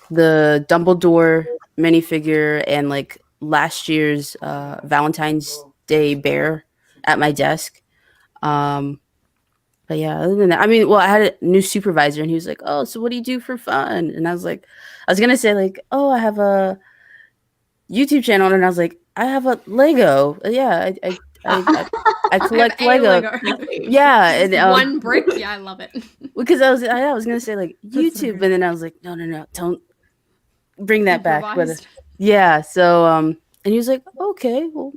the Dumbledore minifigure and like last year's Valentine's Day bear at my desk. But yeah, other than that, I mean, well, I had a new supervisor and he was like, "Oh, so what do you do for fun?" And I was gonna say like, "Oh, I have a YouTube channel," and I was like, "I have a Lego. Yeah, I collect I have a Lego. Yeah, and one brick. Yeah, I love it. because I was gonna say like YouTube, and then I was like, no, don't bring that back. But Improvised. yeah, so and he was like, "Okay, well,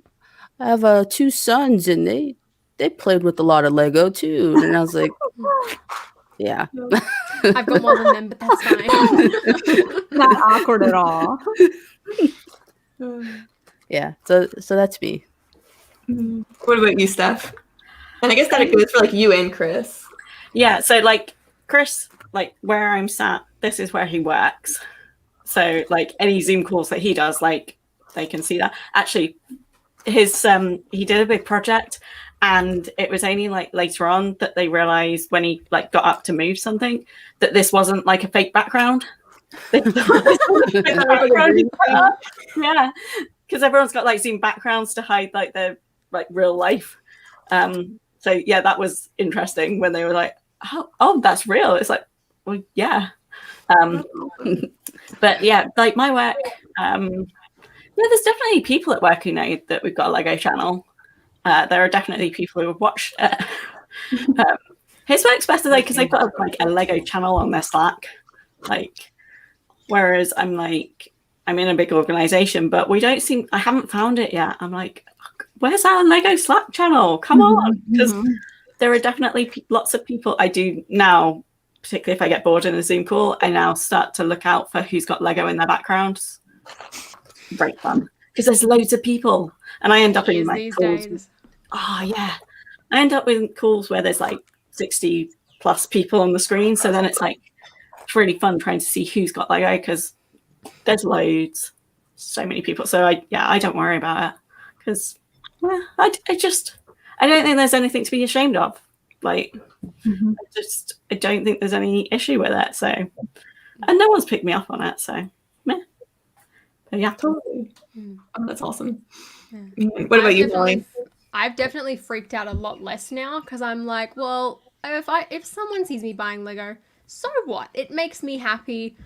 I have 2 sons, and they played with a lot of Lego too," and I was like, "Yeah." I've got more than them, but that's fine. Not awkward at all. Yeah, so that's me. What about you, Steph? And I guess that goes for like you and Chris. Yeah, so like Chris, like where I'm sat, this is where he works. So like any Zoom calls that he does, like they can see that. Actually, his he did a big project, and it was only like later on that they realized when he like got up to move something that this wasn't like a fake background. Yeah, because everyone's got like Zoom backgrounds to hide like their like real life. So yeah, that was interesting when they were like, oh, that's real. It's like, well, yeah. But yeah, like my work, yeah, there's definitely people at work who know that we've got a Lego channel. There are definitely people who have watched it. His work's better though because they've got like a Lego channel on their Slack. Like, whereas I'm in a big organization, but I haven't found it yet. I'm like, where's our Lego Slack channel? Come on, because there are definitely lots of people. I do now, particularly if I get bored in a Zoom call, I now start to look out for who's got Lego in their backgrounds. Great fun because there's loads of people, and I end up in like calls. Oh yeah, I end up with calls where there's like 60 plus people on the screen. So then it's really fun trying to see who's got Lego because there's loads, so many people. So I don't worry about it because I don't think there's anything to be ashamed of. Like I don't think there's any issue with it. So and no one's picked me up on it. So meh. But yeah, Totally. Oh, that's awesome. What about you, Molly? I've definitely freaked out a lot less now because I'm like, well, if someone sees me buying Lego, so what? It makes me happy.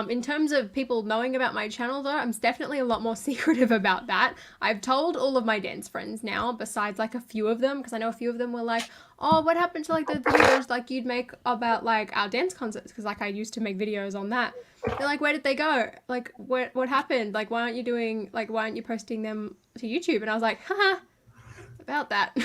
In terms of people knowing about my channel though, I'm definitely a lot more secretive about that. I've told all of my dance friends now, besides like a few of them, because I know a few of them were like, oh, what happened to like the videos like you'd make about like our dance concerts? Because like I used to make videos on that. They're like, where did they go? Like, what happened? Like, why aren't you posting them to YouTube? And I was like, haha, about that.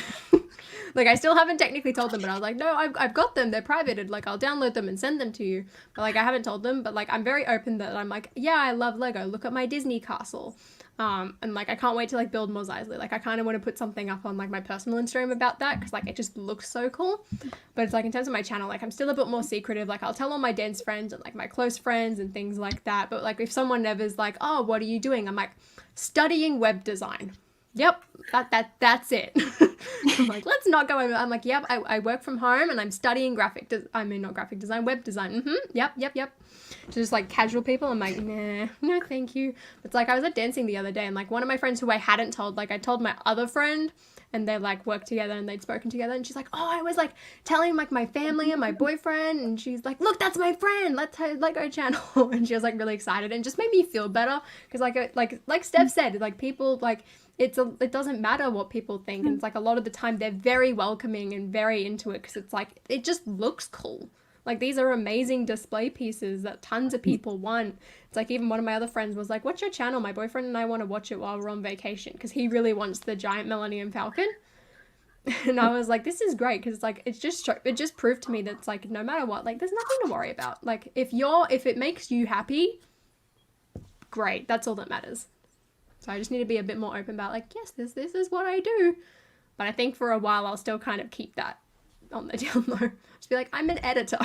Like, I still haven't technically told them, but I was like, no, I've got them. They're privated. Like, I'll download them and send them to you. But like, I haven't told them. But like, I'm very open that I'm like, yeah, I love Lego. Look at my Disney castle. And like, I can't wait to like build Mos Eisley. Like, I kind of want to put something up on like my personal Instagram about that because like it just looks so cool. But it's like in terms of my channel, like I'm still a bit more secretive. Like, I'll tell all my dance friends and like my close friends and things like that. But like, if someone ever's like, oh, what are you doing? I'm like, studying web design. Yep, that's it. I'm like, let's not go over. I'm like, yep, I work from home and I'm studying not graphic design, web design. Yep. Just like casual people, I'm like, nah, no, thank you. It's like I was at dancing the other day and like one of my friends who I hadn't told, like I told my other friend and they like worked together and they'd spoken together, and she's like, oh, I was like telling like my family and my boyfriend, and she's like, look, that's my friend, let's have Lego channel. And she was like really excited and just made me feel better, because like Steph said, like people like it doesn't matter what people think, and it's like a lot of the time they're very welcoming and very into it, because it's like it just looks cool. Like, these are amazing display pieces that tons of people want. It's like, even one of my other friends was like, what's your channel? My boyfriend and I want to watch it while we're on vacation, because he really wants the giant Millennium Falcon. And I was like, this is great, because it's like, it just proved to me that it's like, no matter what, like, there's nothing to worry about. Like, if it makes you happy, great. That's all that matters. So I just need to be a bit more open about like, yes, this is what I do. But I think for a while I'll still kind of keep that on the down low. Just be like, I'm an editor.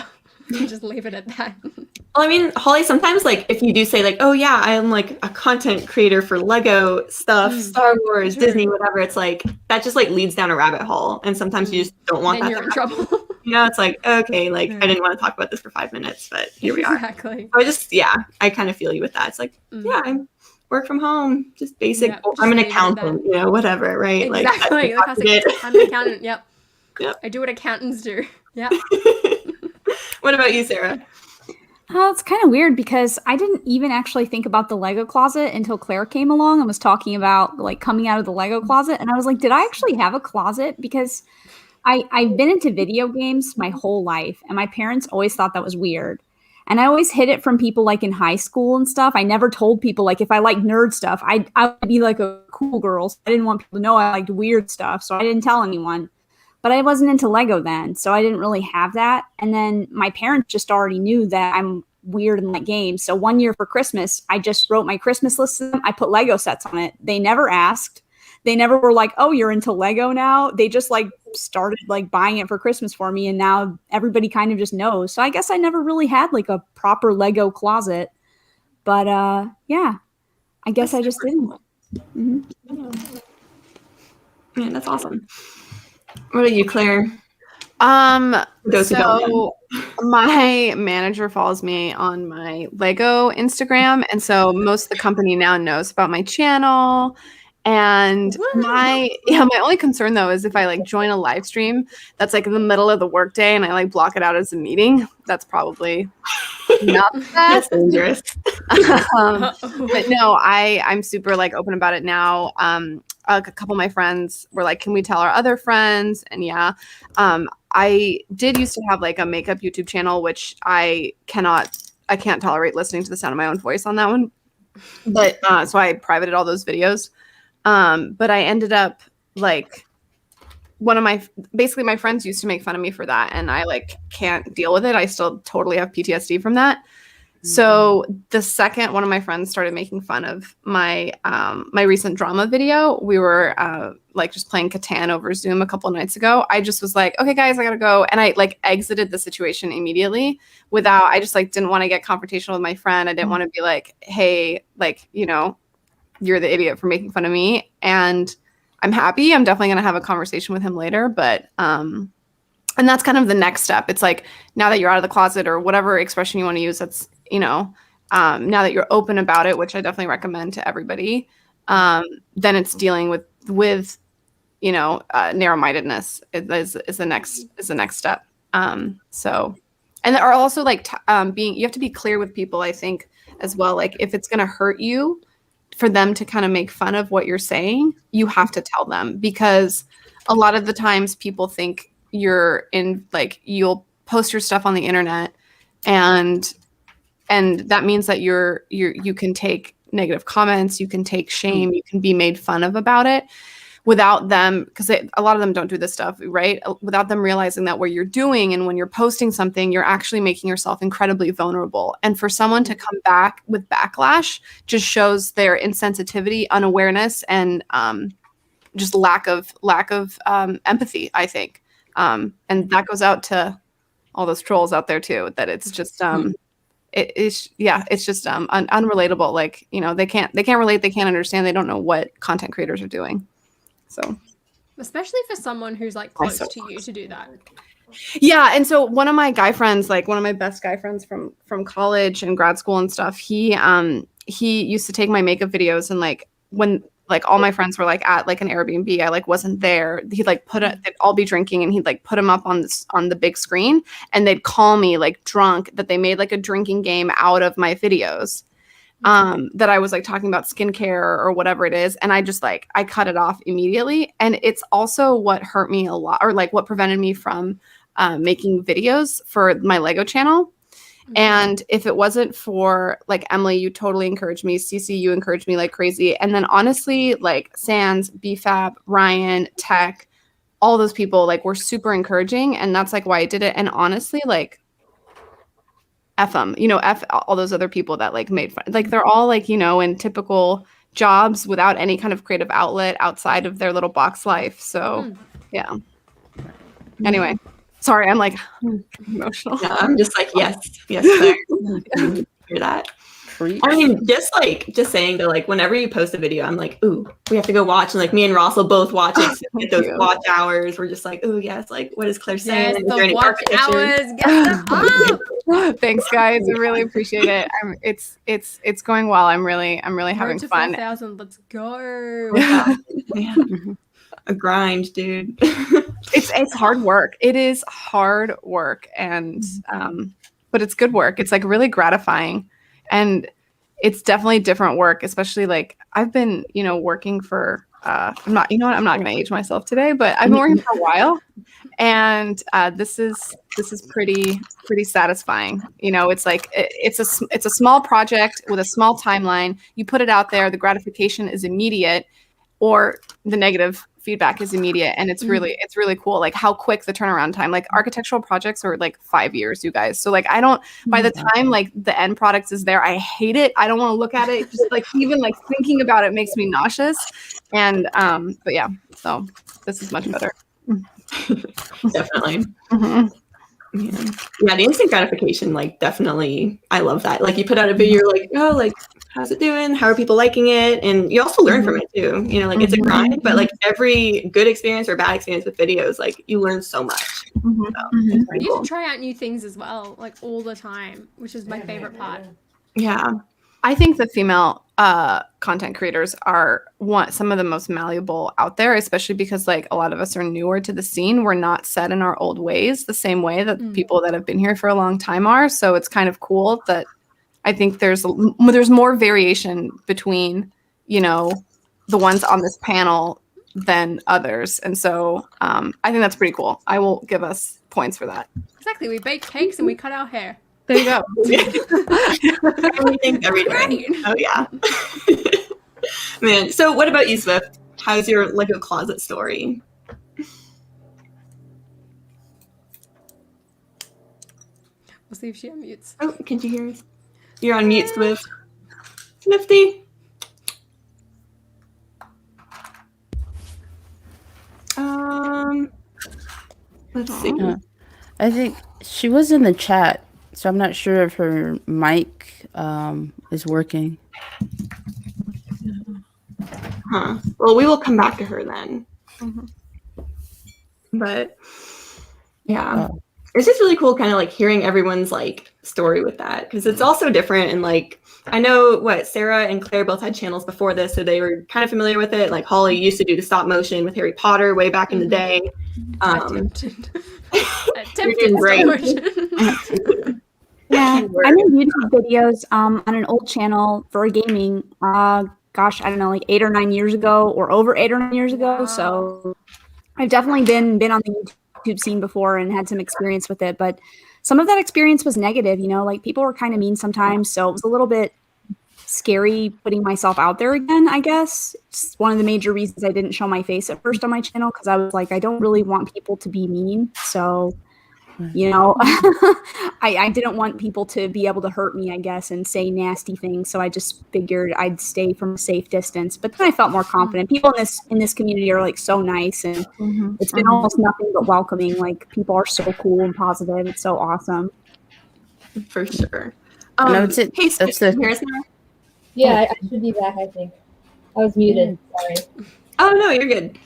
And just leave it at that. Well, I mean, Holly, sometimes like if you do say like, oh yeah, I am like a content creator for Lego stuff, Star Wars, Disney, whatever, it's like that just like leads down a rabbit hole. And sometimes you just don't want Then that you're to in happen. trouble. You know, it's like, okay, like I didn't want to talk about this for 5 minutes, but here we are. Exactly. So I kind of feel you with that. It's like, yeah, I work from home, just basic. Yep, I'm an just leave it at accountant, you know, whatever, right? Exactly. Like, I'm an accountant. Yep. Yep. I do what accountants do. Yep. What about you, Sarah? Oh, it's kind of weird because I didn't even actually think about the Lego closet until Claire came along and was talking about like coming out of the Lego closet. And I was like, did I actually have a closet? Because I've been into video games my whole life, and my parents always thought that was weird. And I always hid it from people like in high school and stuff. I never told people, like if I like nerd stuff, I would be like a cool girl. So I didn't want people to know I liked weird stuff. So I didn't tell anyone. But I wasn't into Lego then, so I didn't really have that. And then my parents just already knew that I'm weird in that game. So one year for Christmas, I just wrote my Christmas list to them. I put Lego sets on it. They never asked. They never were like, oh, you're into Lego now? They just like started like buying it for Christmas for me. And now everybody kind of just knows. So I guess I never really had like a proper Lego closet. But yeah, I guess I just didn't. Mm-hmm. Yeah, that's awesome. What about you, Claire? So my manager follows me on my Lego Instagram, and so most of the company now knows about my channel. And my only concern though is if I like join a live stream that's like in the middle of the workday and I like block it out as a meeting, that's probably not the That's best. dangerous. But no, I'm super like open about it now. A couple of my friends were like, can we tell our other friends? And yeah, I did used to have like a makeup YouTube channel, which I can't tolerate listening to the sound of my own voice on that one. But so I privated all those videos. But I ended up like basically my friends used to make fun of me for that, and I like can't deal with it. I still totally have PTSD from that. So the second one of my friends started making fun of my my recent drama video, we were like just playing Catan over Zoom a couple of nights ago. I just was like, okay, guys, I gotta go. And I like exited the situation immediately I just like didn't want to get confrontational with my friend. I didn't want to be like, hey, like, you know, you're the idiot for making fun of me. And I'm happy. I'm definitely going to have a conversation with him later. But, and that's kind of the next step. It's like, now that you're out of the closet or whatever expression you want to use, that's, you know, now that you're open about it, which I definitely recommend to everybody, then it's dealing with, you know, narrow-mindedness is the next step. So, and there are also like, you have to be clear with people, I think, as well. Like if it's going to hurt you, for them to kind of make fun of what you're saying, you have to tell them, because a lot of the times people think you're in like you'll post your stuff on the internet and that means that you can take negative comments, you can take shame, you can be made fun of about it without them, because a lot of them don't do this stuff, right? Without them realizing that what you're doing and when you're posting something, you're actually making yourself incredibly vulnerable. And for someone to come back with backlash just shows their insensitivity, unawareness, and just lack of empathy, I think. And that goes out to all those trolls out there too, that it's just it's just unrelatable. Like, you know, they can't relate, they can't understand, they don't know what content creators are doing. So, especially for someone who's like close to you to do that. Yeah, and so one of my guy friends, like one of my best guy friends from college and grad school and stuff, he used to take my makeup videos, and like when like all my friends were like at like an Airbnb. I like wasn't there. He'd like they'd all be drinking and he'd like put them up on the big screen and they'd call me like drunk that they made like a drinking game out of my videos. That I was like talking about skincare or whatever it is. And I just like, I cut it off immediately. And it's also what hurt me a lot, or like what prevented me from making videos for my Lego channel. And if it wasn't for like Emily, you totally encouraged me. Cece, you encouraged me like crazy. And then honestly, like Sans, BFAB, Ryan, Tech, all those people like were super encouraging. And that's like why I did it. And honestly, like F them, you know, F all those other people that like made fun. Like they're all like, you know, in typical jobs without any kind of creative outlet outside of their little box life. So yeah. Anyway, sorry, I'm like emotional. Yeah, I'm just like, yes, Claire. Hear that. I mean, just saying that, like, whenever you post a video, I'm like, ooh, we have to go watch. And like me and Ross will both watch it. So get those watch hours. We're just like, ooh, yes, like, what is Claire saying? Yes, the watch hours. Get them up. Thanks, guys. I really appreciate it. It's going well. I'm really having fun. 4,000. Let's go. Yeah. A grind, dude. It's hard work. It is hard work, and but it's good work. It's like really gratifying. And it's definitely different work, especially like I've been, you know, working for, I'm not going to age myself today, but I've been working for a while, and this is pretty satisfying. You know, it's like, it's a small project with a small timeline. You put it out there, the gratification is immediate, or the negative feedback is immediate. And it's really cool. Like how quick the turnaround time, like architectural projects are like 5 years, you guys. So like, by the time like the end product is there, I hate it. I don't want to look at it. Just like, even like thinking about it makes me nauseous. And, but yeah, so this is much better. Definitely. Yeah, the instant gratification, like definitely, I love that. Like you put out a video, you're like, oh, like, how's it doing? How are people liking it? And you also learn from it too. You know, like it's a grind, but like every good experience or bad experience with videos, like you learn so much. So, You should try out new things as well, like all the time, which is my favorite part. Yeah. I think the female content creators are some of the most malleable out there, especially because like a lot of us are newer to the scene. We're not set in our old ways the same way that people that have been here for a long time are. So it's kind of cool that I think there's more variation between, you know, the ones on this panel than others. And so I think that's pretty cool. I will give us points for that. Exactly. We bake cakes and we cut our hair. There you go. Everything every day. Right. Oh yeah. Man, so what about you, Swift? How's your Lego closet story? We'll see if she unmutes. Oh, can you hear us? You're on mute, Swift. Swifty. Let's see. I think she was in the chat, so I'm not sure if her mic is working. Huh. Well, we will come back to her then. But yeah. It's just really cool kind of like hearing everyone's like story with that, because it's also different. And like I know Sarah and Claire both had channels before this, so they were kind of familiar with it. Like Holly used to do the stop motion with Harry Potter way back in the day. Attempted great. stop motion. Yeah, I made YouTube videos on an old channel for gaming. Gosh, I don't know, like 8 or 9 years ago, or over 8 or 9 years ago. Wow. So I've definitely been on the YouTube scene before and had some experience with it. But some of that experience was negative. You know, like people were kind of mean sometimes, so it was a little bit scary putting myself out there again, I guess. It's one of the major reasons I didn't show my face at first on my channel, because I was like, I don't really want people to be mean. So, you know, I didn't want people to be able to hurt me, I guess, and say nasty things. So I just figured I'd stay from a safe distance. But then I felt more confident. People in this community are like so nice, and it's been almost nothing but welcoming. Like people are so cool and positive. It's so awesome. For sure. No, it's it. Hey, That's Swift, the. hear us now? Yeah, I should be back, I think. I was muted. Sorry. Oh no, you're good.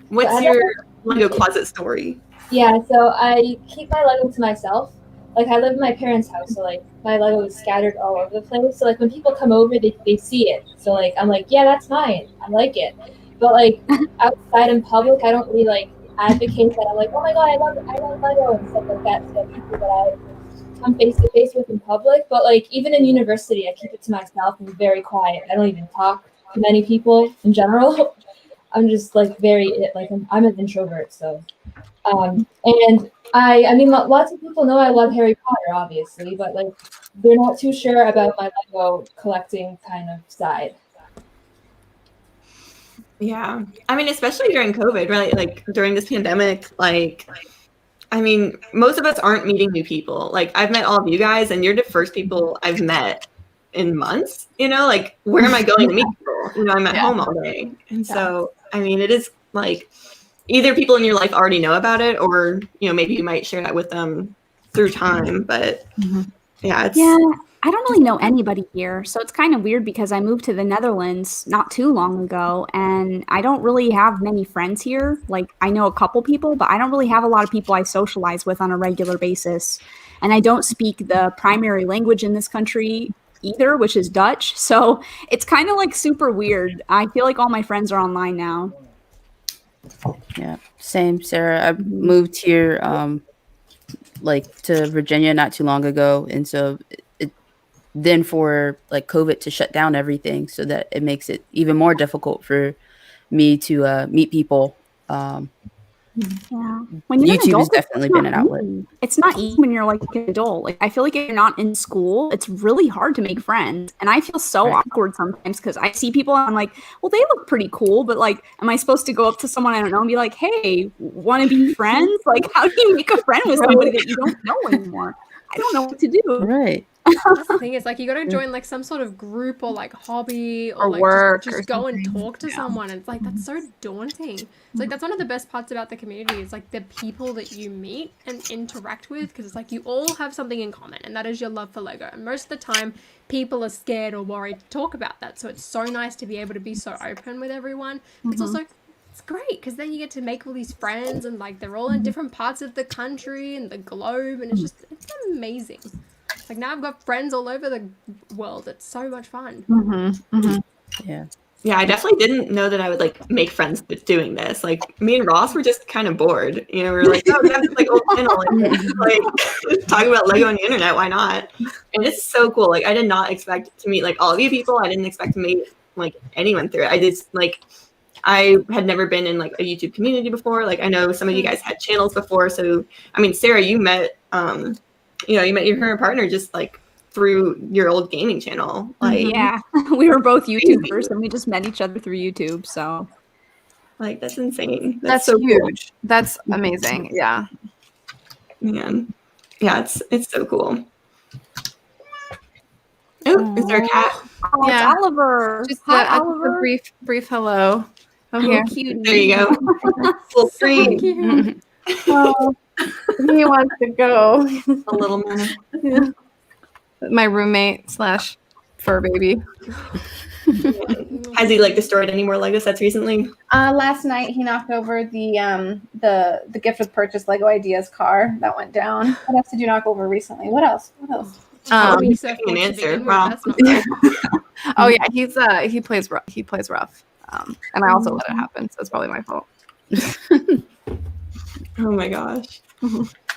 What's I your don't Lego closet story? Yeah, so I keep my Lego to myself. like I live in my parents' house, so like my Lego is scattered all over the place. So like when people come over, they see it. So like I'm like, yeah, that's mine. I like it. But like outside in public, I don't really like advocate that. I'm like, oh my god, I love Lego and stuff like that to the people that I come face to face with in public. But like even in university, I keep it to myself. I'm very quiet. I don't even talk to many people in general. I'm just like I'm an introvert. So and I mean lots of people know I love Harry Potter, obviously, but like they're not too sure about my Lego collecting kind of side. Yeah. I mean, especially during COVID, right? Like during this pandemic, like, I mean, most of us aren't meeting new people. Like I've met all of you guys and you're the first people I've met in months, you know, like where am I going to meet people? You know, I'm at home all day. And so, I mean, it is like either people in your life already know about it or, you know, maybe you might share that with them through time, but yeah, I don't really know anybody here, so it's kind of weird because I moved to the Netherlands not too long ago, and I don't really have many friends here. Like, I know a couple people, but I don't really have a lot of people I socialize with on a regular basis. And I don't speak the primary language in this country either, which is Dutch. So it's kind of like super weird. I feel like all my friends are online now. Yeah, same, Sarah. I moved here like to Virginia not too long ago, and so then for like COVID to shut down everything, so that it makes it even more difficult for me to meet people. When you're YouTube an adult, has definitely been an outlet. It's not easy when you're like an adult. Like I feel like if you're not in school, it's really hard to make friends. And I feel so awkward sometimes because I see people and I'm like, well, they look pretty cool, but like, am I supposed to go up to someone I don't know and be like, hey, want to be friends? Like, how do you make a friend with somebody that you don't know anymore? I don't know what to do. Right. That's the thing is, like, you gotta join like some sort of group or like hobby or like work just or go and something. talk to someone. And it's like that's so daunting. It's like that's one of the best parts about the community is like the people that you meet and interact with, because it's like you all have something in common, and that is your love for Lego. And most of the time, people are scared or worried to talk about that. So it's so nice to be able to be so open with everyone. It's also it's great because then you get to make all these friends, and like they're all in different parts of the country and the globe, and it's amazing. Like now I've got friends all over the world. It's so much fun. Yeah. Yeah, I definitely didn't know that I would like make friends doing this. Like me and Ross were just kind of bored. You know, we were like, oh, we have this like old channel and like talking about Lego on the internet. Why not? And it's so cool. Like I did not expect to meet like all of you people. I didn't expect to meet like anyone through it. I just like I had never been in like a YouTube community before. Like I know some of you guys had channels before. So I mean, Sarah, you met you know, you met your current partner just like through your old gaming channel. Like Yeah, we were both YouTubers and we just met each other through YouTube. So like that's insane. That's so huge. Cool. That's amazing. Yeah. Man. Yeah, it's so cool. Oh, is there a cat? Oh, yeah. It's Oliver. Just Hi, Oliver. A brief hello. Oh, here. Cute. There you go. Little So cute. Oh, he wants to go. A little minute. Yeah. My roommate / fur baby. Has he like destroyed any more Lego sets recently? Last night he knocked over the gift with purchase Lego Ideas car that went down. What else did you knock over recently? What else? An answer. Wow. Oh yeah, he plays rough. He plays rough. And I also let it happen, so it's probably my fault. Oh my gosh.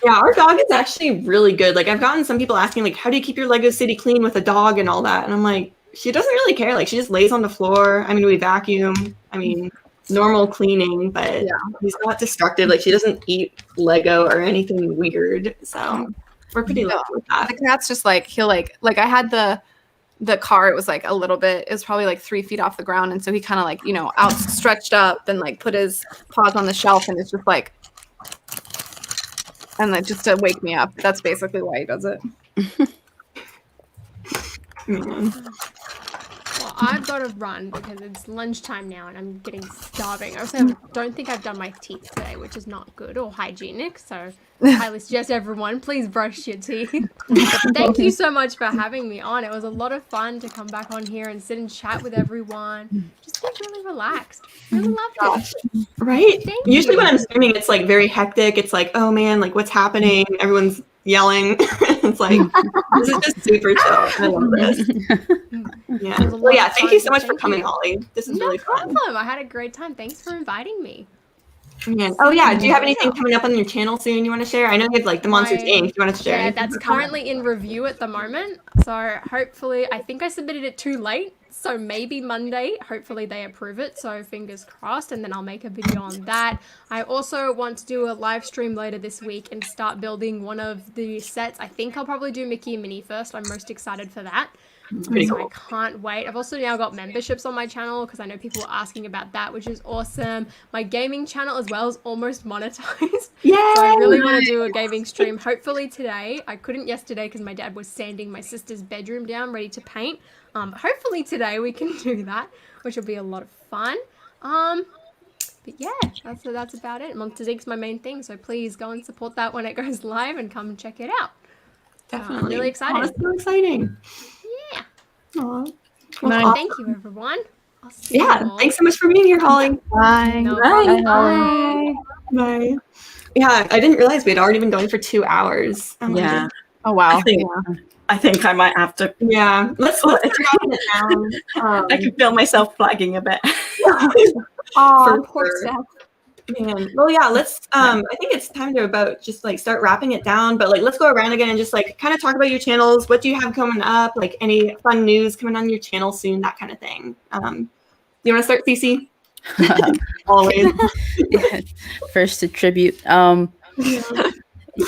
Yeah, our dog is actually really good. Like I've gotten some people asking like, how do you keep your Lego city clean with a dog and all that? And I'm like, she doesn't really care. Like she just lays on the floor. I mean, we vacuum. I mean, normal cleaning, but he's not destructive. Like she doesn't eat Lego or anything weird. So we're pretty lucky with that. The cat's just like he'll like I had the car, it was like a little bit, it was probably like 3 feet off the ground, and so he kind of like, you know, outstretched up and like put his paws on the shelf, and it's just like, and like just to wake me up. That's basically why he does it. Well, I've got to run because it's lunchtime now and I'm getting starving. I also don't think I've done my teeth today, which is not good or hygienic. So I highly suggest everyone, please brush your teeth. Thank you so much for having me on. It was a lot of fun to come back on here and sit and chat with everyone. Just get really relaxed. Really loved it. Right? Thank Usually you. when I'm streaming, it's like very hectic. It's like, oh man, like what's happening? Everyone's yelling. It's like, this is just super chill. I love this. Yeah. There's a Well, lot yeah. of Thank you fun, so much for thank coming, you. Holly. This is No really fun. problem. I had a great time. Thanks for inviting me. Yeah. Oh yeah. Do you have anything coming up on your channel soon you want to share? I know you have like the Monsters My- Inc. You want to share? Yeah, anything that's about that? currently in review at the moment. So hopefully, I think I submitted it too late. So maybe Monday, hopefully they approve it. So fingers crossed, and then I'll make a video on that. I also want to do a live stream later this week and start building one of the sets. I think I'll probably do Mickey and Minnie first. I'm most excited for that. Pretty So cool. I can't wait. I've also now got memberships on my channel because I know people are asking about that, which is awesome. My gaming channel as well is almost monetized. Yay! So I really want to do a gaming stream. Hopefully today. I couldn't yesterday because my dad was sanding my sister's bedroom down, ready to paint. Hopefully today we can do that, which will be a lot of fun. But yeah, that's about it. Monsters Inc.'s my main thing, so please go and support that when it goes live and come and check it out. Definitely. I'm really excited. Oh, that's so exciting. Yeah. Aw. Nice. Well, Thank you, everyone. I'll see you yeah. all. Thanks so much for being here, Holly. Bye. No Bye. problem. Bye. Bye. Yeah, I didn't realize we had already been going for 2 hours. Oh my Yeah. goodness. Oh wow. I think I might have to. Yeah. Let's start dropping it down. I can feel myself flagging a bit. Oh, For poor sure. Steph. Man. Well, yeah, let's I think it's time to about just like start wrapping it down, but like let's go around again and just like kind of talk about your channels. What do you have coming up? Like any fun news coming on your channel soon, that kind of thing. You want to start, Cece? Always. First to tribute.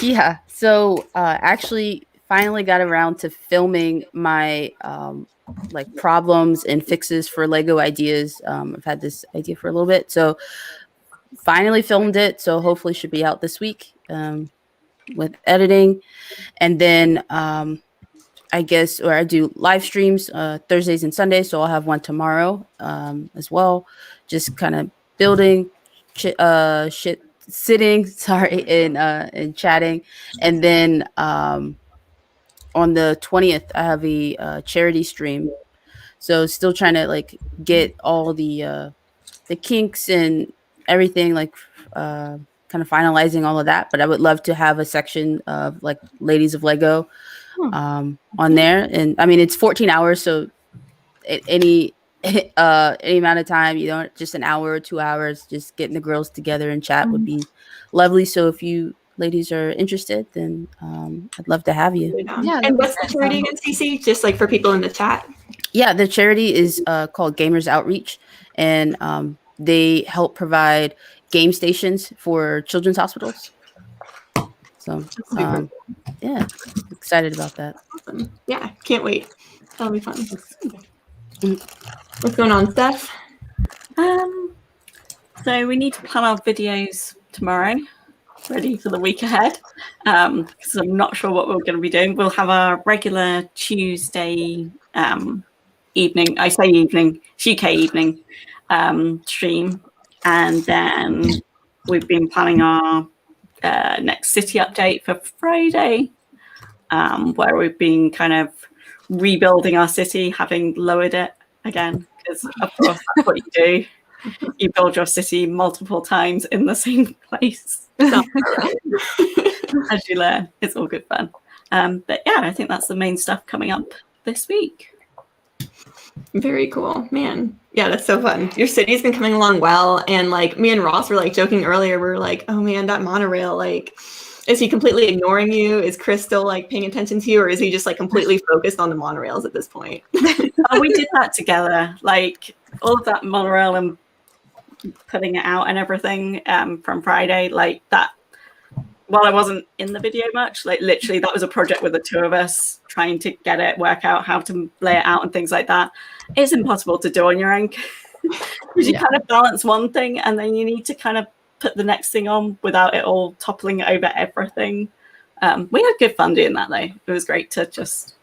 Yeah. So actually finally got around to filming my like problems and fixes for Lego ideas. I've had this idea for a little bit. So finally filmed it. So hopefully should be out this week with editing. And then I guess, or I do live streams Thursdays and Sundays. So I'll have one tomorrow as well. Just kind of building sitting, sorry, and chatting. And then on the 20th, I have a charity stream. So still trying to like get all the kinks and everything, like kind of finalizing all of that. But I would love to have a section of like Ladies of Lego on there. And I mean, it's 14 hours. So any amount of time, you know, just an hour or 2 hours, just getting the girls together and chat would be lovely. So if you ladies are interested, then I'd love to have you. Yeah. And what's the charity again, Cece? Just like for people in the chat. Yeah, the charity is called Gamers Outreach, and they help provide game stations for children's hospitals. So yeah, excited about that. Awesome. Yeah, can't wait. That'll be fun. What's going on, Steph? So we need to plan our videos tomorrow, ready for the week ahead. Because I'm not sure what we're going to be doing. We'll have our regular Tuesday evening. I say evening, it's UK evening stream, and then we've been planning our next city update for Friday, where we've been kind of rebuilding our city, having lowered it again, because of course that's what you do. You build your city multiple times in the same place. As you learn, it's all good fun. But yeah, I think that's the main stuff coming up this week. Very cool, man. Yeah, that's so fun. Your city's been coming along well, and like me and Ross were like joking earlier. We were like, "Oh man, that monorail! Like, is he completely ignoring you? Is Chris still like paying attention to you, or is he just like completely focused on the monorails at this point?" We did that together, like all of that monorail and putting it out and everything from Friday, like that. While I wasn't in the video much, like literally that was a project with the two of us trying to get it, work out how to lay it out and things like that. It's impossible to do on your own because you kind of balance one thing and then you need to kind of put the next thing on without it all toppling over everything. We had good fun doing that though. It was great to just,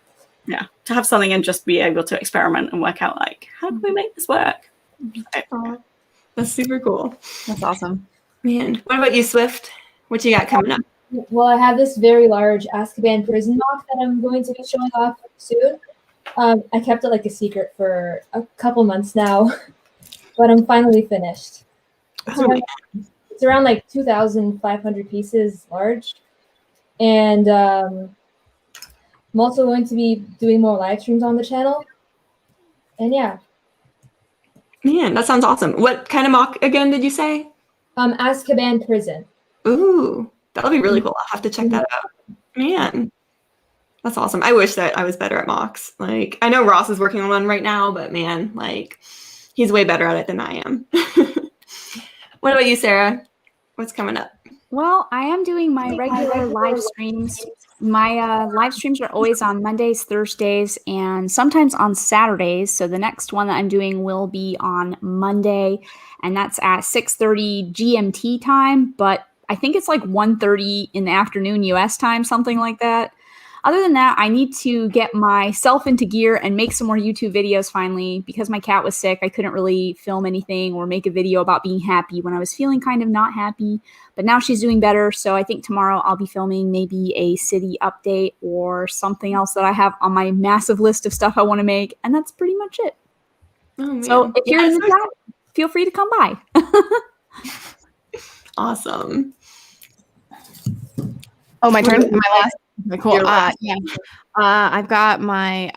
to have something and just be able to experiment and work out like, how can we make this work? That's super cool. That's awesome. Man, what about you, Swift? What you got coming up? Well, I have this very large Azkaban prison mock that I'm going to be showing off soon. I kept it like a secret for a couple months now, but I'm finally finished. It's around like 2,500 pieces large. And I'm also going to be doing more live streams on the channel. And yeah. Man, that sounds awesome. What kind of mock again did you say? Azkaban Prison. Ooh, that'll be really cool. I'll have to check that out. Man, that's awesome. I wish that I was better at mocks. Like, I know Ross is working on one right now, but man, like, he's way better at it than I am. What about you, Sarah? What's coming up? Well, I am doing my regular live streams. My live streams are always on Mondays, Thursdays, and sometimes on Saturdays. So the next one that I'm doing will be on Monday, and that's at 6:30 GMT time. But I think it's like 1:30 in the afternoon US time, something like that. Other than that, I need to get myself into gear and make some more YouTube videos finally. Because my cat was sick, I couldn't really film anything or make a video about being happy when I was feeling kind of not happy. But now she's doing better, so I think tomorrow I'll be filming maybe a city update or something else that I have on my massive list of stuff I want to make. And that's pretty much it. Oh, man. So if you're in the chat, feel free to come by. Awesome. Oh, my turn? My last? Okay, cool. Your last. Yeah. I've got my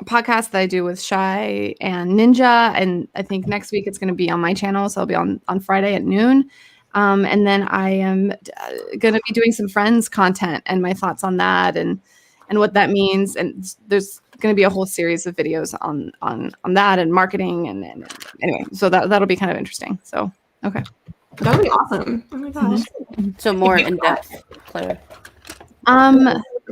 podcast that I do with Shy and Ninja, and I think next week it's going to be on my channel, so I'll be on Friday at noon. And then I am going to be doing some friends content and my thoughts on that and what that means. And there's going to be a whole series of videos on that and marketing and anyway, so that'll be kind of interesting. So, okay. That'll be awesome. Oh my gosh. So more in depth, Claire.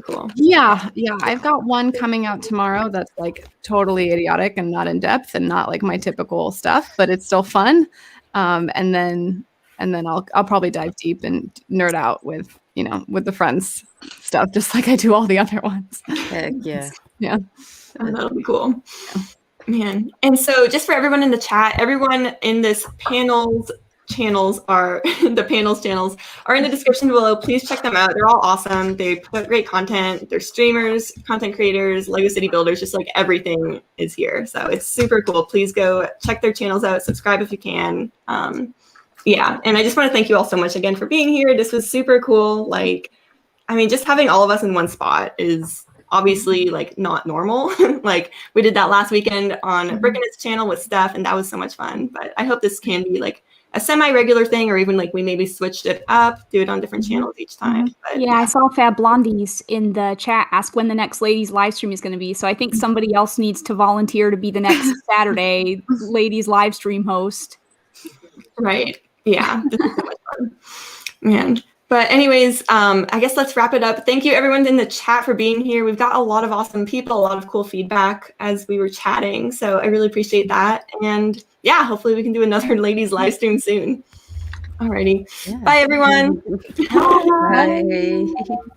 Cool. Yeah. I've got one coming out tomorrow that's like totally idiotic and not in depth and not like my typical stuff, but it's still fun. And then I'll probably dive deep and nerd out with the friends stuff, just like I do all the other ones. Heck yeah. Yeah. Oh, that'll be cool. Man. And so just for everyone in the chat, everyone in this channels are in the description below. Please check them out. They're all awesome. They put great content. They're streamers, content creators, Lego City builders, just like everything is here. So it's super cool. Please go check their channels out. Subscribe if you can. Yeah. And I just want to thank you all so much again for being here. This was super cool. Like, I mean, just having all of us in one spot is obviously like not normal. Like we did that last weekend on Brickinet's channel with Steph, and that was so much fun. But I hope this can be like a semi-regular thing, or even like we maybe switched it up, do it on different channels each time. But, yeah, I saw Fab Blondies in the chat ask when the next ladies live stream is going to be. So I think somebody else needs to volunteer to be the next Saturday ladies live stream host. Right. Yeah. This is so much fun. Man. But anyways, I guess let's wrap it up. Thank you everyone in the chat for being here. We've got a lot of awesome people, a lot of cool feedback as we were chatting. So I really appreciate that. And yeah, hopefully we can do another ladies live stream soon. Alrighty. Yeah. Bye everyone. Bye.